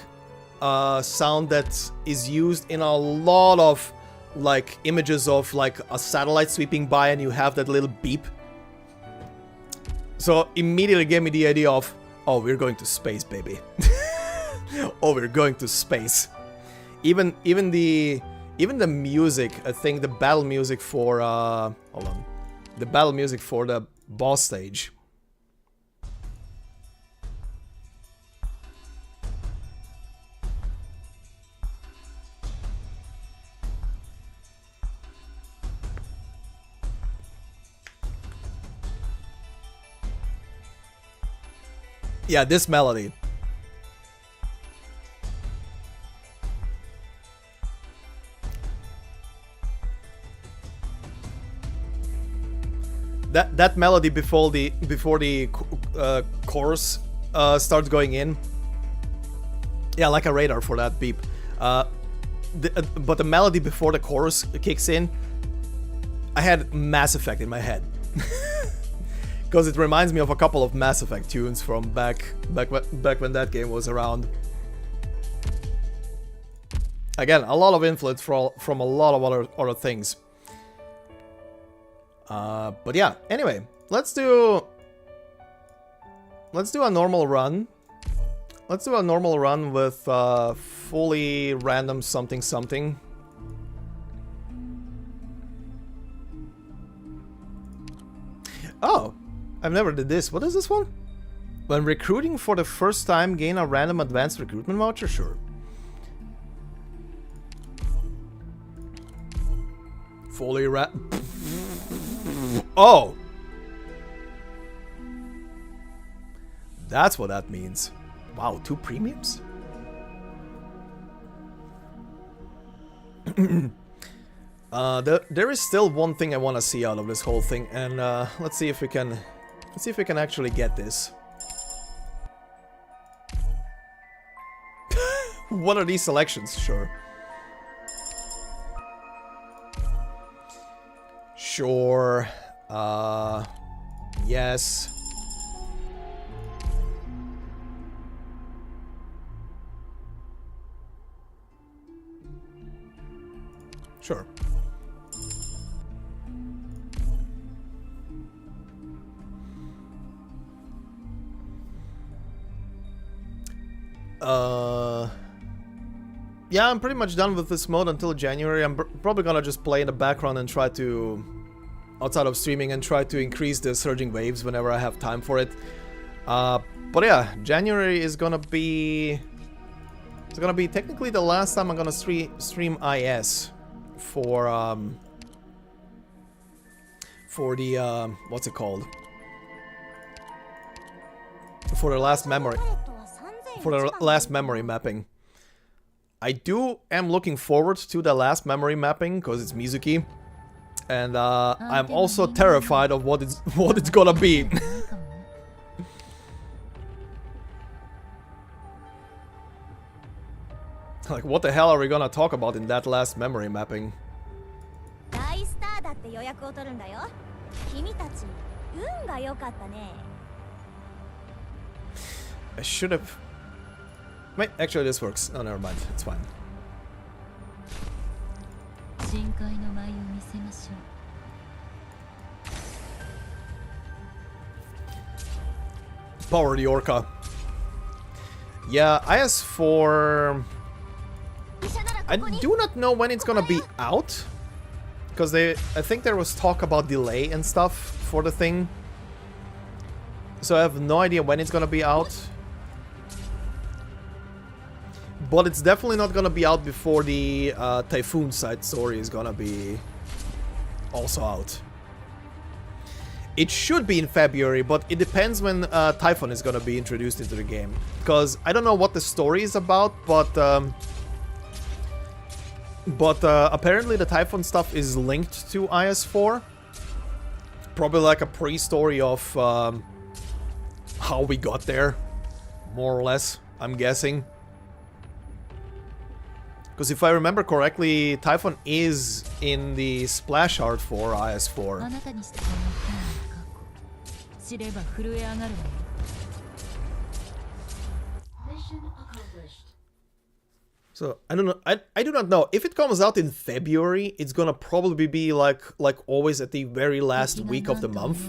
sound that is used in a lot of like images of like a satellite sweeping by, and you have that little beep. So immediately gave me the idea of, oh, we're going to space, baby. Oh, we're going to space. Even the music, I think the battle music for hold on. The battle music for the boss stage. Yeah, this melody. That melody before the chorus starts going in. Yeah, like a radar for that beep. But the melody before the chorus kicks in, I had Mass Effect in my head. Because it reminds me of a couple of Mass Effect tunes from back when that game was around. Again, a lot of influence from a lot of other things. But yeah, anyway, let's do a normal run. Let's do a normal run with fully random something. Oh, I've never did this. What is this one? When recruiting for the first time, gain a random advanced recruitment voucher? Sure. Fully Oh! That's what that means. Wow, 2 premiums? There is still one thing I want to see out of this whole thing, and let's see if we can actually get this. What are these selections? Sure. Sure. Yes. Sure. Yeah, I'm pretty much done with this mode until January. I'm probably gonna just play in the background and try to, outside of streaming, and try to increase the surging waves whenever I have time for it. But yeah, January is gonna be... It's gonna be technically the last time I'm gonna stream IS for the what's it called? For the last memory mapping. I am looking forward to the last memory mapping because it's Mizuki, and I'm also terrified of what it's gonna be. Like, what the hell are we gonna talk about in that last memory mapping? I should have... Wait, actually this works. Oh, never mind. It's fine. Power the Orca. Yeah, IS4... I do not know when it's gonna be out. Because I think there was talk about delay and stuff for the thing. So I have no idea when it's gonna be out. But it's definitely not gonna be out before the Typhoon side story is gonna be also out. It should be in February, but it depends when Typhon is gonna be introduced into the game. Because I don't know what the story is about, but apparently the Typhon stuff is linked to IS4. Probably like a pre-story of how we got there, more or less, I'm guessing. Because if I remember correctly, Typhon is in the splash art for IS4. So I don't know. I do not know if it comes out in February. It's gonna probably be like always at the very last week of the month.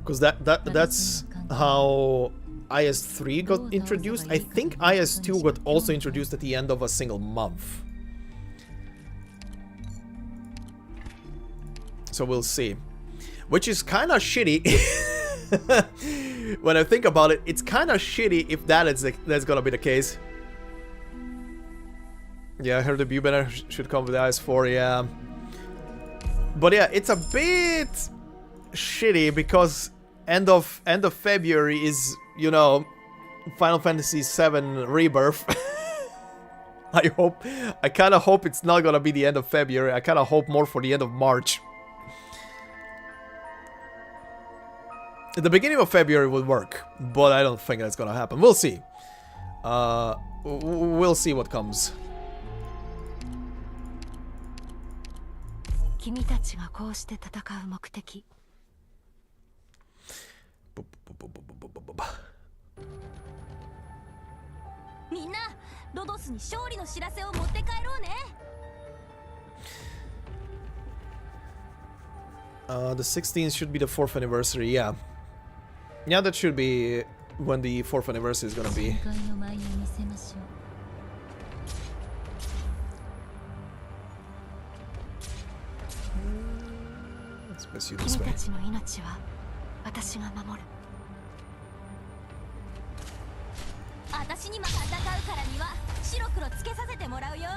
Because that's how IS3 got introduced. I think IS2 got also introduced at the end of a single month. So we'll see. Which is kind of shitty. When I think about it, it's kind of shitty if that's gonna be the case. Yeah, her debut banner should come with IS4, yeah. But yeah, it's a bit shitty because end of February is, you know, Final Fantasy VII Rebirth. I kind of hope it's not gonna be the end of February. I kind of hope more for the end of March. The beginning of February would work, but I don't think that's gonna happen. We'll see. We'll see what comes. 君たちがこうして戦う目的。みんなロドスに勝利の知らせを持って帰ろうね。The 16th should be the 4th anniversary, yeah. Yeah, that should be when the 4th anniversary is gonna be. Let's miss you this way. 君たちの命は私が守る。私にも戦うからには白黒つけさせてもらうよ。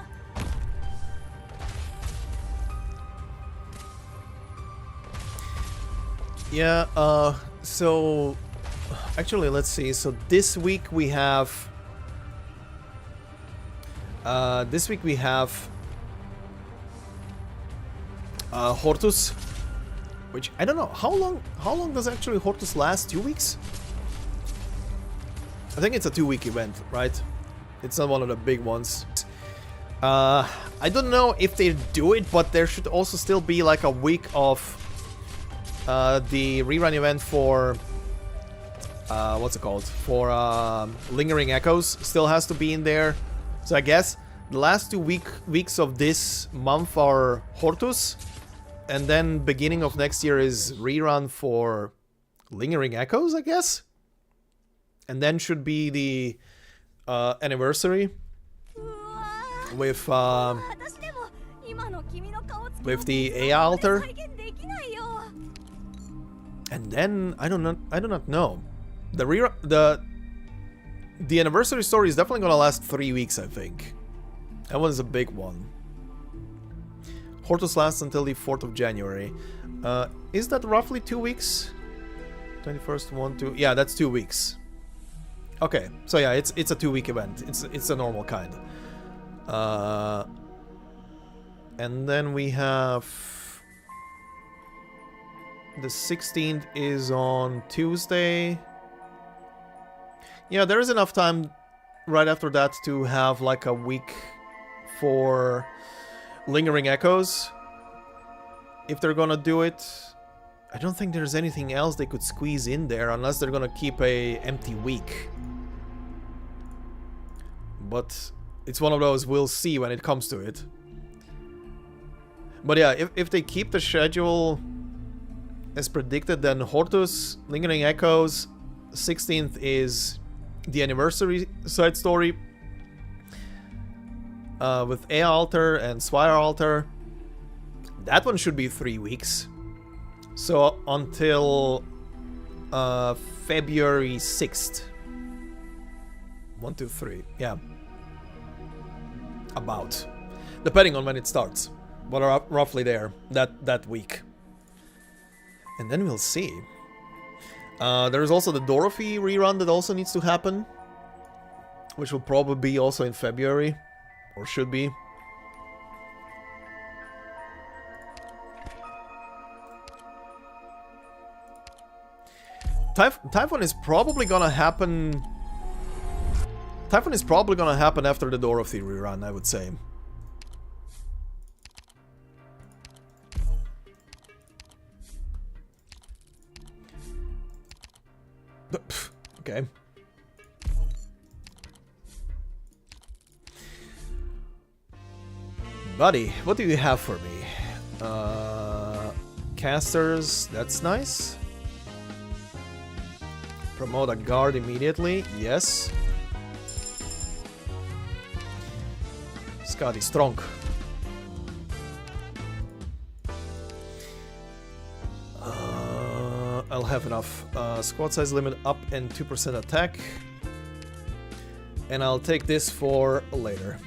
Yeah, so actually let's see. So this week we have Hortus, which I don't know how long does actually Hortus last? 2 weeks? I think it's a 2-week event, right? It's not one of the big ones. I don't know if they do it, but there should also still be like a week of the rerun event for what's it called? For Lingering Echoes still has to be in there. So I guess the last 2 weeks of this month are Hortus, and then beginning of next year is rerun for Lingering Echoes, I guess. And then should be the anniversary with the AI altar. And then I do not know. The anniversary story is definitely gonna last 3 weeks, I think. That one is a big one. Hortus lasts until the 4th of January. Is that roughly 2 weeks? 21st, 1, 2. Yeah, that's 2 weeks. Okay, so yeah, it's a 2-week event. It's a normal kind. And then we have the 16th is on Tuesday. Yeah, there is enough time right after that to have like a week for Lingering Echoes. If they're gonna do it. I don't think there's anything else they could squeeze in there unless they're gonna keep a empty week. But it's one of those we'll see when it comes to it. But yeah, if they keep the schedule as predicted, then Hortus, Lingering Echoes, 16th is the anniversary side story with AI Altar and Swire Altar. That one should be 3 weeks. So until February 6th. 1, 2, 3. Yeah. About. Depending on when it starts. But roughly there. That week. And then we'll see. There's also the Dorothy rerun that also needs to happen. Which will probably be also in February. Or should be. Typhon is probably gonna happen. Typhon is probably gonna happen after the Dorothy rerun, I would say. Okay. Buddy, what do you have for me? Casters, that's nice. Promote a guard immediately, yes. Scotty, strong. I'll have enough. Squad size limit up and 2% attack. And I'll take this for later.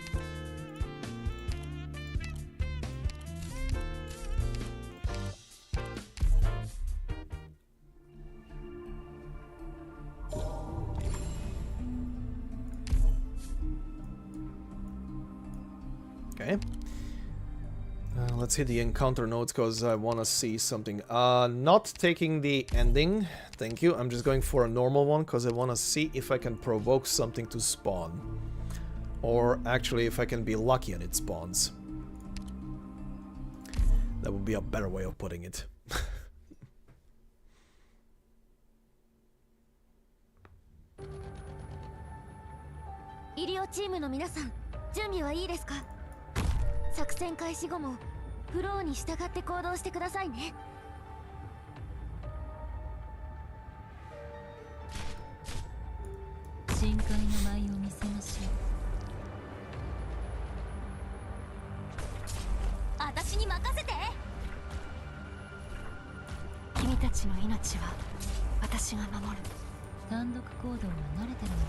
Okay. Let's hit the encounter notes because I want to see something. Not taking the ending. Thank you. I'm just going for a normal one because I want to see if I can provoke something to spawn. Or actually if I can be lucky and it spawns. That would be a better way of putting it. 医療チームの皆さん、準備はいいですか？作戦開始後もフローに従って行動してくださいね。深海の舞を見せましょう。私に任せて。君たちの命は私が守る。単独行動は慣れてるのよ。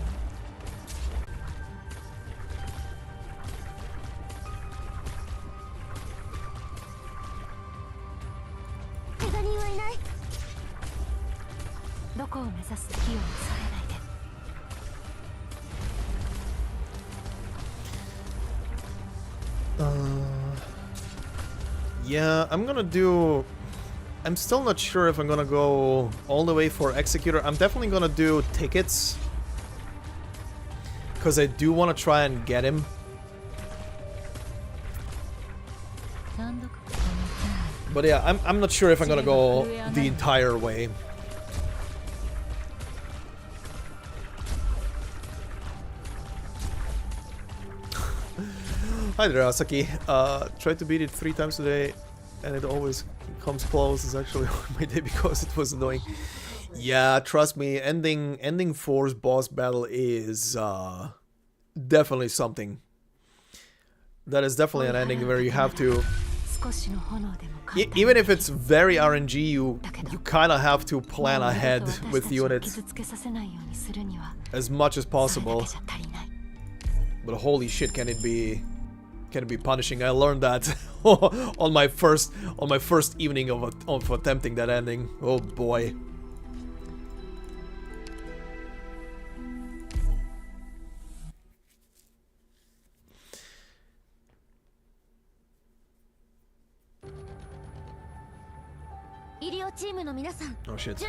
怪我人はいない。どこを目指す気を抑えないで。Yeah, I'm gonna do... I'm still not sure if I'm gonna go all the way for Executor. I'm definitely gonna do tickets. Because I do want to try and get him. But yeah, I'm not sure if I'm gonna go the entire way. Hi there, Asaki. Tried to beat it 3 times today, and it always comes close. It's actually on my day because it was annoying. Yeah, trust me, ending 4's boss battle is definitely something. That is definitely an ending where you have to... Even if it's very RNG, you kind of have to plan ahead with units as much as possible. But holy shit, can it be punishing? I learned that on my first evening of attempting that ending. Oh boy. Oh shit.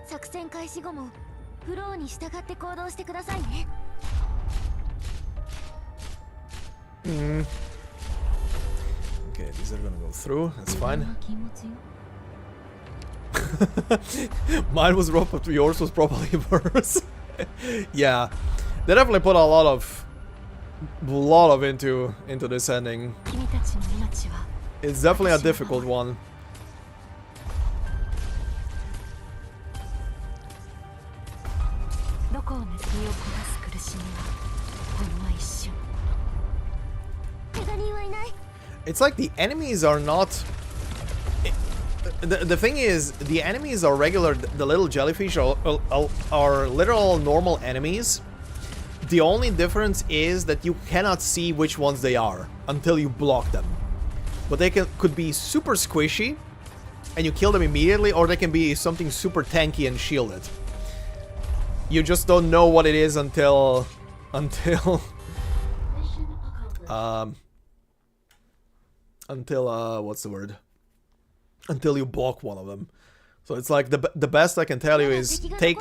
作戦開始後もフローに従って行動してくださいね。Okay, these are gonna go through. That's fine. Mine was rough, but yours was probably worse. Yeah, they definitely put a lot of into this ending. It's definitely a difficult one. It's like the enemies are not... The thing is, the enemies are regular... The little jellyfish are literal normal enemies. The only difference is that you cannot see which ones they are until you block them. But they could be super squishy and you kill them immediately, or they can be something super tanky and shielded. You just don't know what it is until what's the word? Until you block one of them. So it's like the best I can tell you is take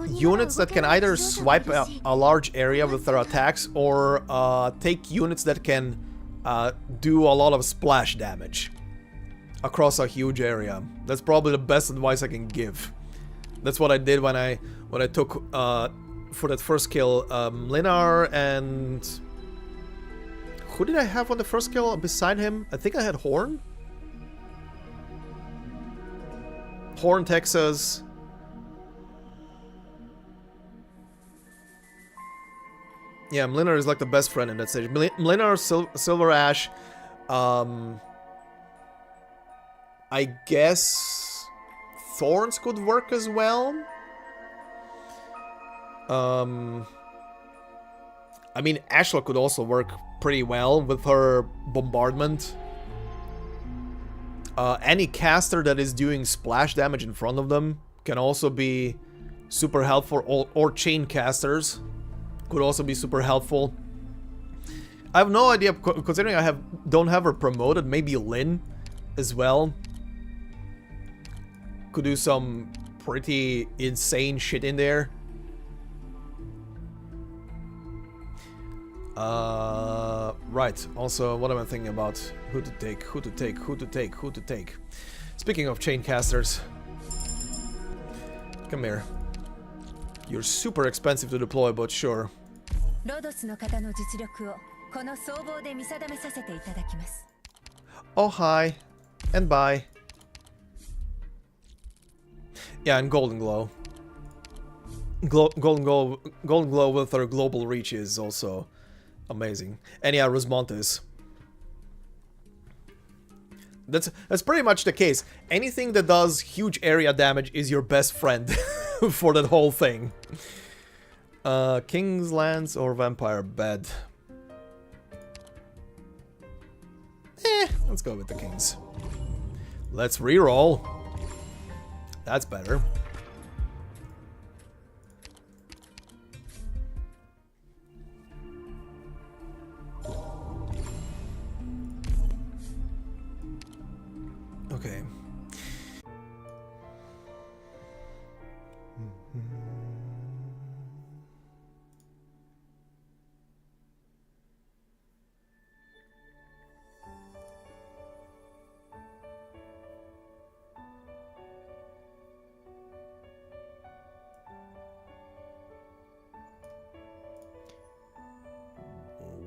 units that can either swipe a large area with their attacks, or take units that can do a lot of splash damage across a huge area. That's probably the best advice I can give. That's what I did when I took for that first kill Linar, and who did I have on the first kill beside him? I think I had Horn. Horn, Texas. Yeah, Mlinar is like the best friend in that stage. Mlinar, Silver Ash. I guess Thorns could work as well. I mean, Ashla could also work pretty well with her bombardment. Any caster that is doing splash damage in front of them can also be super helpful, or chain casters. could also be super helpful. I have no idea, considering I don't have her promoted. Maybe Lin as well could do some pretty insane shit in there. Right. Also, what am I thinking about? Who to take? Who to take? Who to take? Who to take? Speaking of chain casters, come here. You're super expensive to deploy, but sure. ロドスの方の実力をこの総合で見定めさせていただきます。 Oh, hi. And bye. Yeah, and Golden Glow. Golden Glow with her global reach is also amazing. And yeah, Rosmontes. That's pretty much the case. Anything that does huge area damage is your best friend for that whole thing. King's Lance or Vampire Bed? Let's go with the Kings. Let's reroll. That's better. Okay.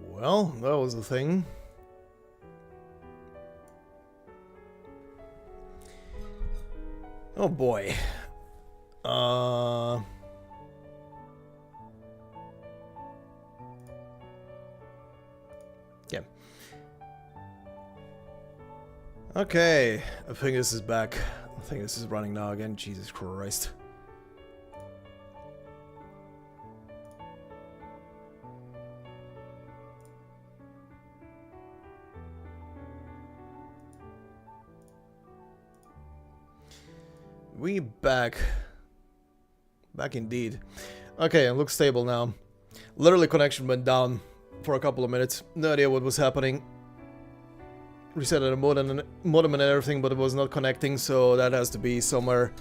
Well, that was the thing. Oh boy. Yeah. Okay, I think this is back. I think this is running now again. Jesus Christ. We back. Back indeed. Okay, it looks stable now. Literally connection went down for a couple of minutes. No idea what was happening. Reset the modem and everything, but it was not connecting, so that has to be somewhere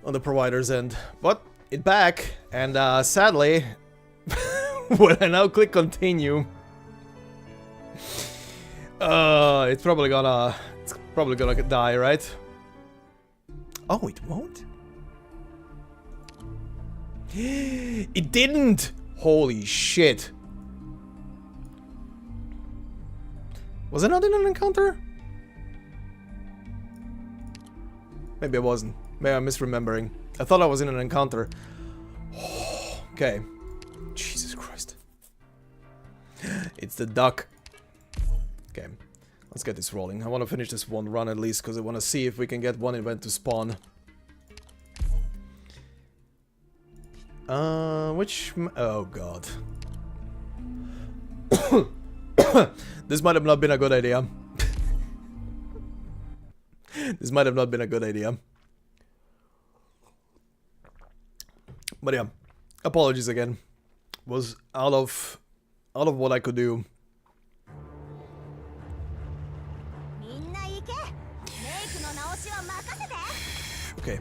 on the provider's end. But it back, and sadly, when I now click continue, it's probably gonna die, right? Oh, it won't? It didn't! Holy shit. Was I not in an encounter? Maybe I wasn't. Maybe I'm misremembering. I thought I was in an encounter. Okay. Jesus Christ. It's the duck. Okay. Let's get this rolling. I want to finish this one run at least, because I want to see if we can get one event to spawn. Oh god. This might have not been a good idea. This might have not been a good idea. But yeah, apologies again. Was out of what I could do. Okay.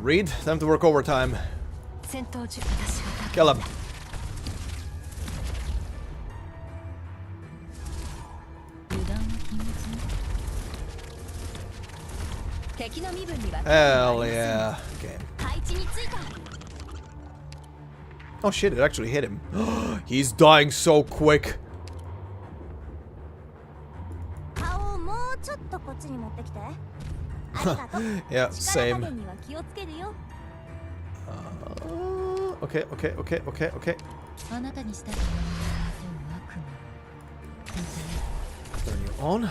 Reed, time to work overtime. Kill him. Hell yeah. Okay. Oh shit, it actually hit him. He's dying so quick. Yeah, same. Okay. Turn you on.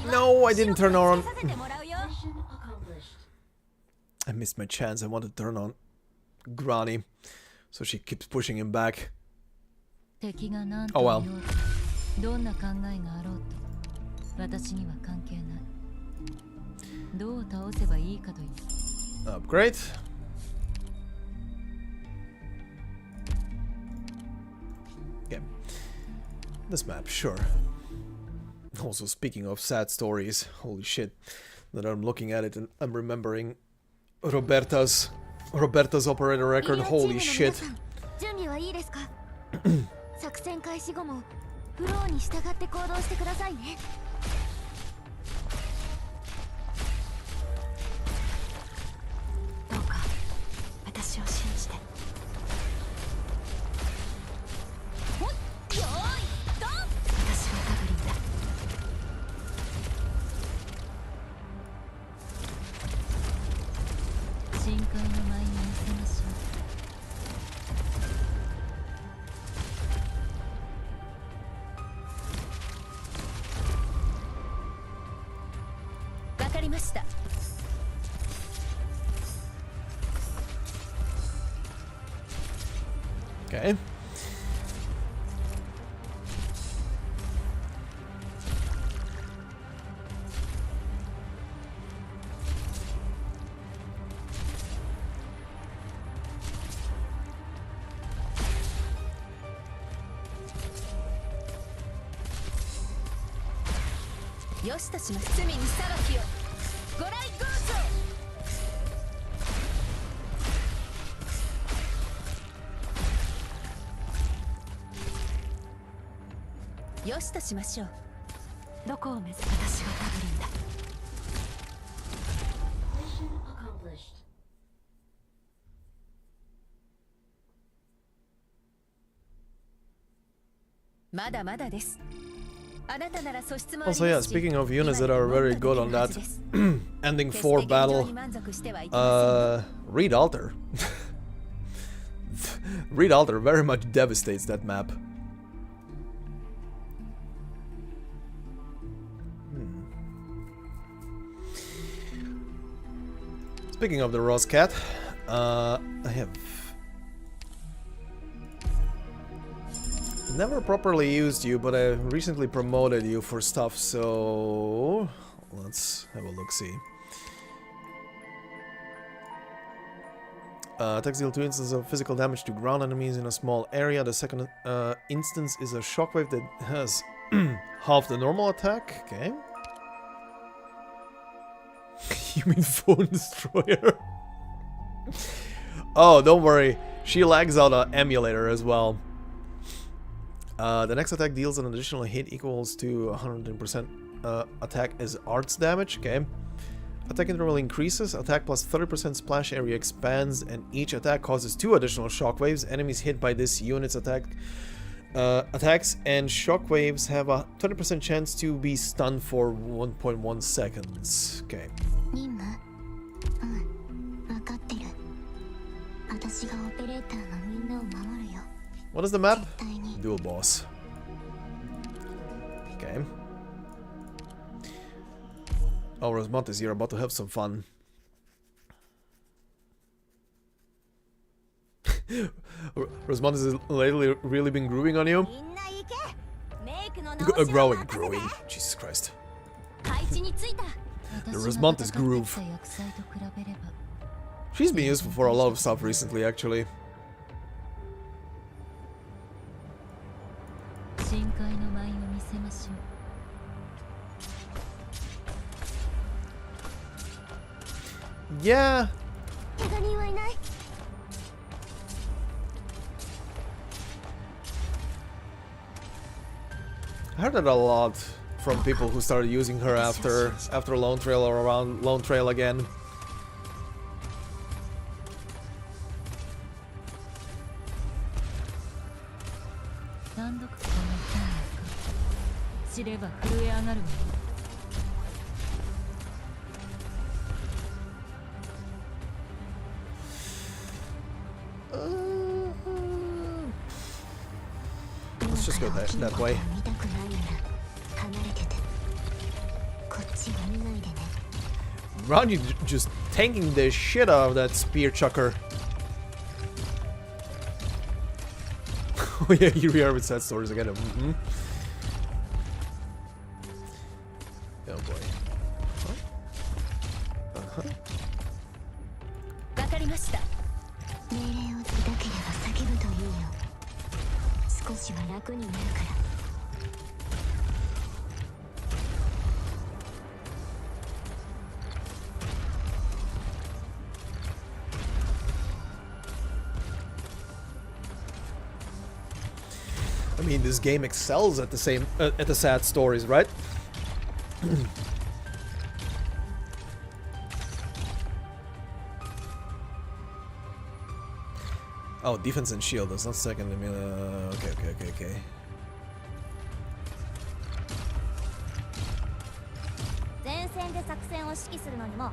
No, I didn't turn on. I missed my chance. I wanted to turn on Granny, so she keeps pushing him back. Oh well. 私には関係ない。どう倒せばいいかという。 Upgrade. Okay. This map, sure. Also, speaking of sad stories, holy shit, that I'm looking at it and I'm remembering Roberta's operator record, holy shit. 準備はいいですか？作戦開始後もフローに従って行動してくださいね。どうか私を信じて。私はタグリンだ。深海の舞を見せましょう。わかりました。 Okay.「よしとします。罪に裁きを。ご来光賞。よしとしましょう。どこを目指す？私はタグリンだ。まだまだです。あなたなら素質もあり Also, ますし。 yeah, speaking of units that are very good on that ending 4 battle, Reed Alter. Reed Alter very much devastates that map. Speaking of the Ross Cat, I have never properly used you, but I recently promoted you for stuff, so let's have a look-see. Attacks deal 2 instances of physical damage to ground enemies in a small area. The second instance is a shockwave that has half the normal attack. Okay. You mean phone destroyer? Oh, don't worry. She lags out an emulator as well. The next attack deals an additional hit equals to 110% attack as arts damage. Okay. Attack interval increases, attack plus 30% splash area expands, and each attack causes 2 additional shockwaves. Enemies hit by this unit's attacks and shockwaves have a 20% chance to be stunned for 1.1 seconds. Okay. 任務？分かってる。私がオペレーターのみんなを守るよ。 What is the map? 絶対に。 Dual boss. Okay. Oh, Rosmontes, you're about to have some fun. Rosmontes has lately really been grooving on you? みんな行け。メイクの直しは Growing, 任せて。 growing. Jesus Christ. 配置についた。 The Rosmontes groove. She's been useful for a lot of stuff recently, actually. 深海の舞を見せましょう。 Yeah. 怪我人はいない。 I heard that a lot from people who started using her after Lone Trail or around Lone Trail again. Let's just go that way. Round you just tanking the shit out of that spear chucker. Oh yeah, here we are with sad stories again. りました。命令を砕ければ叫ぶといいよ。少しは楽になるから。I mean, this game excels at the sad stories, right? Oh, defense and shield. That's not second. Okay. 前線で作戦を指揮するのにも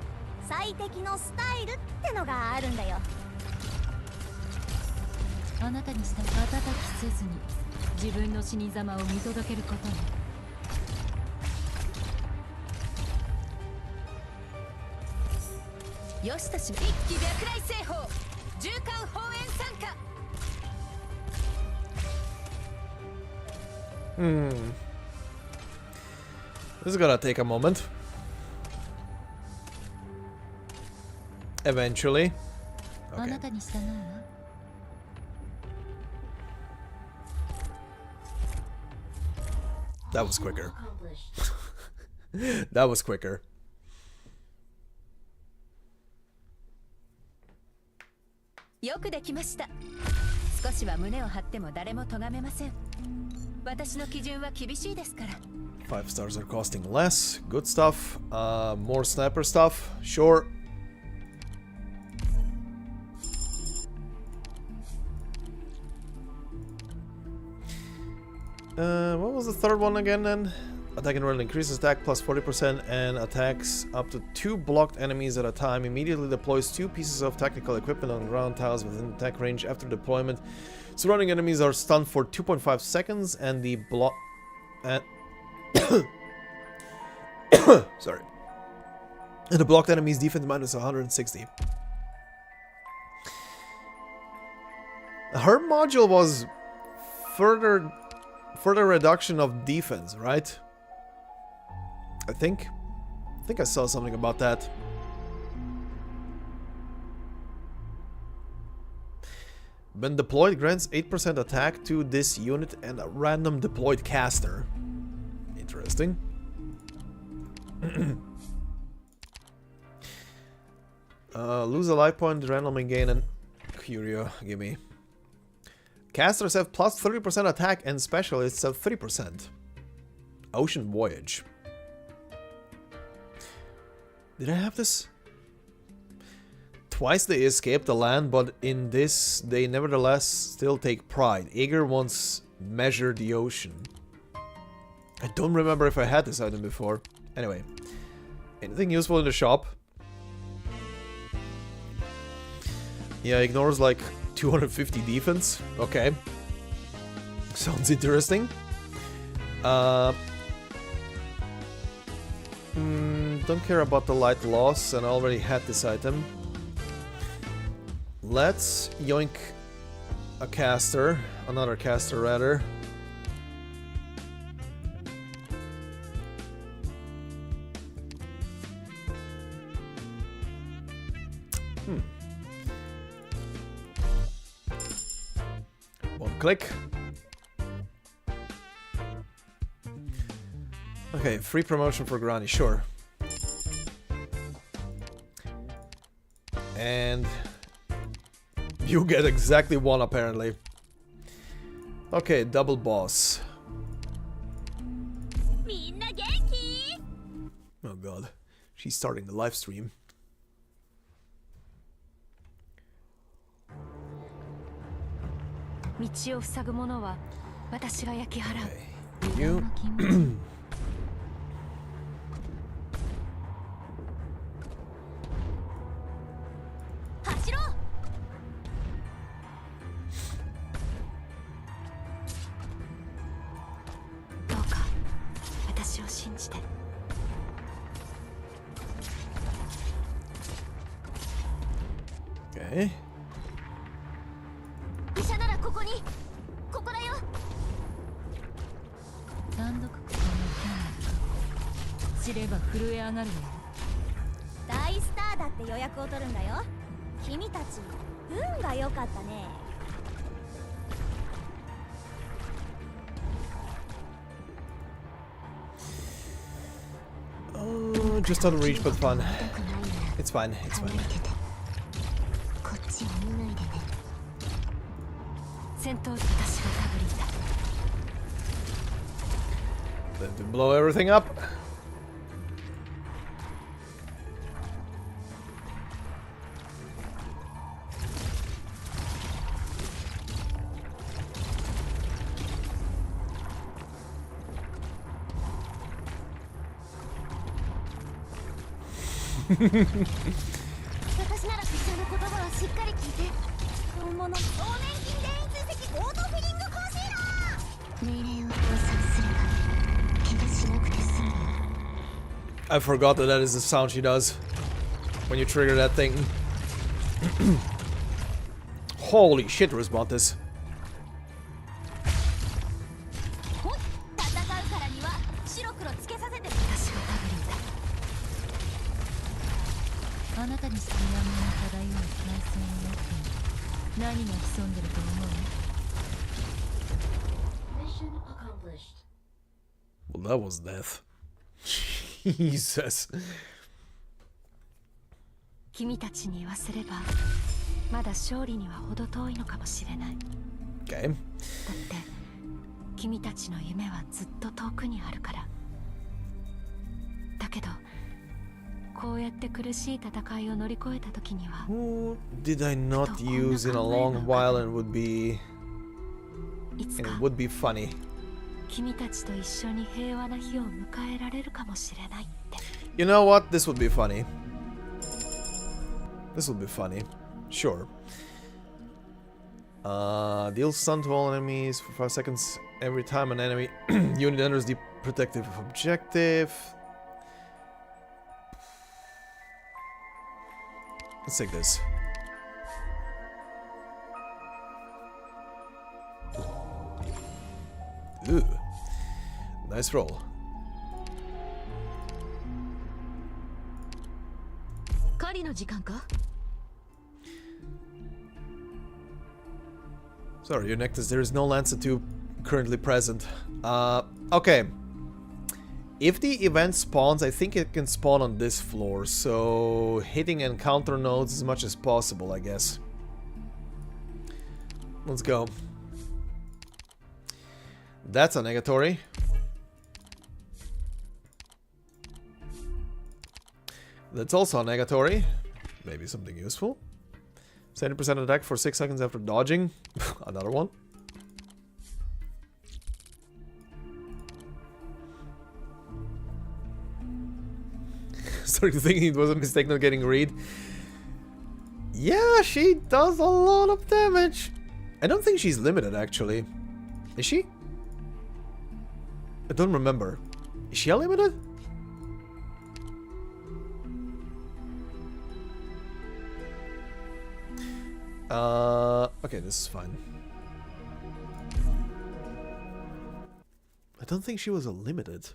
最適のスタイルってのがあるんだよ。あなたにした瞬きせずに自分の死に様を見届けることね。よしとし一気白雷星砲縦貫砲煙参加。This is gonna take a moment. Eventually. あ Okay. なたに従うわ。That was quicker. That was quicker. よくできました。少しは胸を張っても誰も咎めません。私の基準は厳しいですから。5 stars are costing less. Good stuff. More sniper stuff. Sure. What was the third one again then? Attack and roll increases attack plus 40% and attacks up to 2 blocked enemies at a time. Immediately deploys 2 pieces of technical equipment on ground tiles within attack range after deployment. Surrounding enemies are stunned for 2.5 seconds and the block... Sorry. And the blocked enemy's defense minus 160. Her module was further reduction of defense, right? I think I saw something about that. When deployed, grants 8% attack to this unit and a random deployed caster. Interesting. Lose a life point, randomly gain an Curio. Gimme. Casters have plus 30% attack and specialists have 3%. Ocean Voyage. Did I have this? Twice they escaped the land, but in this they nevertheless still take pride. Aegir once measured the ocean. I don't remember if I had this item before. Anyway, anything useful in the shop? Yeah, ignores like 250 defense. Okay. Sounds interesting. Don't care about the light loss, and I already had this item. Let's yoink a caster. Another caster, rather. One click. Okay, free promotion for Granny, sure. And you get exactly one, apparently. Okay, double boss. Oh god, she's starting the live stream. Okay, you. Okay. 医者ならここに、ここだよ。単独この知れば震え上がるわ。大スターだって予約を取るんだよ。君たち運が良かったね。 Oh, just out of reach, but fun. It's fine, it's fine. こっちを見ないでね。戦闘機私がタブリーだ。 Then to blow everything up. I forgot that that is the sound she does when you trigger that thing. Holy shit, Responses. あなたに深山の漂う体制になって何が潜んでると思う？ Well, that was death. Jesus. 君たちに言わせればまだ勝利には程遠いのかもしれない。 Okay. だって君たちの夢はずっと遠くにあるから。だけどこうやって苦しい戦いを乗り越えた時には Who did I not use in a long while and would be いつ and か it would be funny? 君たちと一緒に平和な日を迎えられるかもしれないって。 You know what? This would be funny. This would be funny. Sure. Deal stun to all enemies for 5 seconds every time an enemy unit enters the protective objective. Let's take this. Ooh. Nice roll. 狩りの時間か？ Sorry, your Nectus, there is no Lancer 2 currently present. Okay. If the event spawns, I think it can spawn on this floor, so hitting encounter nodes as much as possible, I guess. Let's go. That's a negatory. That's also a negatory. Maybe something useful. 70% attack for 6 seconds after dodging. Another one. Started thinking it was a mistake not getting read. Yeah, she does a lot of damage. I don't think she's limited, actually. Is she? I don't remember. Is she unlimited? Okay, this is fine. I don't think she was unlimited.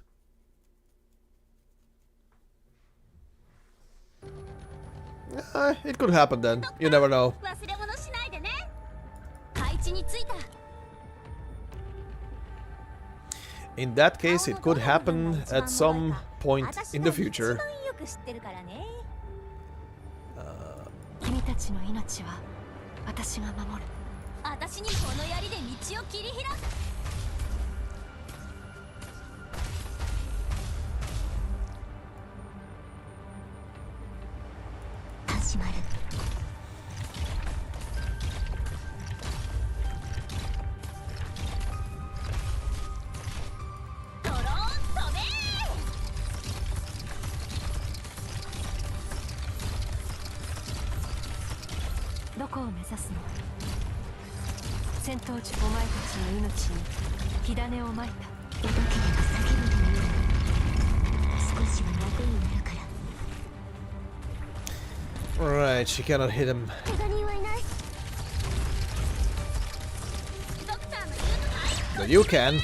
It could happen then. You never know. In that case, it could happen at some point in the future. 君たちの命は私が守る。私にこの槍で道を切り開く。始まる。ドローン飛べー。どこを目指すの？戦闘中お前たちの命に火種をまいた。お化けが叫ぶのよう少しは楽になるから。 Alright, she cannot hit him. 怪我人はいない。ドクターの言う But you can.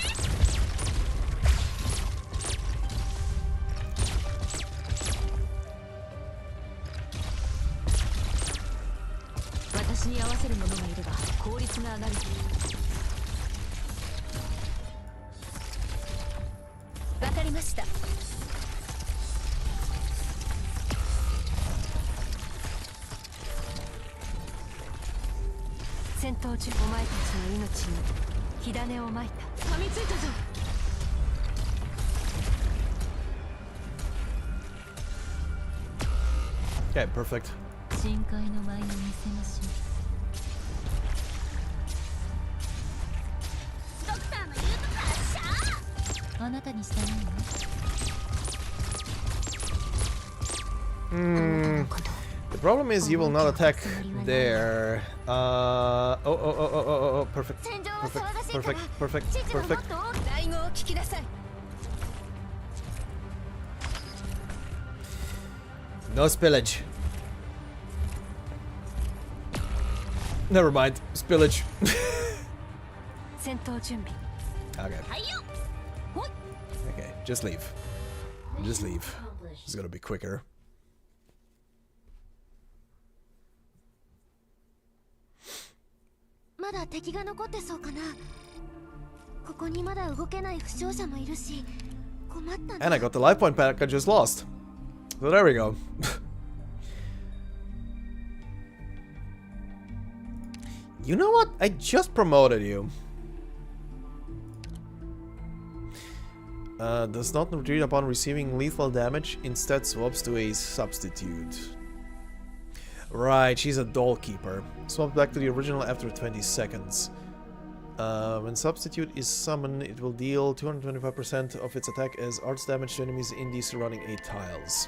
私に合わせる者がいれば効率が上がる。わかりました。戦闘中お前たちの命に火種をまいた。噛みついたぞ。Okay, perfect. 深海の舞を見せましょう。ドクターの言うとかしゃー。あなたにしたいの。The problem is you will not attack there. Oh, perfect. Perfect. No spillage. Never mind. Spillage. Okay. Okay, just leave. Just leave. It's gonna be quicker. And I got the life point back I just lost. So there we go. You know what? I just promoted you. Does not retreat upon receiving lethal damage, instead swaps to a substitute. Right, she's a doll keeper. Swap back to the original after 20 seconds. When substitute is summoned, it will deal 225% of its attack as arts damage to enemies in the surrounding 8 tiles.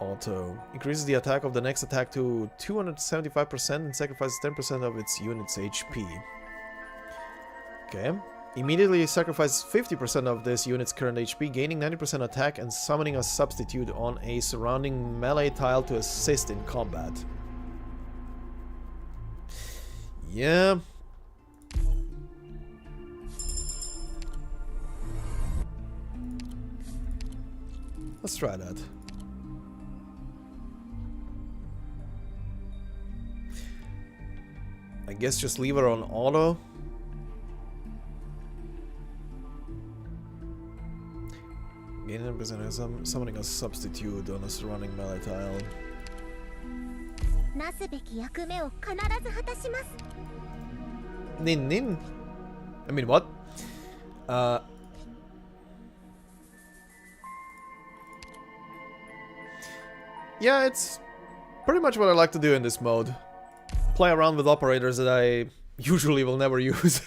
Auto. Increases the attack of the next attack to 275% and sacrifices 10% of its unit's HP. Okay. Immediately sacrifices 50% of this unit's current HP, gaining 90% attack and summoning a substitute on a surrounding melee tile to assist in combat. Yeah. Let's try that. I guess just leave her on auto. Gain 10% summoning a substitute on a surrounding melee tile. Nin nin. I mean what? Yeah, it's pretty much what I like to do in this mode. Play around with operators that I usually will never use.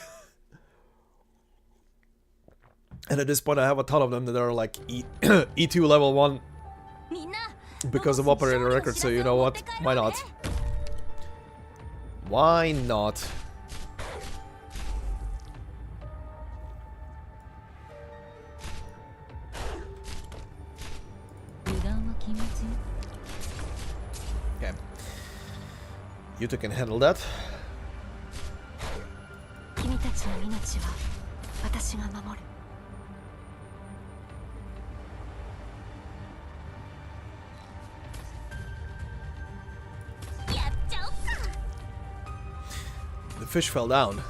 And at this point I have a ton of them that are like E2 level 1 because of operator records, so you know what? Why not? Why not? Okay. Yuta can handle that. The fish fell down.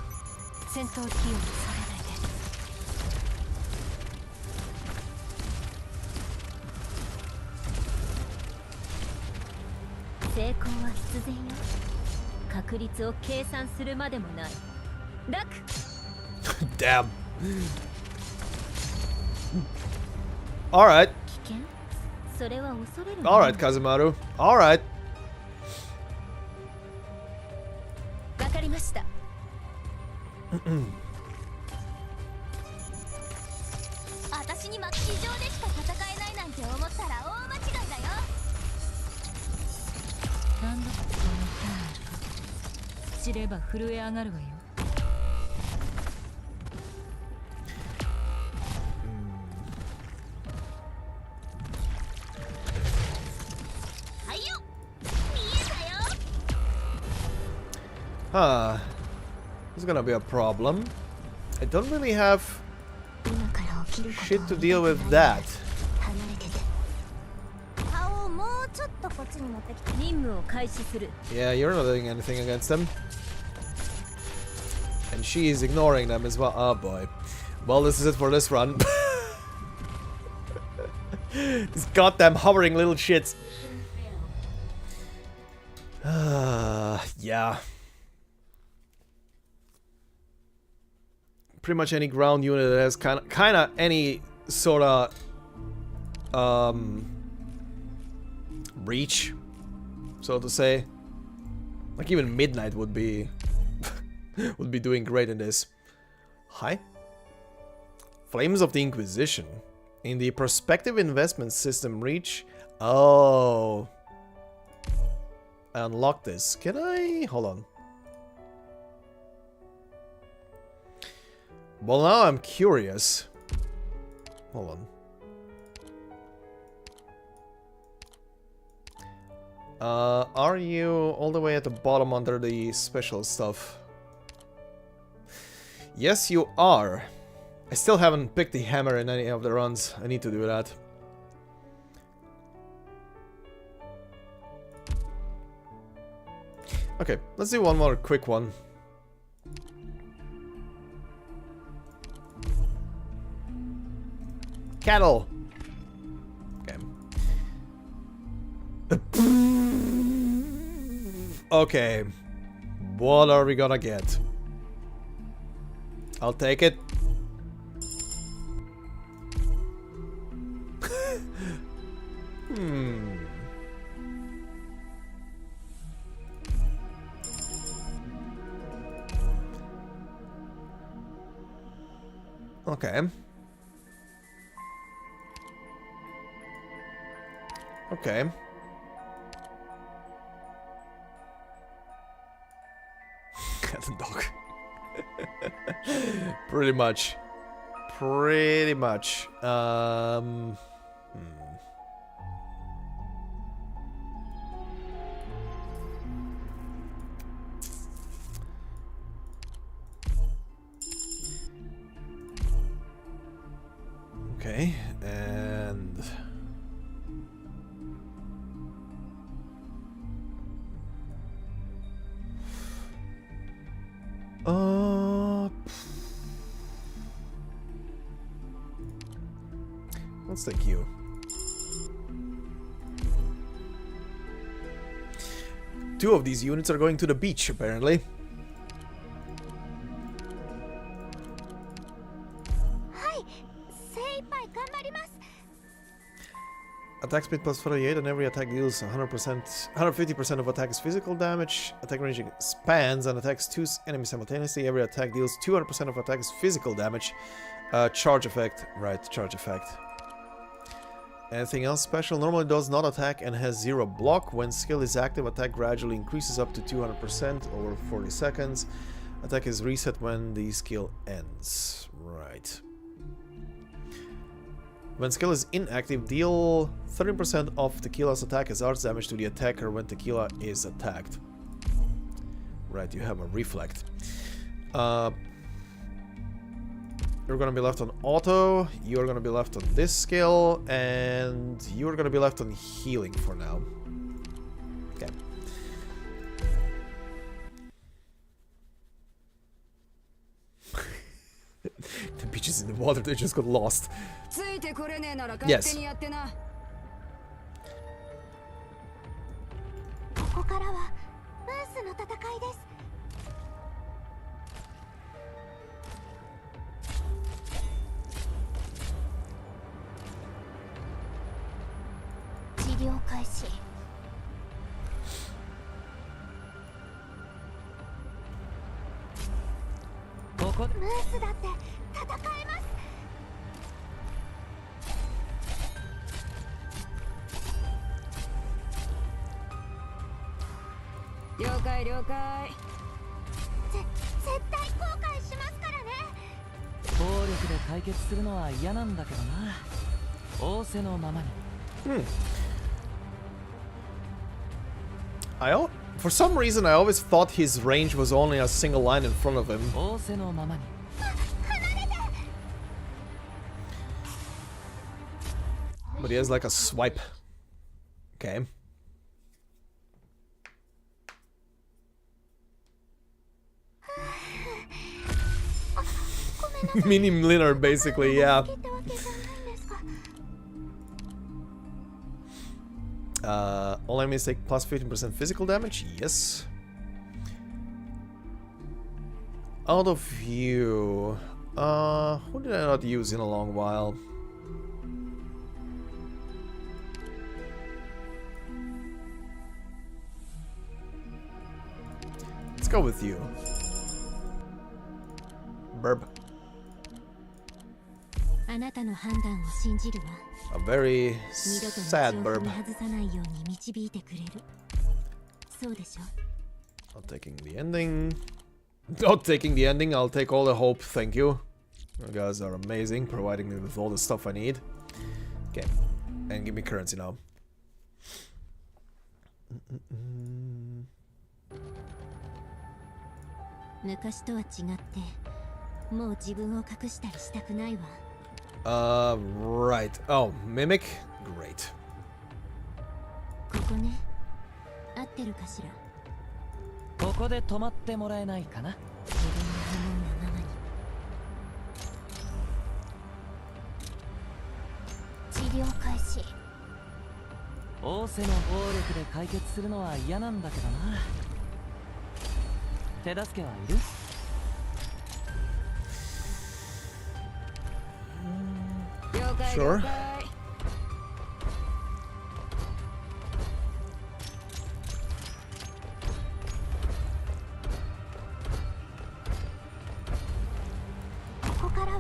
Damn. Alright. Alright, Kazemaru. Alright. Huh. This is gonna be a problem. I don't really have shit to deal with that. 務を開始する。 Yeah, you're not doing anything against them. And she is ignoring them as well. Oh boy. Well, this is it for this run. These goddamn hovering little shits. Yeah. Pretty much any ground unit that has kind of any sort of reach, so to say. Like even Midnight would be would be doing great in this. Hi. Flames of the Inquisition. In the prospective investment system reach. Oh. I unlocked this. Can I? Hold on. Well, now I'm curious. Hold on. Are you all the way at the bottom under the special stuff? Yes, you are. I still haven't picked the hammer in any of the runs. I need to do that. Okay, let's do one more quick one. Cattle! Okay. Okay. What are we gonna get? I'll take it. Okay. Okay. Cat and dog. Pretty much. Pretty much. Okay, and let's take you. Two of these units are going to the beach, apparently. Attack speed plus 48 and every attack deals 150% of attack's physical damage. Attack range expands and attacks 2 enemies simultaneously. Every attack deals 200% of attack's physical damage. Charge effect. Right, charge effect. Anything else special? Normally does not attack and has 0 block. When skill is active, attack gradually increases up to 200% over 40 seconds. Attack is reset when the skill ends. Right. When skill is inactive, deal 30% of Tequila's attack as arts damage to the attacker when Tequila is attacked. Right, you have a reflect. You're gonna be left on auto, you're gonna be left on this skill, and you're gonna be left on healing for now. Okay. The beaches in the water, they just got lost. Yes. ここからはムースの戦いです。治療開始。ムースだって戦えます。了解了解。絶対後悔しますからね。暴力で解決するのは嫌なんだけどな。仰せのままに。For some reason, I always thought his range was only a single line in front of him. But he has like a swipe. Okay. Mini Mlinar, basically, yeah. ってわけじゃないんですか。 All enemies take plus 15% physical damage? Yes. Out of view. Who did I not use in a long while? Let's go with you. Burb. あなたの判断を信じるわ。 A very 二度と sad 道を burb. 踏み外さないように導いてくれる。そうでしょ。 Not taking the ending. Not taking the ending, I'll take all the hope, thank you. You guys are amazing, providing me with all the stuff I need. Okay, and give me currency now. 昔とは違って、もう自分を隠したりしたくないわ。 Right. Oh, Mimic? Great. ここね。合ってるかしら。ここで止まってもらえないかな。自分の思うがままに。治療開始。仰せの暴力で解決するのは嫌なんだけどな。手助けはいる？ Sure. ここからは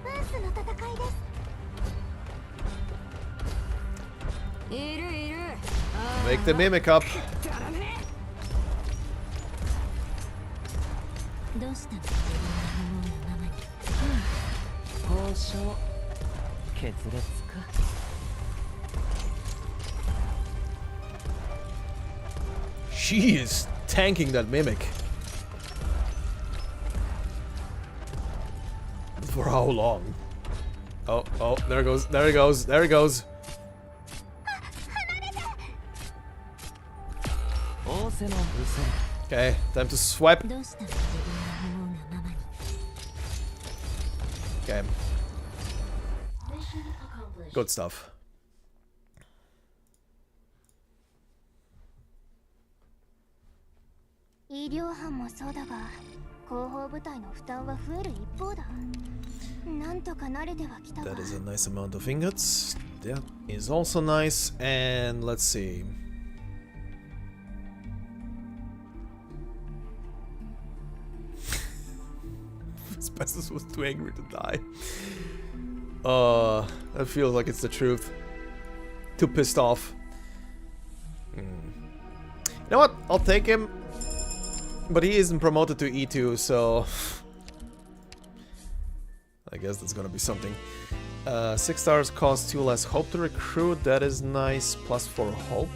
ブースの戦いです。いるいる。 Make the Mimic up. どうしたの？自分の思うがままに。交渉決裂か。 She is tanking that Mimic. For how long? Oh, oh, there it goes, there it goes, there it goes. 仰せの無線。 Okay, time to swipe. どうしたの？自分の思うがままに。 Okay. Good stuff. 医療班もそうだが、後方部隊の負担は増える一方だ。なんとか慣れてはきたが。 That is a nice amount of ingots. That is also nice. And let's see. Asbestos was too angry to die. That feels like it's the truth. Too pissed off. You know what? I'll take him. But he isn't promoted to E2, so I guess that's gonna be something. 6 stars cost 2 less hope to recruit. That is nice. Plus 4 hope.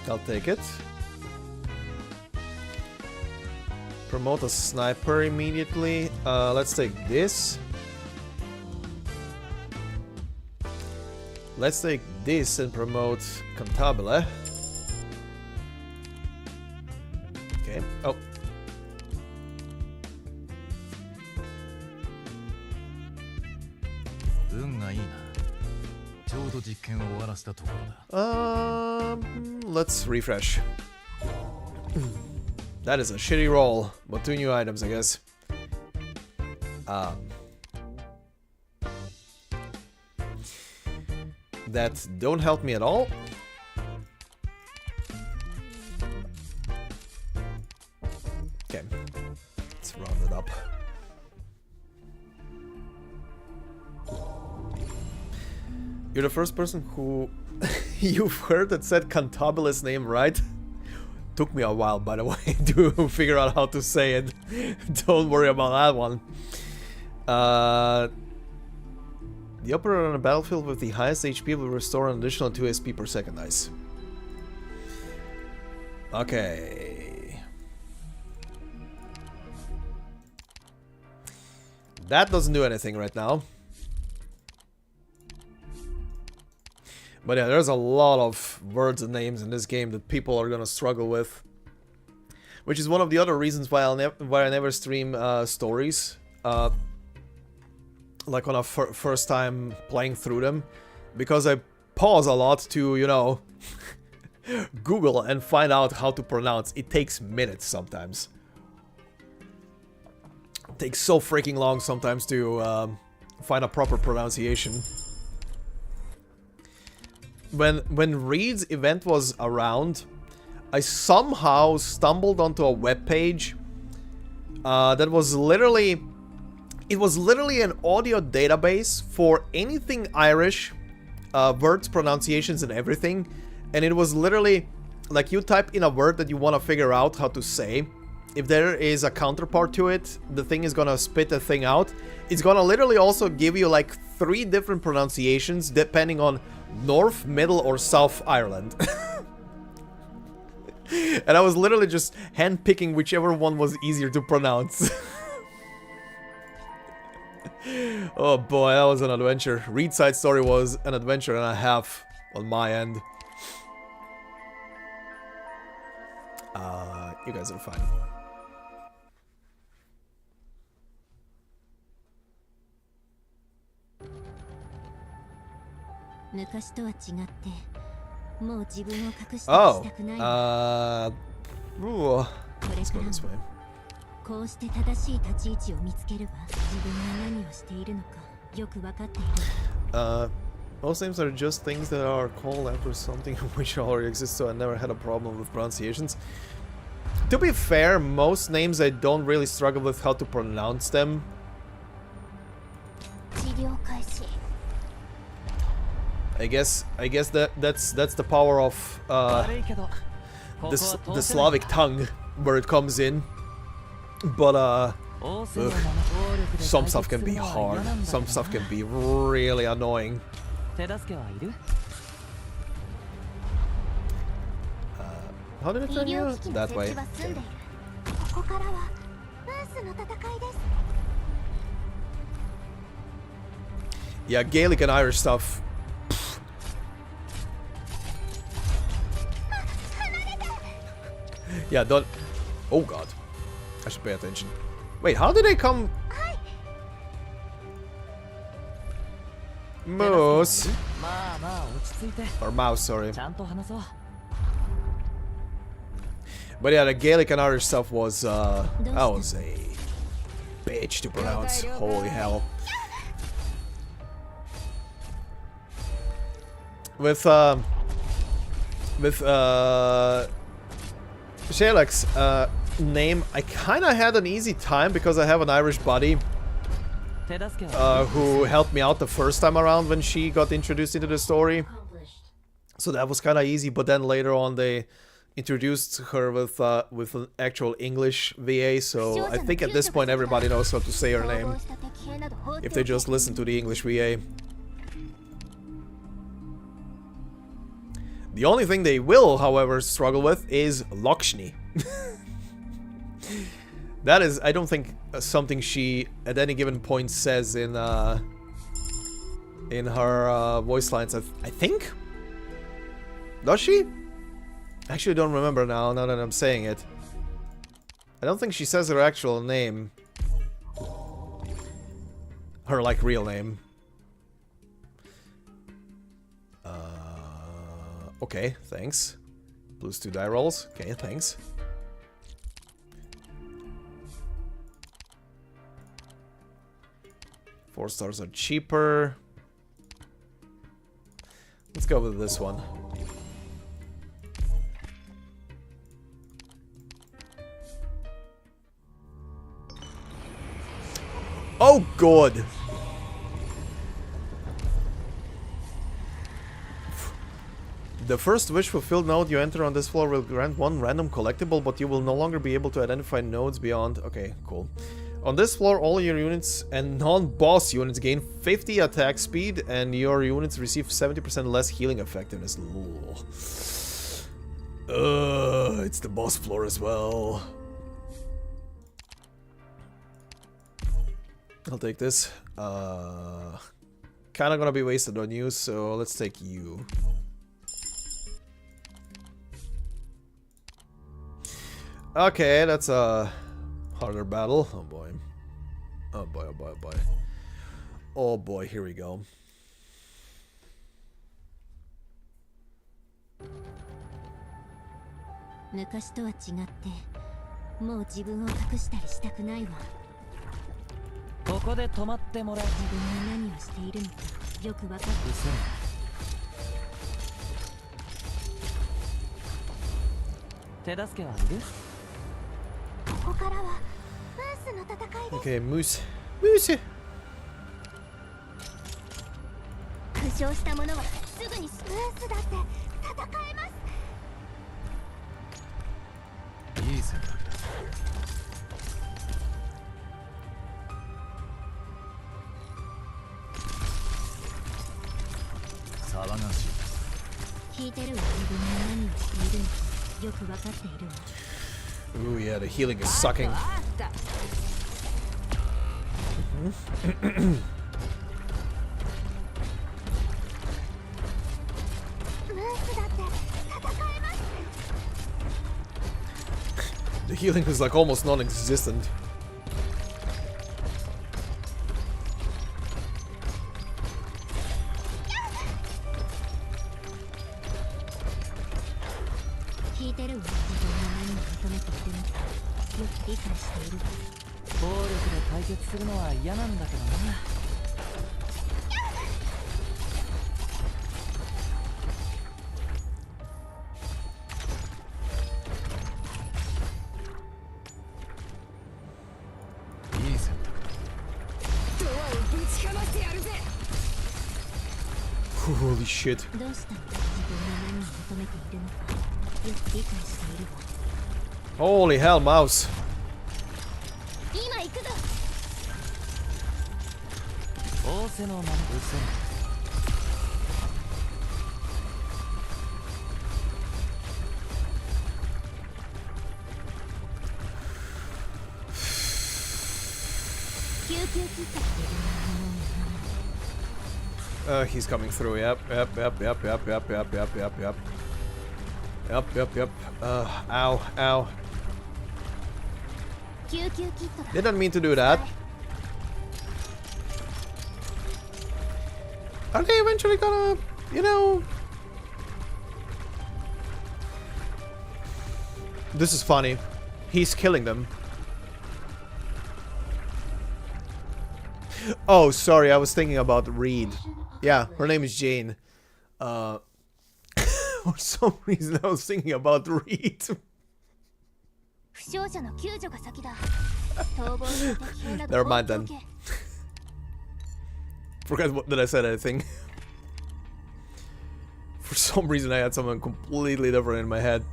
I'll take it. Promote a sniper immediately. Let's take this. Let's take this and promote Cantabile. Okay. Oh. Let's refresh. That is a shitty roll, but 2 new items, I guess. That don't help me at all. Okay, let's round it up. You're the first person who you've heard that said Cantabile's name right? Took me a while, by the way, to figure out how to say it. Don't worry about that one. The operator on a battlefield with the highest HP will restore an additional 2 SP per second. Nice. Okay. That doesn't do anything right now. But yeah, there's a lot of words and names in this game that people are gonna struggle with. Which is one of the other reasons why I never stream stories. like on a first time playing through them, because I pause a lot to, you know, Google and find out how to pronounce. It takes minutes sometimes. It takes so freaking long sometimes to find a proper pronunciation. When Reed's event was around, I somehow stumbled onto a webpage that was literally... It was literally an audio database for anything Irish, words, pronunciations, and everything. And it was literally like you type in a word that you want to figure out how to say. If there is a counterpart to it, the thing is gonna spit the thing out. It's gonna literally also give you like 3 different pronunciations depending on North, Middle, or South Ireland. And I was literally just handpicking whichever one was easier to pronounce. Oh boy, that was an adventure. Reed's side story was an adventure and a half on my end. You guys are fine. 昔とは違ってもう自分を隠して Oh, したくない。 ooh, これ let's か go ら this も way. こうして正しい立ち位置を見つければ自分が何をしているのかよく分かっている。Most names are just things that are called after something which already exists, so I never had a problem with pronunciations. To be fair, most names I don't really struggle with how to pronounce them. 治療開始。 I guess that's the power of 悪いけどここは the 通せない Slavic tongue where it comes in. But 仰せのまま some stuff can be hard. Some stuff can be really annoying. 手助けはいる How did it 医 turn 療 you? 機器の That 設 way. 置は済んでいる。ここからはブースの戦いです。 Yeah, Gaelic and Irish stuff. Yeah, don't... Oh god. I should pay attention. Wait, how did they come... Moose. まあまあ落ち着いて Or mouse, sorry. ちゃんと話そう But yeah, the Gaelic and Irish stuff was, that was a bitch to pronounce. Holy hell. With Shelek's name, I kinda had an easy time because I have an Irish buddy 手助けは who helped me out the first time around when she got introduced into the story. So that was kinda easy, but then later on they introduced her with an actual English VA, so I think at this point everybody knows how to say her name if they just listen to the English VA. The only thing they will, however, struggle with is Lakshmi. That is, I don't think, something she at any given point says in her voice lines. I think? Does she? I actually don't remember now that I'm saying it. I don't think she says her actual name. Her, like, real name. Okay, thanks. Plus 2 die rolls. Okay, thanks. Four stars are cheaper. Let's go with this one. Oh, good. The first wish fulfilled node you enter on this floor will grant one random collectible, but you will no longer be able to identify nodes beyond... Okay, cool. On this floor, all your units and non-boss units gain 50 attack speed, and your units receive 70% less healing effectiveness. It's the boss floor as well. I'll take this. Kinda gonna be wasted on you, so let's take you. Okay, that's a harder battle. Oh boy. Oh boy, oh boy, oh boy. Oh boy, here we go. 昔とは違ってもう自分を隠したりしたくないわ。ここで止まってもらえ。自分が何をしているのかよく分かって。手助けはいる？ここからはムースの戦いです。 Okay, Moose. Moose! 負傷した者はすぐにムースだって戦えます。いい選択だ。騒がしい。聞いてるわ。自分が何をしているのかよく分かっているわ。 Ooh, yeah, the healing is sucking. ムースだって戦えます。 The healing is like almost non-existent. 聞いてるわ。自分が何を求めているのかよく理解しているわ。暴力で解決するのは嫌なんだけどな。いい選択だ。ドアをぶちかましてやるぜ。 Holy shit. どうしたの？自分が何を求めているのかよく理解しているわ。 Holy hell, mouse. 今行くぞ。仰せのまま。救急キットが出るものを He's coming through. Yep. Ow, ow. 救急キットだ。 Didn't mean to do that. Are they eventually gonna, you know... This is funny. He's killing them. Oh, sorry, I was thinking about Reed. Yeah, her name is Jane. For some reason I was thinking about Reed. 負傷者の救助が先だ。逃亡の適用など Never mind then. Forgot that I said anything. For some reason I had something completely different in my head.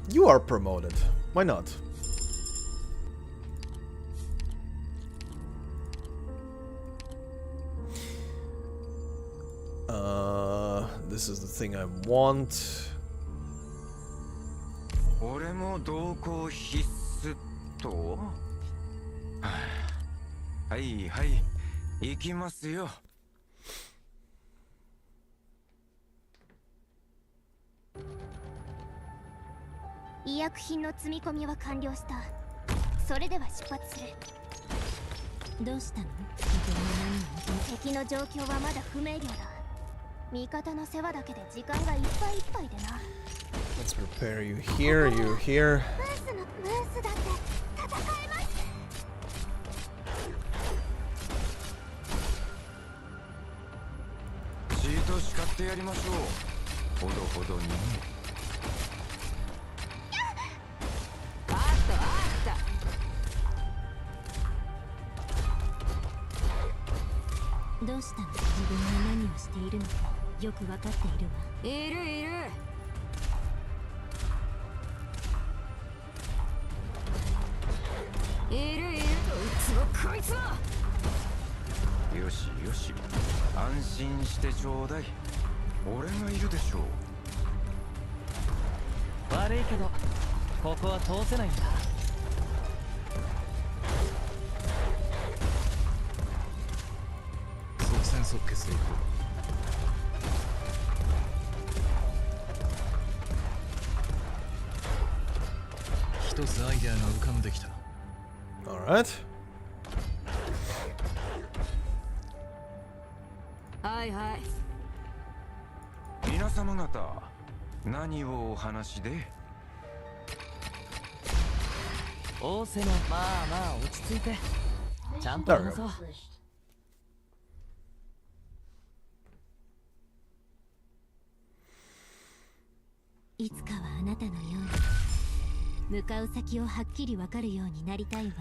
You are promoted. Why not? This is the thing I want. 俺も同行必須と。はいはい、行きますよ。医薬品の積み込みは完了した。それでは出発する。どうしたの？自分の何を求め、敵の状況はまだ不明瞭だ。味方の世話だけで時間がいっぱいいっぱいでな。Let's prepare you here, you here. ムースだって戦えます。シート叱ってやりましょう。ほどほどに。あったあった。どうしたの？自分が何をしているのかよく分かっているわ。いるいる。いるいる。どいつもこいつも。よしよし、安心してちょうだい。俺がいるでしょう。悪いけどここは通せないんだ。即戦即決でいこ Alright. はいはい。皆様方、何をお話で？仰せのまあまあ落ち着いてちゃんと話そう。いつかはあなたのように向かう先をはっきりわかるようになりたいわ。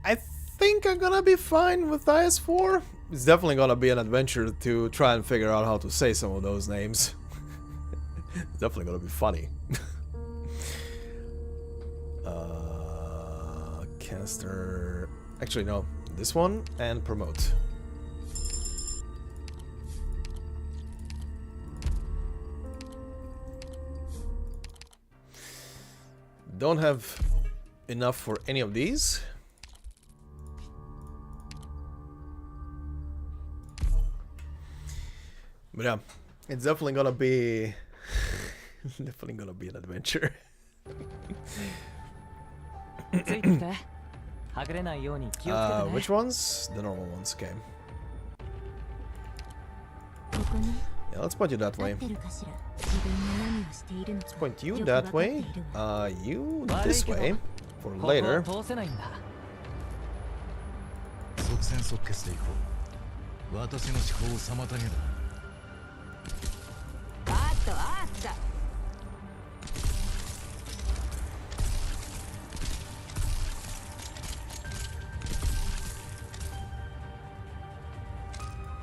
I think I'm gonna be fine with IS4. It's definitely gonna be an adventure to try and figure out how to say some of those names. It's definitely gonna be funny. Caster... Actually, no. This one and promote. Don't have enough for any of these. But yeah, it's definitely gonna be definitely gonna be an adventure. Which ones? The normal ones, okay. Yeah, let's point you that way. Let's point you that way. You this way for later. あったあった。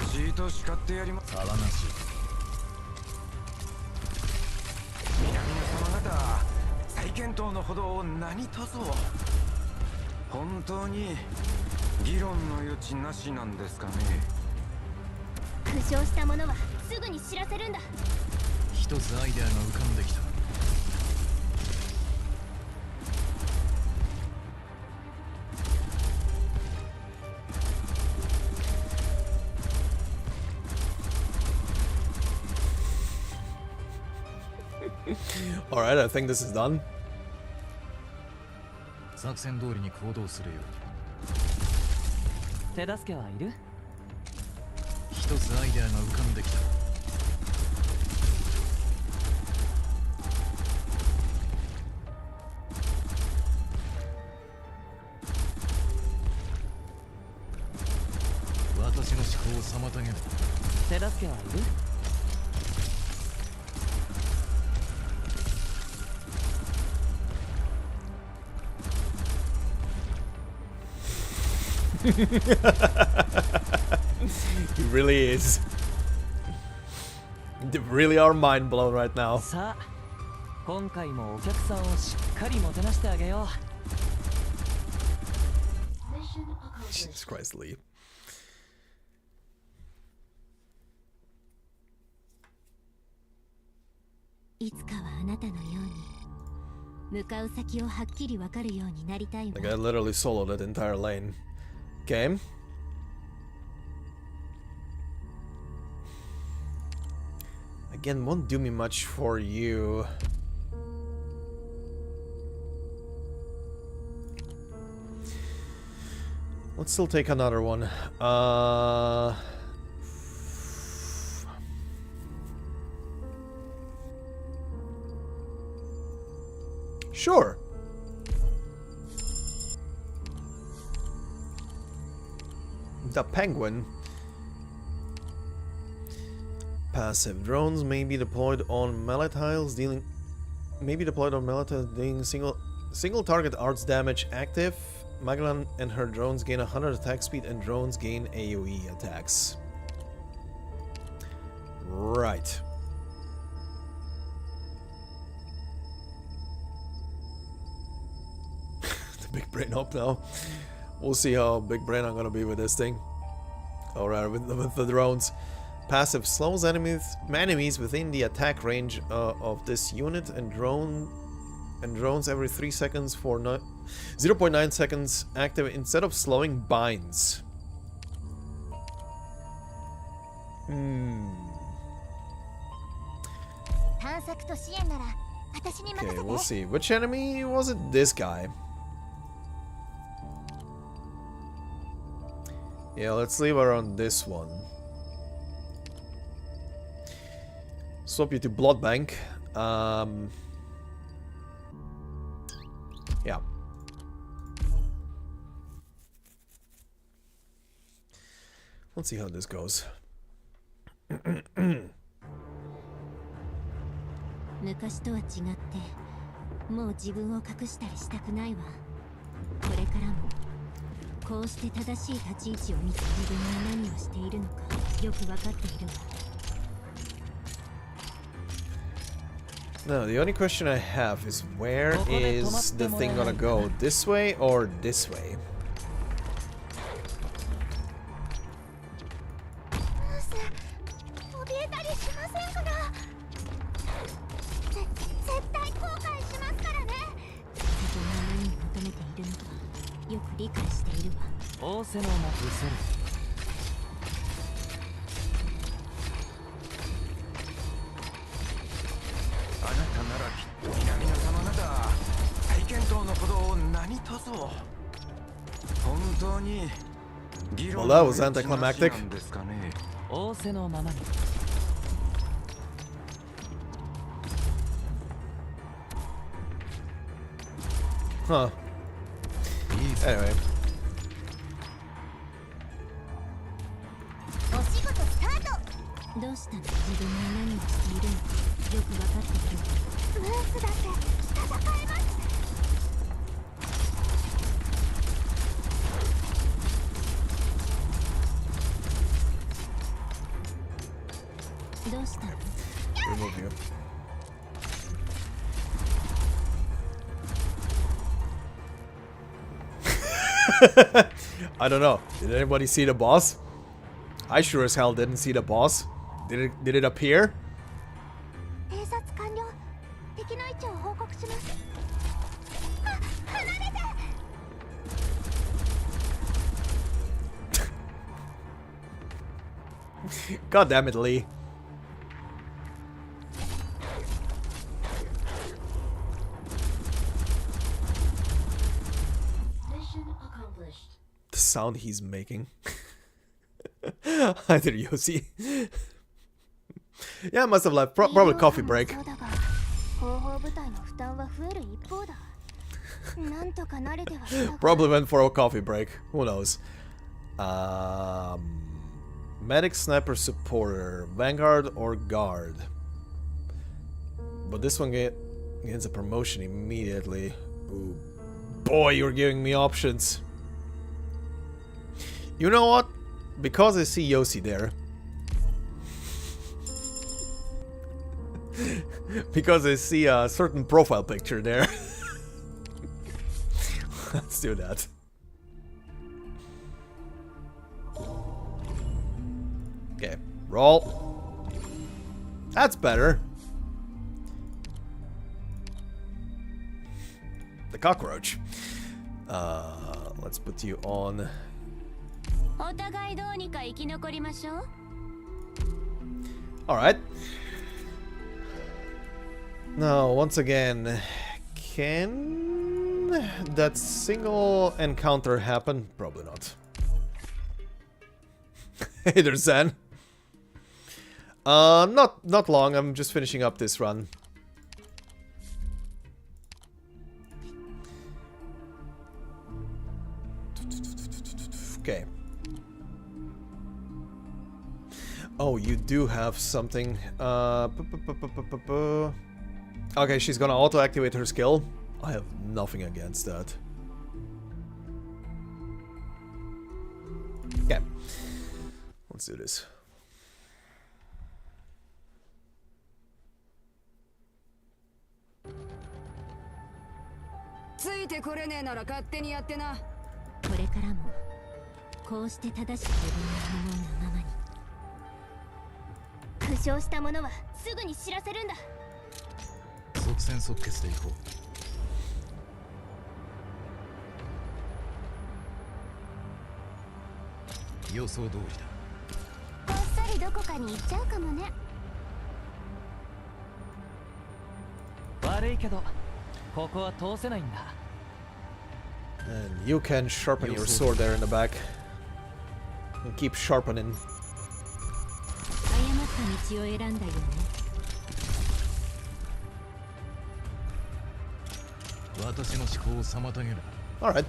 シート叱ってやります。騒がしい。皆々様方、再検討のほどを何とぞ。本当に議論の余地なしなんですかね。苦笑した者はすぐに知らせるんだ。一つアイデアが浮かんできた。Alright, I think this is done. 作戦通りに行動するように。手助けはいる？一つアイデアが浮かんできた。私の思考を妨げる。手助けはいる？He really is. They really are mind blown right now. さあ、今回もお客さんをしっかりもてなしてあげよう。Jesus Christ, Lee. いつかはあなたのように向かう先をはっきりわかるようになりたいわ。 Like I literally soloed that entire lane. Okay. Again, won't do me much for you. Let's still take another one. Sure. The penguin. Passive drones may be deployed on melee tiles, dealing single target arts damage. Active. Magellan and her drones gain 100 attack speed, and drones gain AoE attacks. Right. The big brain up now. We'll see how big brain I'm gonna be with this thing. Alright, with the drones. Passive slows enemies within the attack range of this unit, and drones every 3 seconds for 0.9 seconds. Active instead of slowing binds. 探索と支援なら Okay, we'll see. Which enemy was it? This guy. Yeah, let's leave her on this one. Swap you to Blood Bank. Yeah. Let's see how this goes. 昔とは違ってもう自分を隠したりしたくないわ。これからもこうして正しい立ち位置を見つけ自分が何をしているのかよく分かっているわ。 No, the only question I have is where is the thing gonna go? This way or this way? Well, that was anticlimactic. Huh. Anyway. Remove you. I don't know. Did anybody see the boss? I sure as hell didn't see the boss. Did it appear? God damn it, Lee. The sound he's making. Either Yossi. Yeah, I must have left. Probably coffee break. Probably went for a coffee break. Who knows? Medic, sniper, supporter, vanguard, or guard. But this one gets a promotion immediately. Ooh, boy, you're giving me options. You know what? Because I see Yossi there. Because I see a certain profile picture there. Let's do that. Okay, roll. That's better. The cockroach. Let's put you on. Alright. Now, once again, can that single encounter happen? Probably not. Hey there, Zen. Not long. I'm just finishing up this run. Okay. Oh, you do have something. Okay, she's gonna auto-activate her skill. I have nothing against that. Okay. Let's do this. 悪いけどここは通せないんだ。 And you can sharpen your sword there in the back. And keep sharpening. 誤った道を選んだよね。 私の思考を妨げる。 Alright.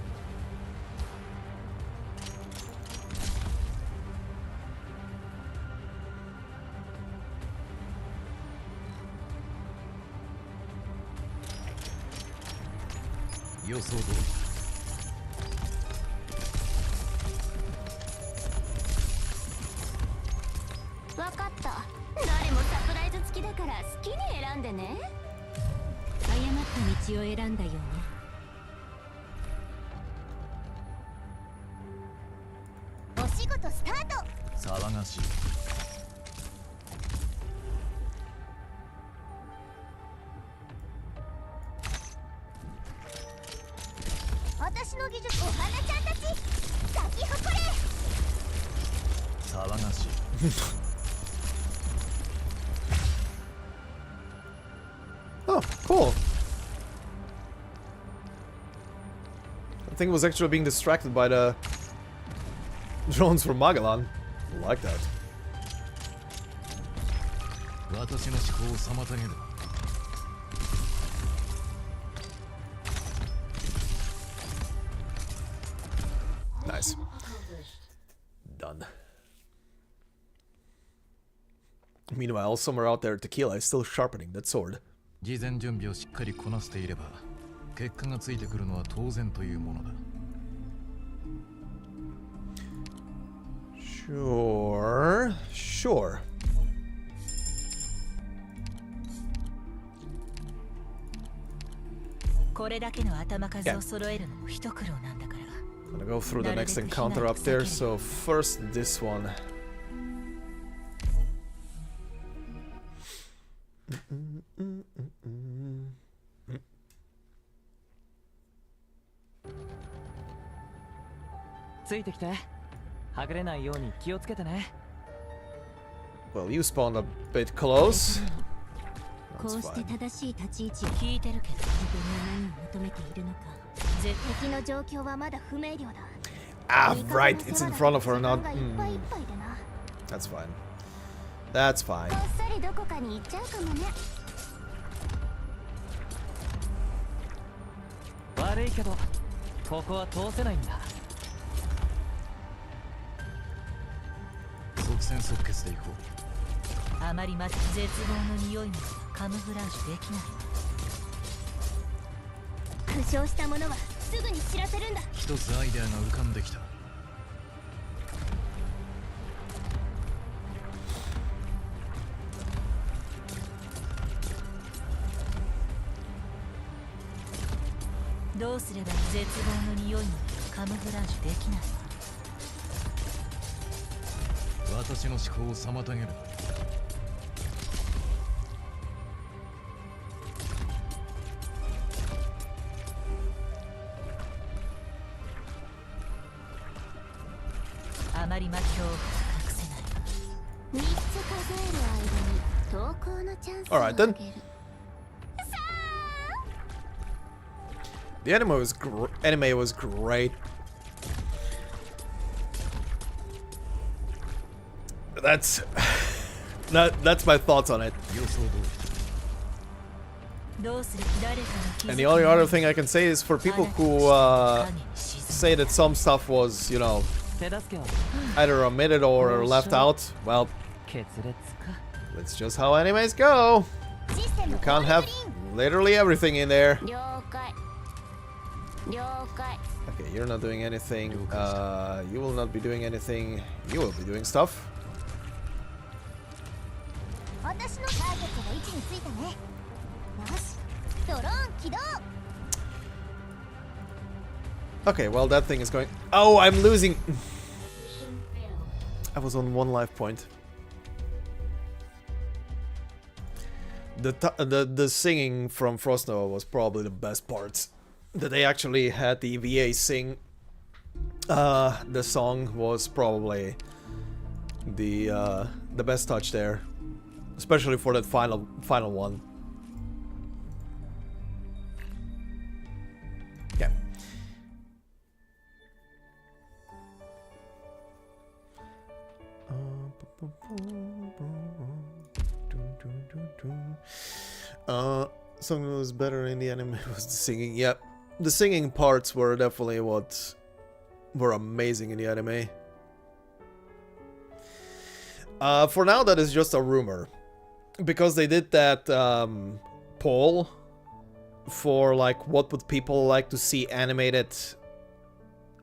わかった。誰もサプライズ付きだから好きに選んでね。誤った道を選んだよね。お仕事スタート。騒がしい。私の技術、お花ちゃんたち咲き誇れ。騒がしい。Oh, cool. I think it was actually being distracted by the drones from Magellan. I like that. 私の思考を妨げる。 Nice. Done. Meanwhile, somewhere out there, Tequila is still sharpening that sword. 事前準備をしっかりこなしていれば結果がついてくるのは当然というものだ。 Sure. Sure. これだけの頭数を揃えるのも一苦労なんだから。 Gonna go through the next encounter up there, so first this one. Well, you spawned a bit close. こう That's して fine. 正しい立ち位置を聞いてるけど、自分が何を求めているのか。敵の状況はまだ不明瞭だ。 Ah, right, it's in front of her, 時 not. 間がいっぱいいっぱいでな。 That's fine. That's fine. こっそりどこかに行っちゃうかもね。悪いけどここは通せないんだ。即戦即決でいこう。あまり待つ絶望の匂いもカムフラージュできない。負傷した者はすぐに知らせるんだ。一つアイデアが浮かんできた。どうすれば絶望の匂いもカムフラージュできない。私の思考を妨げる。あまり魔境を隠せない。3つ数える間に投稿のチャンスを Alright then. あげる。 The anime was great. That's that's my thoughts on it. 予想通り。どうする誰かの気づき And the only other thing I can say is for people who say that some stuff was, you know, 手助けを either omitted or left out, well, 決裂か。 that's just how animes go. システム You can't have literally everything in there. 了解。了解。 Okay, you're not doing anything. You will not be doing anything. You will be doing stuff. 私のターゲットが位置についたね。よし、ドローン起動。 Okay, well that thing is going. Oh, I'm losing. I was on 1 life point. The singing from Frost Nova was probably the best part. That they actually had the VA sing. The song was probably the best touch there, especially for that final one. Something that was better in the anime was the singing. Yep, the singing parts were definitely what were amazing in the anime. For now, that is just a rumor, because they did that poll for like what would people like to see animated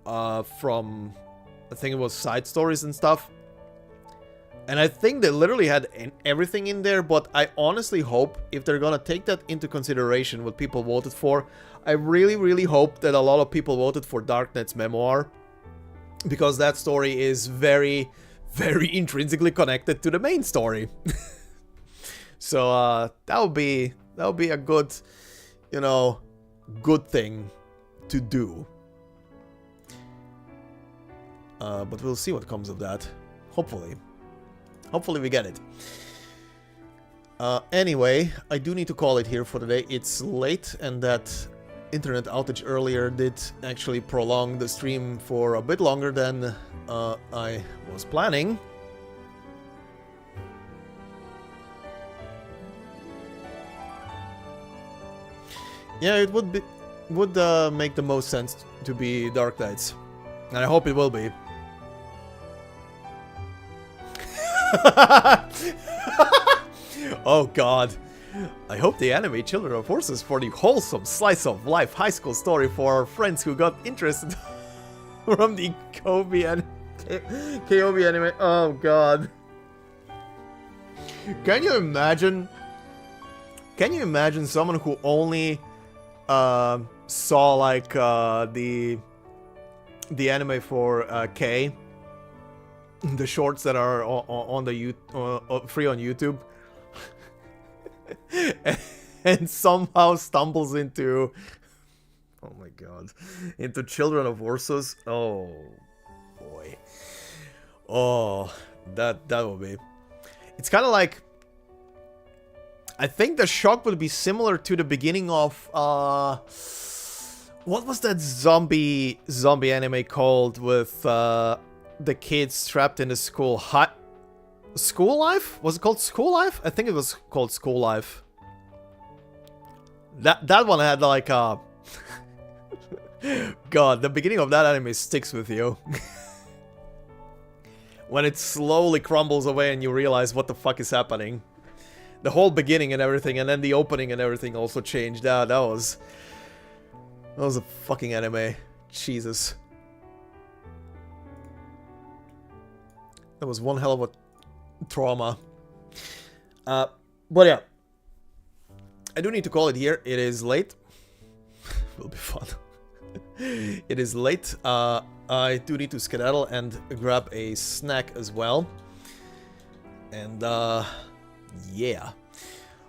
from, I think it was side stories and stuff. And I think they literally had everything in there, but I honestly hope, if they're gonna take that into consideration, what people voted for, I really hope that a lot of people voted for Arknights memoir, because that story is very intrinsically connected to the main story. So that would be a good, you know, good thing to do. But we'll see what comes of that. Hopefully we get it. Anyway, I do need to call it here for today. It's late, and that internet outage earlier did actually prolong the stream for a bit longer than I was planning. Yeah, it would make the most sense to be Arknights, and I hope it will be. Oh god. I hope they animate Children of Horses for the wholesome slice of life high school story for our friends who got interested from the Kobe anime. Oh god. Can you imagine someone who only saw like the anime for K, the shorts that are on the free on YouTube, and somehow stumbles into, oh my god, into Children of Horses? Oh boy. Oh, that will be. It's kind of like, I think the shock would be similar to the beginning of what was that zombie anime called with the kids trapped in the school? School Life? Was it called School Life? I think it was called School Life. That one had like a god, the beginning of that anime sticks with you. When it slowly crumbles away and you realize what the fuck is happening. The whole beginning and everything, and then the opening and everything also changed. That was a fucking anime. Jesus. That was one hell of a trauma. But yeah. I do need to call it here. It is late. Will be fun. It is late. I do need to skedaddle and grab a snack as well. And yeah.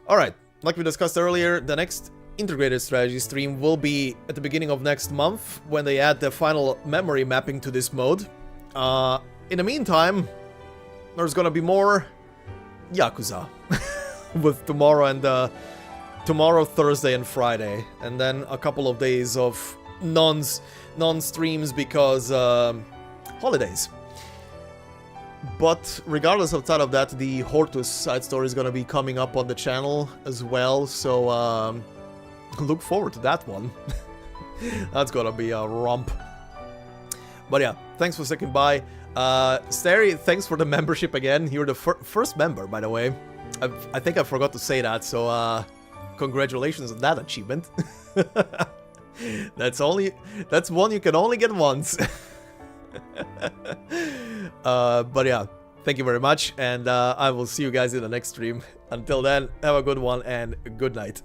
Alright, like we discussed earlier, the next integrated strategy stream will be at the beginning of next month, when they add the final memory mapping to this mode. In the meantime, there's gonna be more Yakuza with tomorrow, Thursday and Friday, and then a couple of days of non-streams because holidays. But regardless outside of that, the Hortus side story is gonna be coming up on the channel as well, so look forward to that one. That's gonna be a romp. But yeah, thanks for sticking by. Stary, thanks for the membership again. You're the first member, by the way. I think I forgot to say that, so congratulations on that achievement. That's one you can only get once. But yeah, thank you very much, and I will see you guys in the next stream. Until then, have a good one and good night.